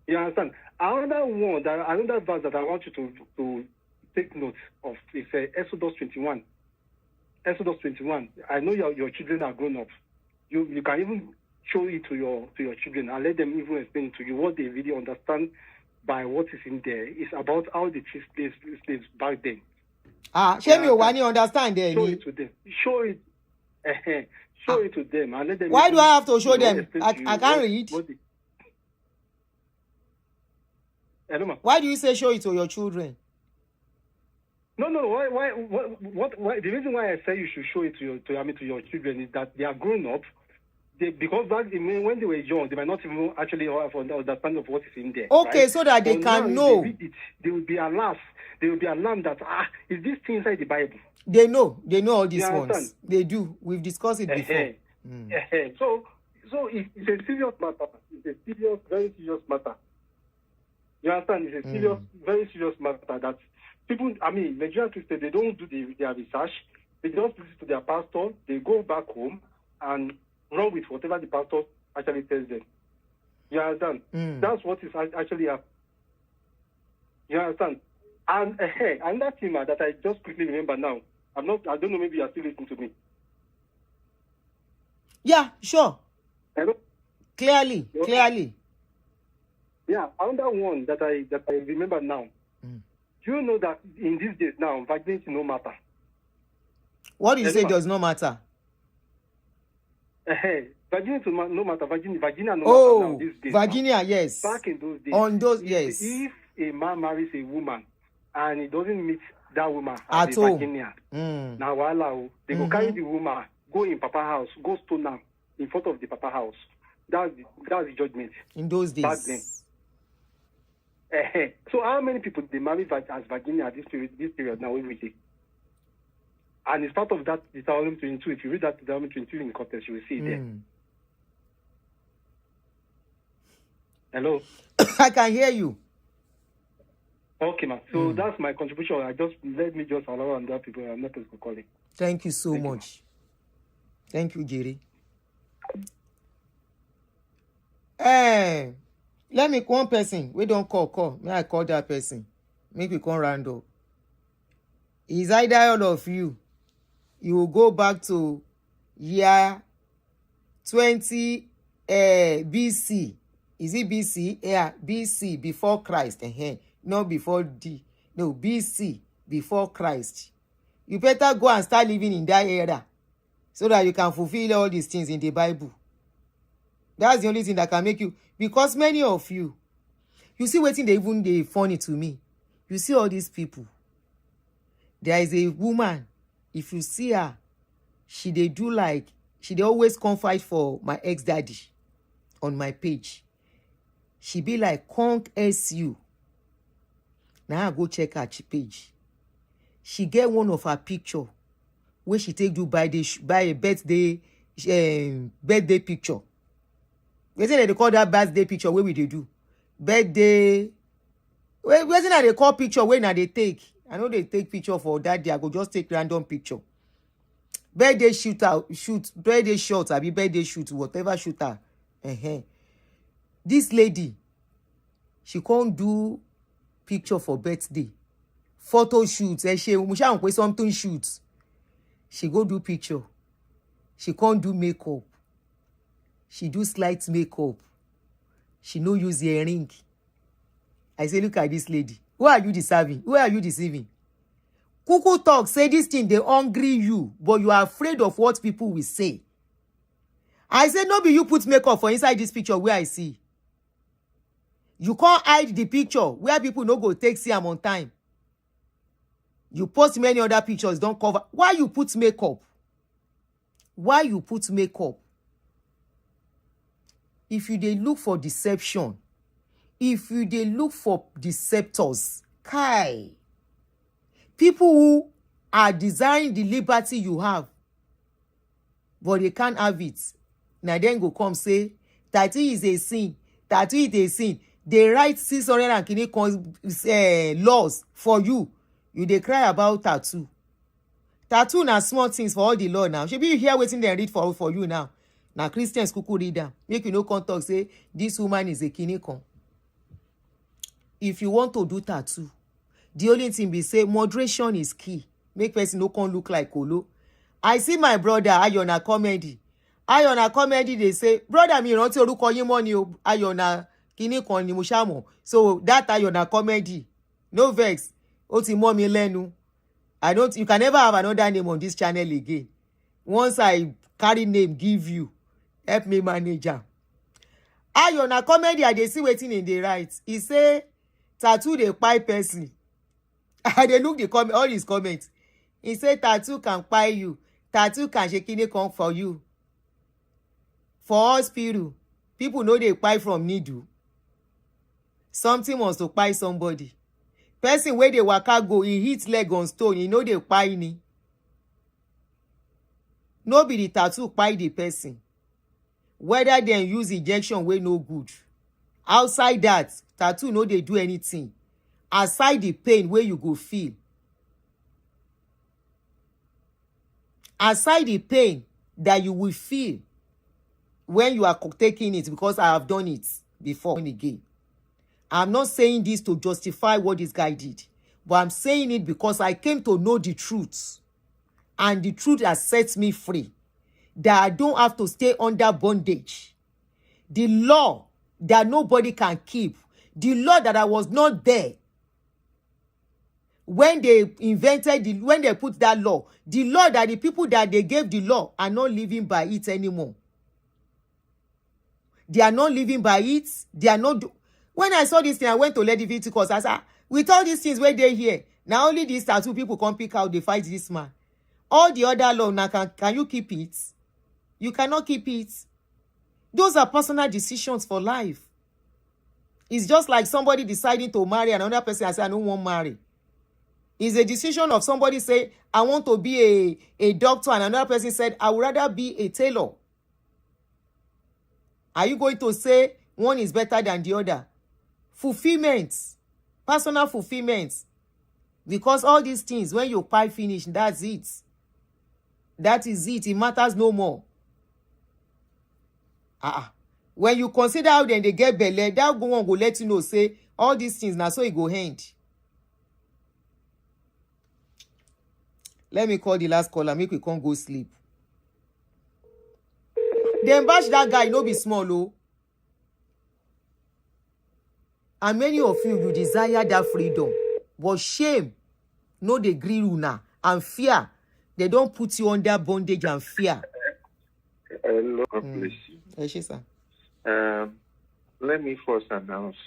You understand? Another verse that I want you to take note of is Exodus 21. Exodus 21. I know your children are grown up. You can even show it to your children and let them even explain to you what they really understand by what is in there. It's about how they treat slaves back then. Shame you want to understand them. Show it to them. Show it to them and let them. Why do I have to show them? I can't read. Why do you say show it to your children? No. Why? The reason why I say you should show it to your children is that they are grown up. Because when they were young, they might not even actually have an understanding of what is in there. Okay, right? so that they can know. They read it, they will be alarmed. They will be alarmed that is this thing inside the Bible? They know all these ones. They do. We've discussed it before. So it's a serious matter. It's a serious, very serious matter. You understand? It's a serious, very serious matter that people. Nigerian Christians, they don't do their research. They just listen to their pastor. They go back home and run with whatever the pastor actually tells them. You understand? That's what is actually happening. You understand? And another thing that I just quickly remember now. I don't know, maybe you are still listening to me. Yeah, sure. Hello? Clearly. Yeah, another one that I remember now. Do you know that in these days now, virginity no matter? What do you say does not matter? Virginia no matter. Virginia no matter now these days. Virginia, yes. Back in those days. On those, yes. If a man marries a woman and he doesn't meet that woman at a home, Virginia, now they go carry the woman, go in Papa house, go stone her in front of the Papa house. That's the judgment. In those days. Back then. So how many people they marry as Virginia at this period now every day? And it's part of that Deuteronomy 22. If you read that Deuteronomy 22 in context, you will see it there. Hello? I can hear you. Okay, man. So that's my contribution. Let me just allow other people. I'm not going to call it. Thank you so much. Thank you, Jerry. Let me one person. We don't call. May I call that person? Make we come round up. Is either all of you will go back to year 20 BC. Is it BC? Yeah, BC, before Christ. Not before D. No, BC, before Christ. You better go and start living in that era so that you can fulfill all these things in the Bible. That's the only thing that can make you. Because many of you see waiting they funny to me. You see all these people. There is a woman, if you see her, she always come fight for my ex-daddy on my page. She be like, Conk SU. Now I go check her page. She get one of her picture where she take do buy a birthday picture. They say they call that birthday picture where we do birthday. Where they call picture where now they take. I know they take picture for that day. I go just take random picture. Birthday birthday shot, abi birthday shoot, whatever shooter. This lady, she can't do picture for birthday photo shoot. She something shoot. She go do picture. She can't do makeup. She do slight makeup. She no use earring. I say, look at this lady. Who are you deceiving? Who are you deceiving? Kuku talk, say this thing, they hungry you, but you are afraid of what people will say. I say, no be you put makeup for inside this picture where I see. You can't hide the picture where people no go take see am on time. You post many other pictures, don't cover. Why you put makeup? Why you put makeup? If you dey look for deception, if you dey look for deceptors, kai, people who are desiring the liberty you have, but they can't have it. Now then go come say, tattoo is a sin. Tattoo is a sin. They write 600 and kini laws for you. You dey cry about tattoo. Tattoo na small things for all the law now. Shebi you hear wetin dem read for you now. Na Christians kuku read am. Make you no come talk say this woman is a kini con. If you want to do tattoo, the only thing be say moderation is key. Make person no come look like Kolo. I see my brother Ayona comedy. Ayona comedy dey say, brother mi rántí orúkọ yín mọ́ ni o. Ayona kini kan ni mo ṣá mọ̀. So that Ayona comedy. No vex. Ó ti mọ́ mi lẹ́nu. You can never have another name on this channel again. Once I carry name give you, help me manage am. Ayona comedy I dey see wetin in the right. He say tattoo dey kpai person. I dey look the comment, all his comments. He say tattoo can kpai you. Tattoo can ṣe kini kan for you. For hospital, people know they kpai from needle. Something wants to kpai somebody. Person where they waka go, he hit leg on stone, he know they kpai ni. No be the tattoo kpai the person. Whether they use injection wey no good. Outside that, tattoo no dey do anything. Aside the pain where you go feel. Aside the pain that you will feel when you are taking it, because I have done it before and again. I'm not saying this to justify what this guy did, but I'm saying it because I came to know the truth. And the truth has set me free. That I don't have to stay under bondage. The law that nobody can keep. The law that I was not there. When they invented, when they put that law. The law that the people that they gave the law are not living by it anymore. They are not living by it. They are not... When I saw this thing, I went to Leviticus. I said, with all these things where they here, now only these tattoo people come pick out, they fight this man. All the other law, now can you keep it? You cannot keep it. Those are personal decisions for life. It's just like somebody deciding to marry another person and say, I don't want to marry. It's a decision of somebody say, I want to be a doctor, and another person said, I would rather be a tailor. Are you going to say one is better than the other? Fulfillment, personal fulfillment, because all these things, when you pie finish, that's it. That is it. It matters no more. When you consider how then they get belly, that one go let you know, say all these things now, so it go end. Let me call the last caller, make we can't go sleep. Then bash that guy, no be small, oh. And many of you desire that freedom. But shame, no they gree you now. And fear, they don't put you under bondage and fear. Hello, God bless you. Yes, sir. Let me first announce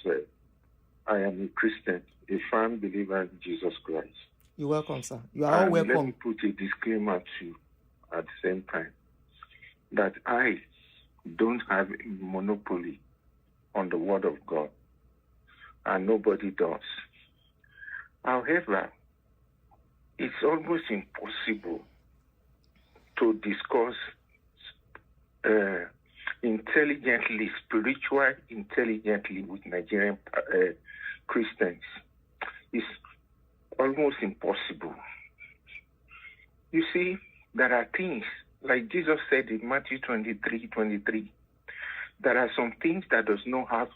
I am a Christian, a firm believer in Jesus Christ. You're welcome, sir. You are all welcome. Let me put a disclaimer too at the same time that I don't have a monopoly on the Word of God, and nobody does. However, it's almost impossible to discuss intelligently, spiritual intelligently with Nigerian Christians. It's almost impossible. You see, there are things, like Jesus said in Matthew 23:23, there are some things that does not have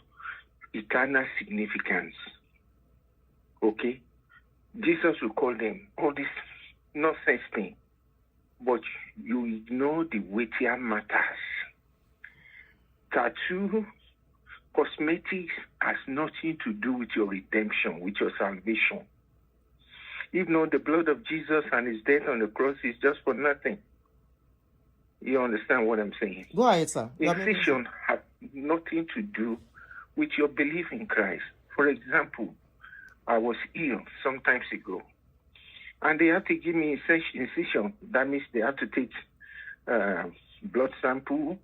eternal significance. Okay? Jesus will call them all this nonsense thing, but you ignore the weightier matters. Tattoo, cosmetics has nothing to do with your redemption, with your salvation. If not, the blood of Jesus and his death on the cross is just for nothing. You understand what I'm saying? Go ahead, sir. Incision has nothing to do with your belief in Christ. For example, I was ill some times ago, and they have to give me incision. That means they have to take blood sample.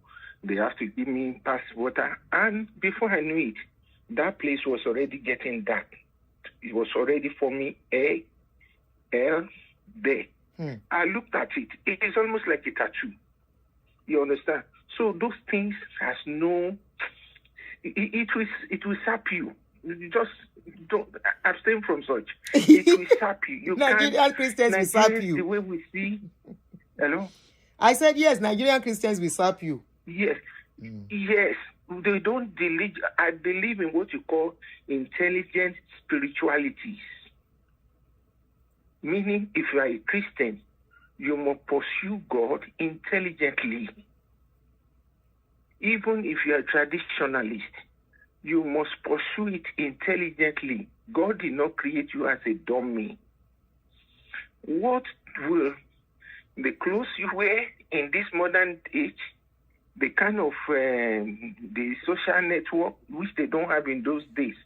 They have to give me pass water. And before I knew it, that place was already getting dark. It was already forming A, L, D. I looked at it. It is almost like a tattoo. You understand? So those things has no... It will sap you. You just don't abstain from such. It will sap you. You Nigerian Christians will sap you. The way we see... Hello? I said yes, Nigerian Christians will sap you. Yes. Yes. They don't I believe in what you call intelligent spiritualities. Meaning, if you are a Christian, you must pursue God intelligently. Even if you are a traditionalist, you must pursue it intelligently. God did not create you as a dummy. What will the clothes you wear in this modern age, the kind of the social network which they don't have in those days,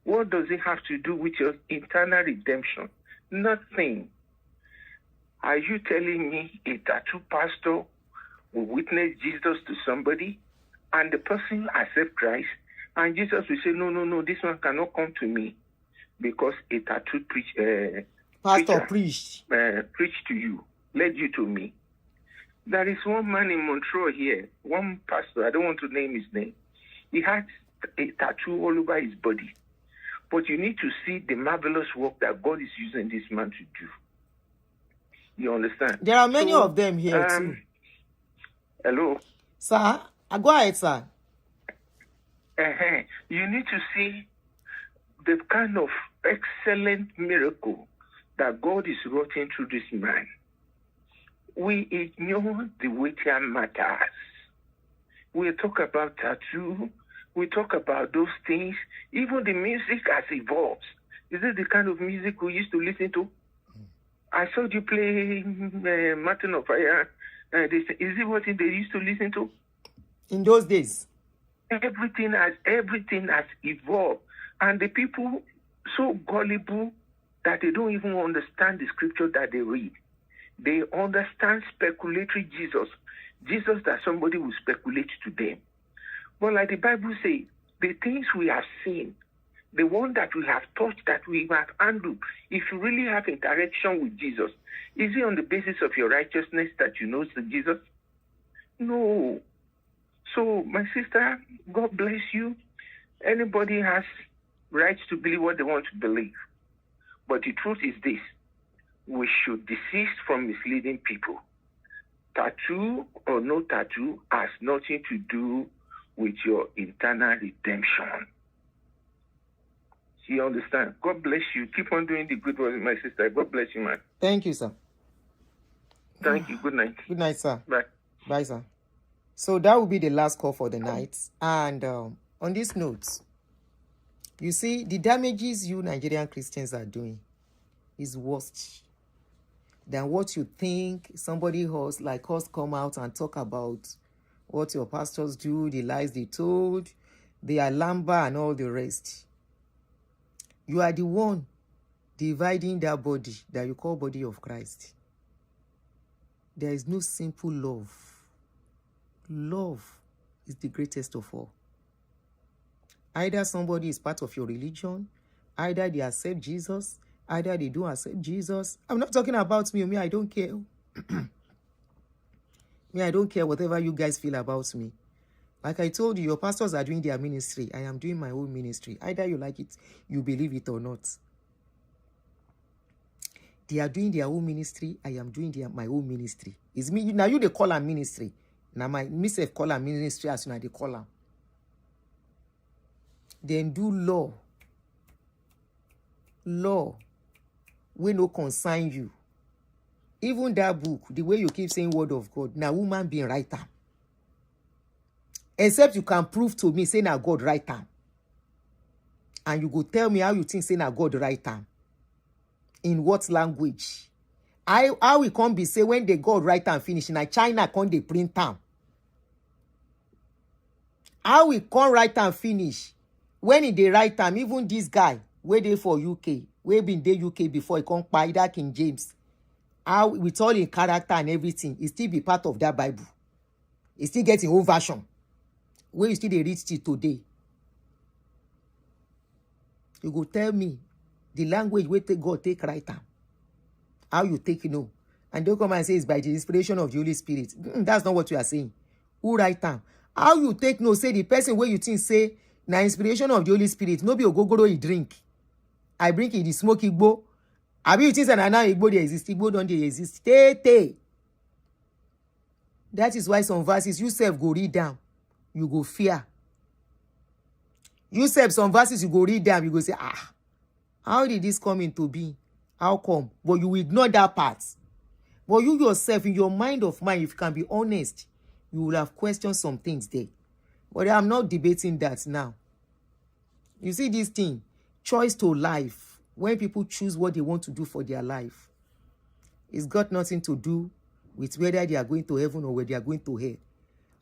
what does it have to do with your internal redemption? Nothing. Are you telling me a tattoo pastor will witness Jesus to somebody and the person accept Christ and Jesus will say, no, this one cannot come to me because a tattoo pastor preached to you, led you to me? There is one man in Montreal here, one pastor, I don't want to name his name. He had a tattoo all over his body. But you need to see the marvelous work that God is using this man to do. You understand? There are many of them here too. Hello? Sir, go ahead, sir. You need to see the kind of excellent miracle that God is working through this man. We ignore the weightier matters. We talk about tattoo. We talk about those things. Even the music has evolved. Is it the kind of music we used to listen to? I saw you play Mountain of Fire. Is it what they used to listen to? In those days. Everything has evolved. And the people so gullible that they don't even understand the scripture that they read. They understand speculatory Jesus. Jesus that somebody will speculate to them. But like the Bible says, the things we have seen, the one that we have touched, that we have handled, if you really have interaction with Jesus, is it on the basis of your righteousness that you know Jesus? No. So, my sister, God bless you. Anybody has rights to believe what they want to believe. But the truth is this. We should desist from misleading people. Tattoo or no tattoo has nothing to do with your internal redemption. You understand? God bless you. Keep on doing the good work, my sister. God bless you, man. Thank you, sir. Thank you. Good night. Good night, sir. Bye. Bye, sir. So that will be the last call for the night. And on this note, you see, the damages you Nigerian Christians are doing is worse than what you think somebody else like us come out and talk about what your pastors do, the lies they told, the alamba and all the rest. You are the one dividing that body that you call body of Christ. There is no simple love. Love is the greatest of all. Either somebody is part of your religion, either they accept Jesus, either they don't accept Jesus. I'm not talking about me. I don't care. I don't care whatever you guys feel about me. Like I told you, your pastors are doing their ministry. I am doing my own ministry. Either you like it, you believe it or not. They are doing their own ministry. I am doing my own ministry. It's me. Now you they call them ministry. Now my myself call them ministry as soon as they call them. Then do law. Law. wey no consign you. Even that book, the way you keep saying word of God, na woman being write am. Except you can prove to me say na God write am. And you go tell me how you think say na God write am. In what language? How we can't be say when the God write am finish, na China can't they print am? How we can't write am finish? When he dey write am, even this guy, wey dey for UK, wey been dey UK before he come kpai that King James, how with all in character and everything, he still be part of that Bible. He still get his own version, where you still dey read till today. You go tell me the language wey God take write am. How you take know? And don't come and say it's by the inspiration of the Holy Spirit. That's not what you are saying. Who write am? How you take know? Say the person where you think say na inspiration of the Holy Spirit. No be ogogoro he drink. I drink it, the smoke igbo. Abi you think say na now igbo dey exist? Igbo don't dey exist. Tey. That is why some verses you self go read down. You go fear. You self some verses you go read down. You go say, how did this come into being? How come? But you ignore that part. But you yourself, in your mind of mind, if you can be honest, you will have questioned some things there. But I'm not debating that now. You see this thing, choice to life, when people choose what they want to do for their life, it's got nothing to do with whether they are going to heaven or whether they are going to hell.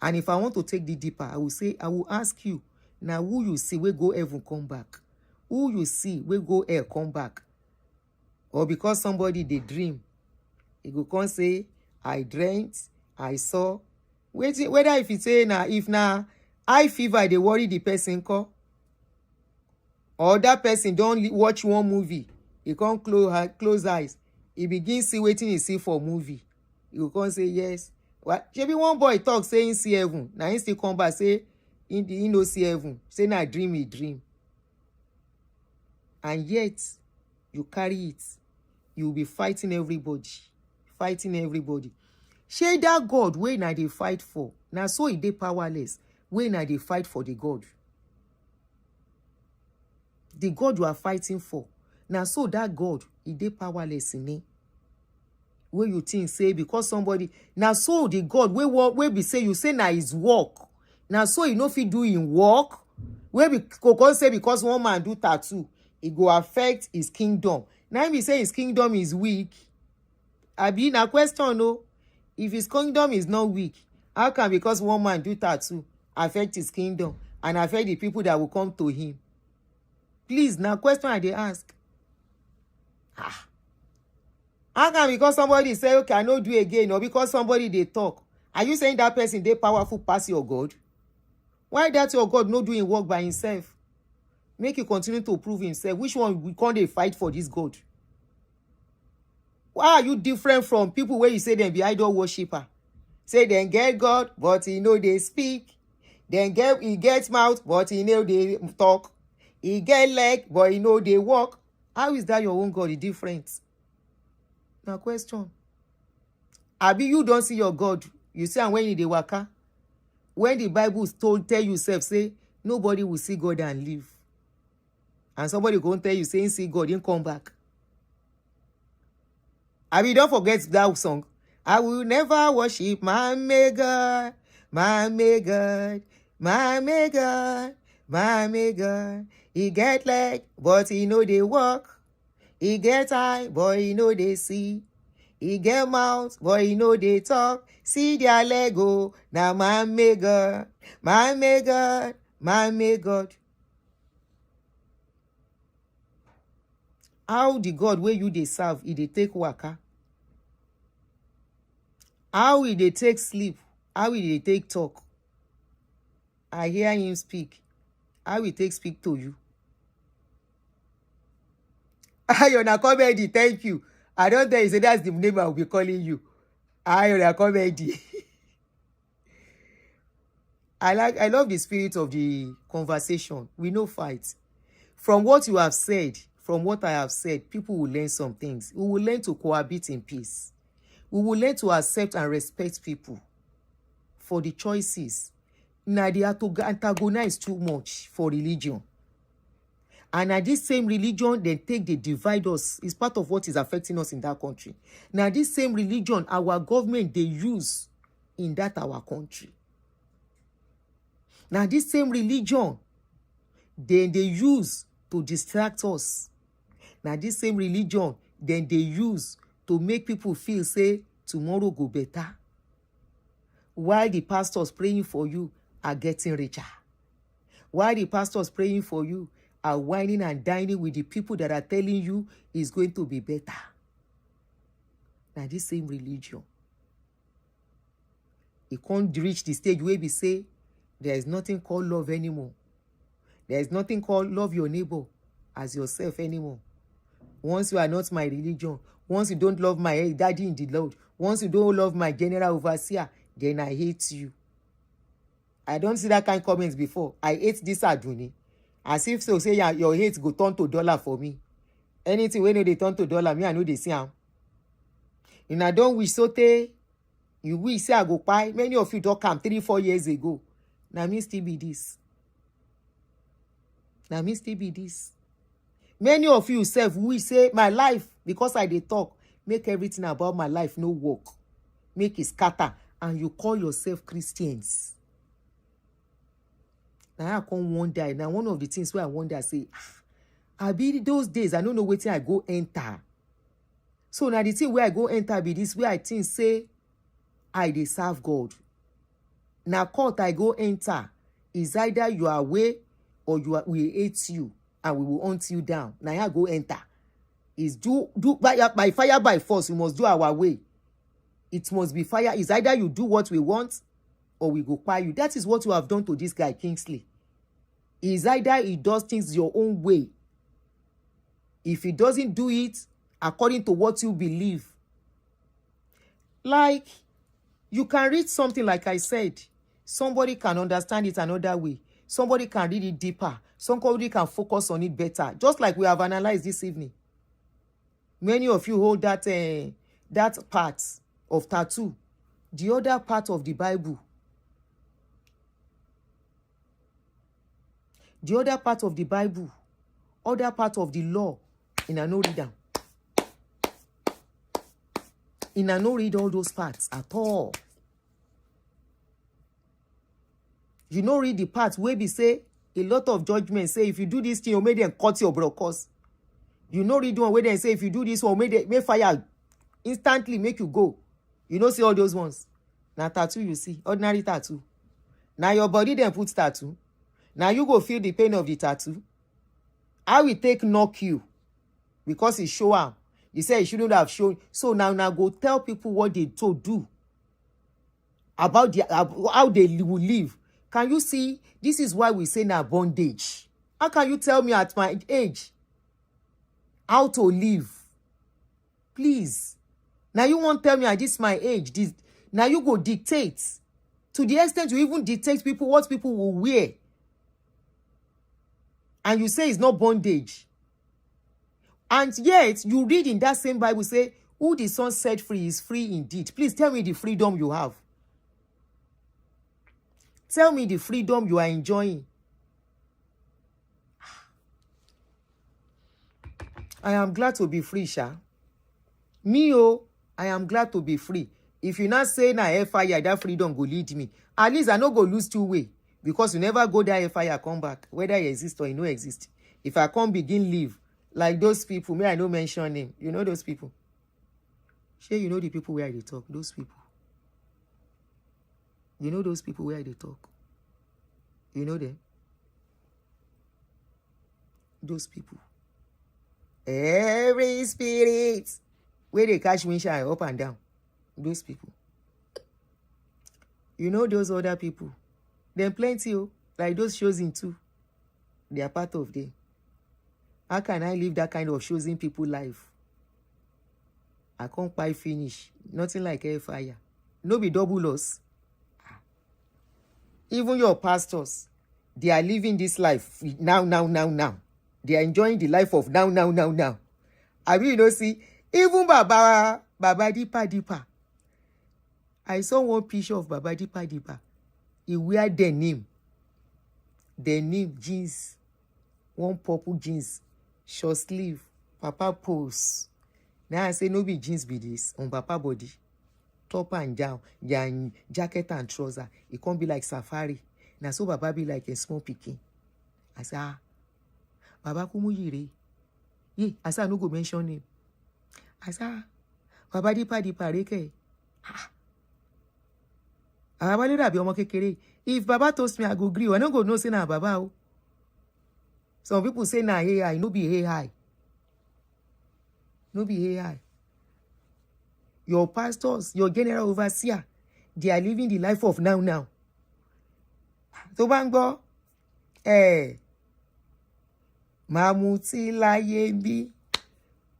And if I want to take the deeper, I will ask you, now who you see will go heaven come back? Who you see will go hell come back? Or because somebody they dream, he go come say, I dreamt, I saw. Whether if you say if high fever they worry the person call, or that person don't watch one movie, he can't close eyes, he begins see waiting he see for movie. He go come say yes. What? Maybe one boy talk saying see heaven. Now he still come back say he no see heaven. Say na dream he dream. And yet you carry it. You will be fighting everybody. Fighting everybody. Shey that God wey na dey fight for. Now so he dey powerless. Wey na dey fight for the God. The God you are fighting for. Now so that God he dey powerless in it. Where you think say because somebody now so the God where be say you say na his work. Now so he no fit do in work. Where we go say because one man do tattoo, it go affect his kingdom. Now we say his kingdom is weak. I be na question no. If his kingdom is not weak, how can because one man do tattoo affect his kingdom and affect the people that will come to him? Please, now question I dey ask. How can because somebody say okay I no do again or because somebody they talk? Are you saying that person they powerful pass your God? Why that your God no doing work by himself? Make you continue to prove himself. Which one we can't they fight for this God? Why are you different from people where you say them be idol worshiper? Say them get God, but he know they speak. Then he gets mouth, but he know they talk. He get leg, but he know they walk. How is that your own God? The difference? Now question. Abi you don't see your God. You see and when you dey waka. When the Bible tell yourself, say, nobody will see God and live. And somebody go and tell you, saying, see God, didn't come back. Abi don't forget that song. I will never worship my maker, my maker, my maker, my maker. He get leg, but he know they walk. He get eye, but he know they see. He get mouth, but he know they talk. See their Lego, now my maker, my maker, my maker. How the God where you they serve, he they take waka? How he they take sleep? How he they take talk? I hear him speak. How he take speak to you? Ayona comedy, thank you. I don't tell you, say that's the name I will be calling you. Ayona comedy. I love the spirit of the conversation. We no fight. From what you have said, from what I have said, people will learn some things. We will learn to cohabit in peace. We will learn to accept and respect people for the choices. Now they are to antagonize too much for religion. And now this same religion, they divide us. It's part of what is affecting us in that country. Now this same religion, our government, they use in that our country. Now this same religion, they use to distract us. Now this same religion, then they use to make people feel, say, tomorrow go better. While the pastors praying for you are getting richer. While the pastors praying for you are whining and dining with the people that are telling you it's going to be better. Now this same religion, it can't reach the stage where we say there is nothing called love anymore. There is nothing called love your neighbor as yourself anymore. Once you are not my religion, once you don't love my daddy in the Lord, once you don't love my general overseer, then I hate you. I don't see that kind of comments before. I hate this Aduni. As if so say your hate go turn to dollar for me. Anything when they turn to dollar, me I know they see am. And I don't wish so you wish say I go buy. Many of you don't come 3-4 years ago. Now me still be this. Now me still be this. Many of you self wish say my life, because I dey talk, make everything about my life no work. Make it scatter. And you call yourself Christians. Now I can't wonder. Now one of the things where I wonder, I say, I be those days, I don't know where I go enter. So now the thing where I go enter be this, where I think say, I dey serve God. Now court I go enter is either you are away or we hate you and we will hunt you down. Now I go enter. Is do by fire by force. We must do our way. It must be fire. It's either you do what we want or we go buy you. That is what you have done to this guy, Kingsley. It's either he does things your own way. If he doesn't do it according to what you believe, like you can read something like I said, somebody can understand it another way. Somebody can read it deeper. Somebody can focus on it better. Just like we have analyzed this evening. Many of you hold that part of tattoo. The other part of the Bible. The other part of the Bible. Other part of the law. In a no read down. In a no read all those parts at all. You know read the parts where we say a lot of judgment say if you do this thing, you may then cut your brokers. You know read one where they say if you do this one, may fire instantly make you go. You know see all those ones. Now tattoo you see, ordinary tattoo. Now your body then puts tattoo. Now you go feel the pain of the tattoo. I will take knock you because he show up. He said he shouldn't have shown. So now go tell people what they told do about how they will live. Can you see? This is why we say now bondage. How can you tell me at my age how to live? Please. Now you won't tell me at this my age. Now you go dictate. To the extent you even dictate people what people will wear. And you say it's not bondage. And yet you read in that same Bible say, who the Son set free is free indeed. Please tell me the freedom you have. Tell me the freedom you are enjoying. I am glad to be free, Sha. Me, I am glad to be free. If you not say na fire, that freedom go lead me. At least I no go lose two way. Because you never go there fire, come back. Whether it exist or it no exist. If I come begin live, like those people, may I no mention name. You know those people. Sure, you know the people where they talk. Those people. You know those people where they talk. You know them. Those people. Every spirit where they catch wind shine up and down. Those people. You know those other people. Then plenty, like those chosen too. They are part of them. How can I live that kind of chosen people life? I can't quite finish. Nothing like hellfire. No be double loss. Even your pastors, they are living this life now. They are enjoying the life of now. I mean, you know, see, even Baba Dipa. I saw one picture of Baba Dipa. He wear denim jeans one purple jeans, short sleeve, papa pose. Now I say no be jeans be this on papa body. Top and down, jacket and trouser. It can't be like safari. Now so Baba be like a small picking. I say, Baba kumu yire. Ye, I say I no go mention him. I say, Baba dipa reke. Baba lera bi omo kekere. If Baba toast me, I go agree. I no go no say na Baba. Some people say na AI, no be AI. No be AI. Your pastors, your general overseer, they are living the life of now. So bango, Mamuti láyé bí,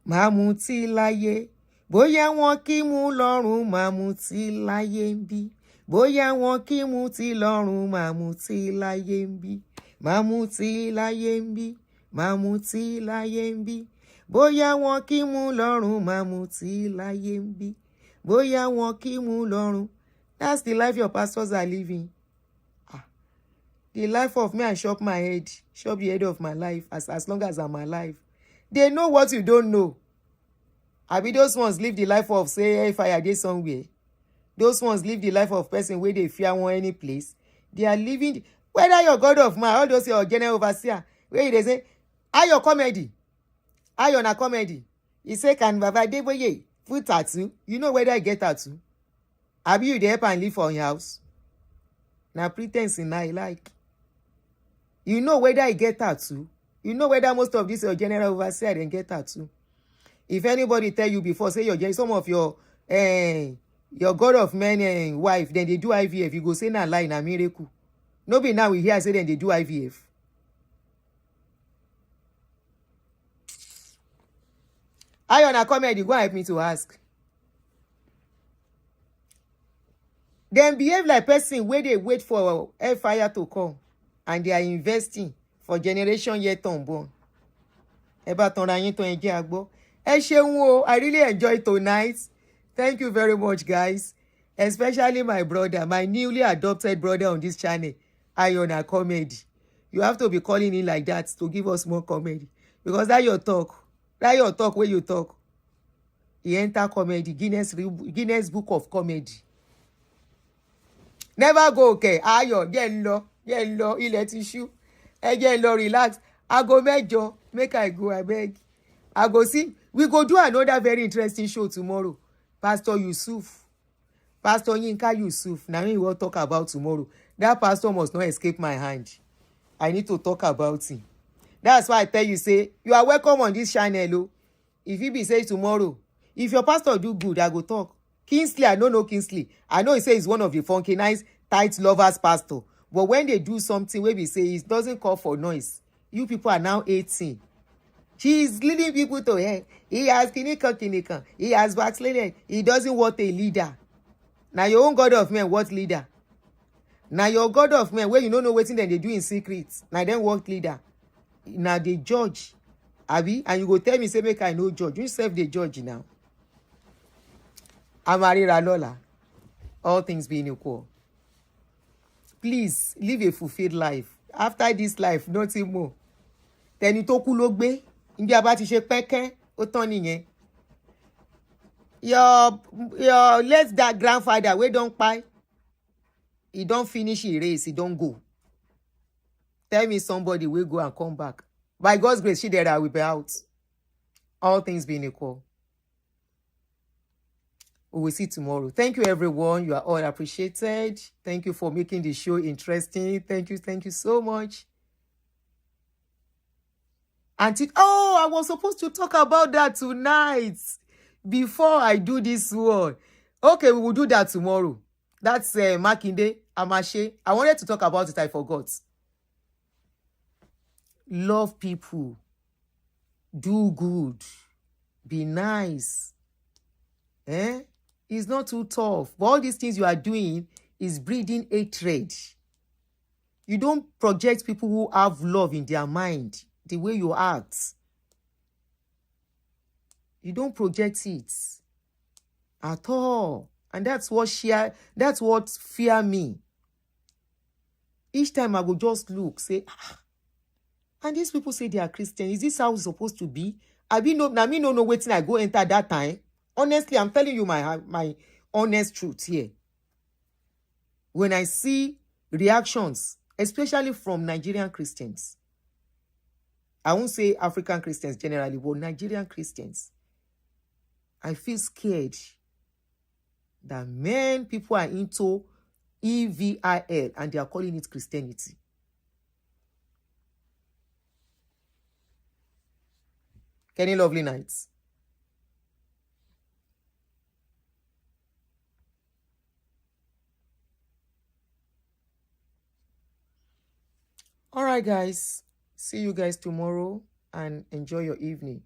Mamuti láyé, bóyá wọn kí mú lọ́rùn, Mamuti láyé bí, bóyá wọn kí mú ti lọ́rùn, Mamuti láyé bí, Mamuti láyé bí, Mamuti láyé bí, bóyá wọn kí mú lọ́rùn, Mamuti láyé bí, bóyá wọn kí mú lọ́rùn. That's the life your pastors are living. The life of me, I shop my head, shop the head of my life as long as I'm alive. They know what you don't know. I be those ones live the life of say if I did somewhere. Those ones live the life of person where they fear one any place. They are living whether you're God of man, all those your general overseer, where they say, are your comedy? Are you on a comedy? He say, can Baba Deboye put tattoo? You know whether I get tattoo? Have you there and live for your house? Now pretense in I like. You know whether I get tattoo? You know whether most of this your general overseer then get tattoo? If anybody tell you before, say some of your God of men wife, then they do IVF, you go say na lie, na miracle. No be now we hear say then they do IVF. I on a comedy, go help me to ask. Then behave like person where they wait for fire to come and they are investing for generation yet unborn. I really enjoyed tonight. Thank you very much, guys. Especially my brother, my newly adopted brother on this channel, Iona Comedy. You have to be calling in like that to give us more comedy. Because that your talk where you talk. He enter comedy, Guinness Book of Comedy. Never go, okay. Ayo, get low, ilẹ̀ tissue. Get low, relax. I go mẹ́jọ, make I go, I beg. I go see. We go do another very interesting show tomorrow. Pastor Yusuf. Pastor Yinka Yusuf. Now we will talk about tomorrow. That pastor must not escape my hand. I need to talk about him. That's why I tell you, say, you are welcome on this channel. If he be say tomorrow, if your pastor do good, I go talk. Kingsley, I don't know Kingsley. I know he say he's one of the funky, nice, tight lovers pastor. But when they do something where we say it doesn't call for noise, you people are now 18. He is leading people to hell. He has kinika. He has backslidden. He doesn't want a leader. Now your own God of men, what leader? Now your God of men, where you don't know what they do in secret. Now then what leader? Now they judge. Abi, and you go tell me, say, make I no judge. You self the judge now. Amarira Lola. All things being equal. Please live a fulfilled life. After this life, nothing more. Tẹni tó kú ló gbé. Ibi a bá ti ṣe pẹ́kẹ́, ó tán nìyẹn. Your late that grandfather, we don't pay. He don't finish his race, he don't go. Tell me somebody will go and come back. By God's grace, she there will be out. All things being equal. We will see tomorrow. Thank you, everyone. You are all appreciated. Thank you for making the show interesting. Thank you so much. I was supposed to talk about that tonight before I do this one. Okay, we will do that tomorrow. That's Makinde, Amashe. I wanted to talk about it, I forgot. Love people. Do good. Be nice. It's not too tough. But all these things you are doing is breeding hatred. You don't project people who have love in their mind the way you act. You don't project it at all. And that's what fear me. Each time I go just look, say, And these people say they are Christian. Is this how it's supposed to be? I be no, now me no waiting. I go enter that time. Honestly, I'm telling you my honest truth here. When I see reactions, especially from Nigerian Christians, I won't say African Christians generally, but Nigerian Christians, I feel scared that people are into EVIL and they are calling it Christianity. Any lovely nights. All right, guys. See you guys tomorrow and enjoy your evening.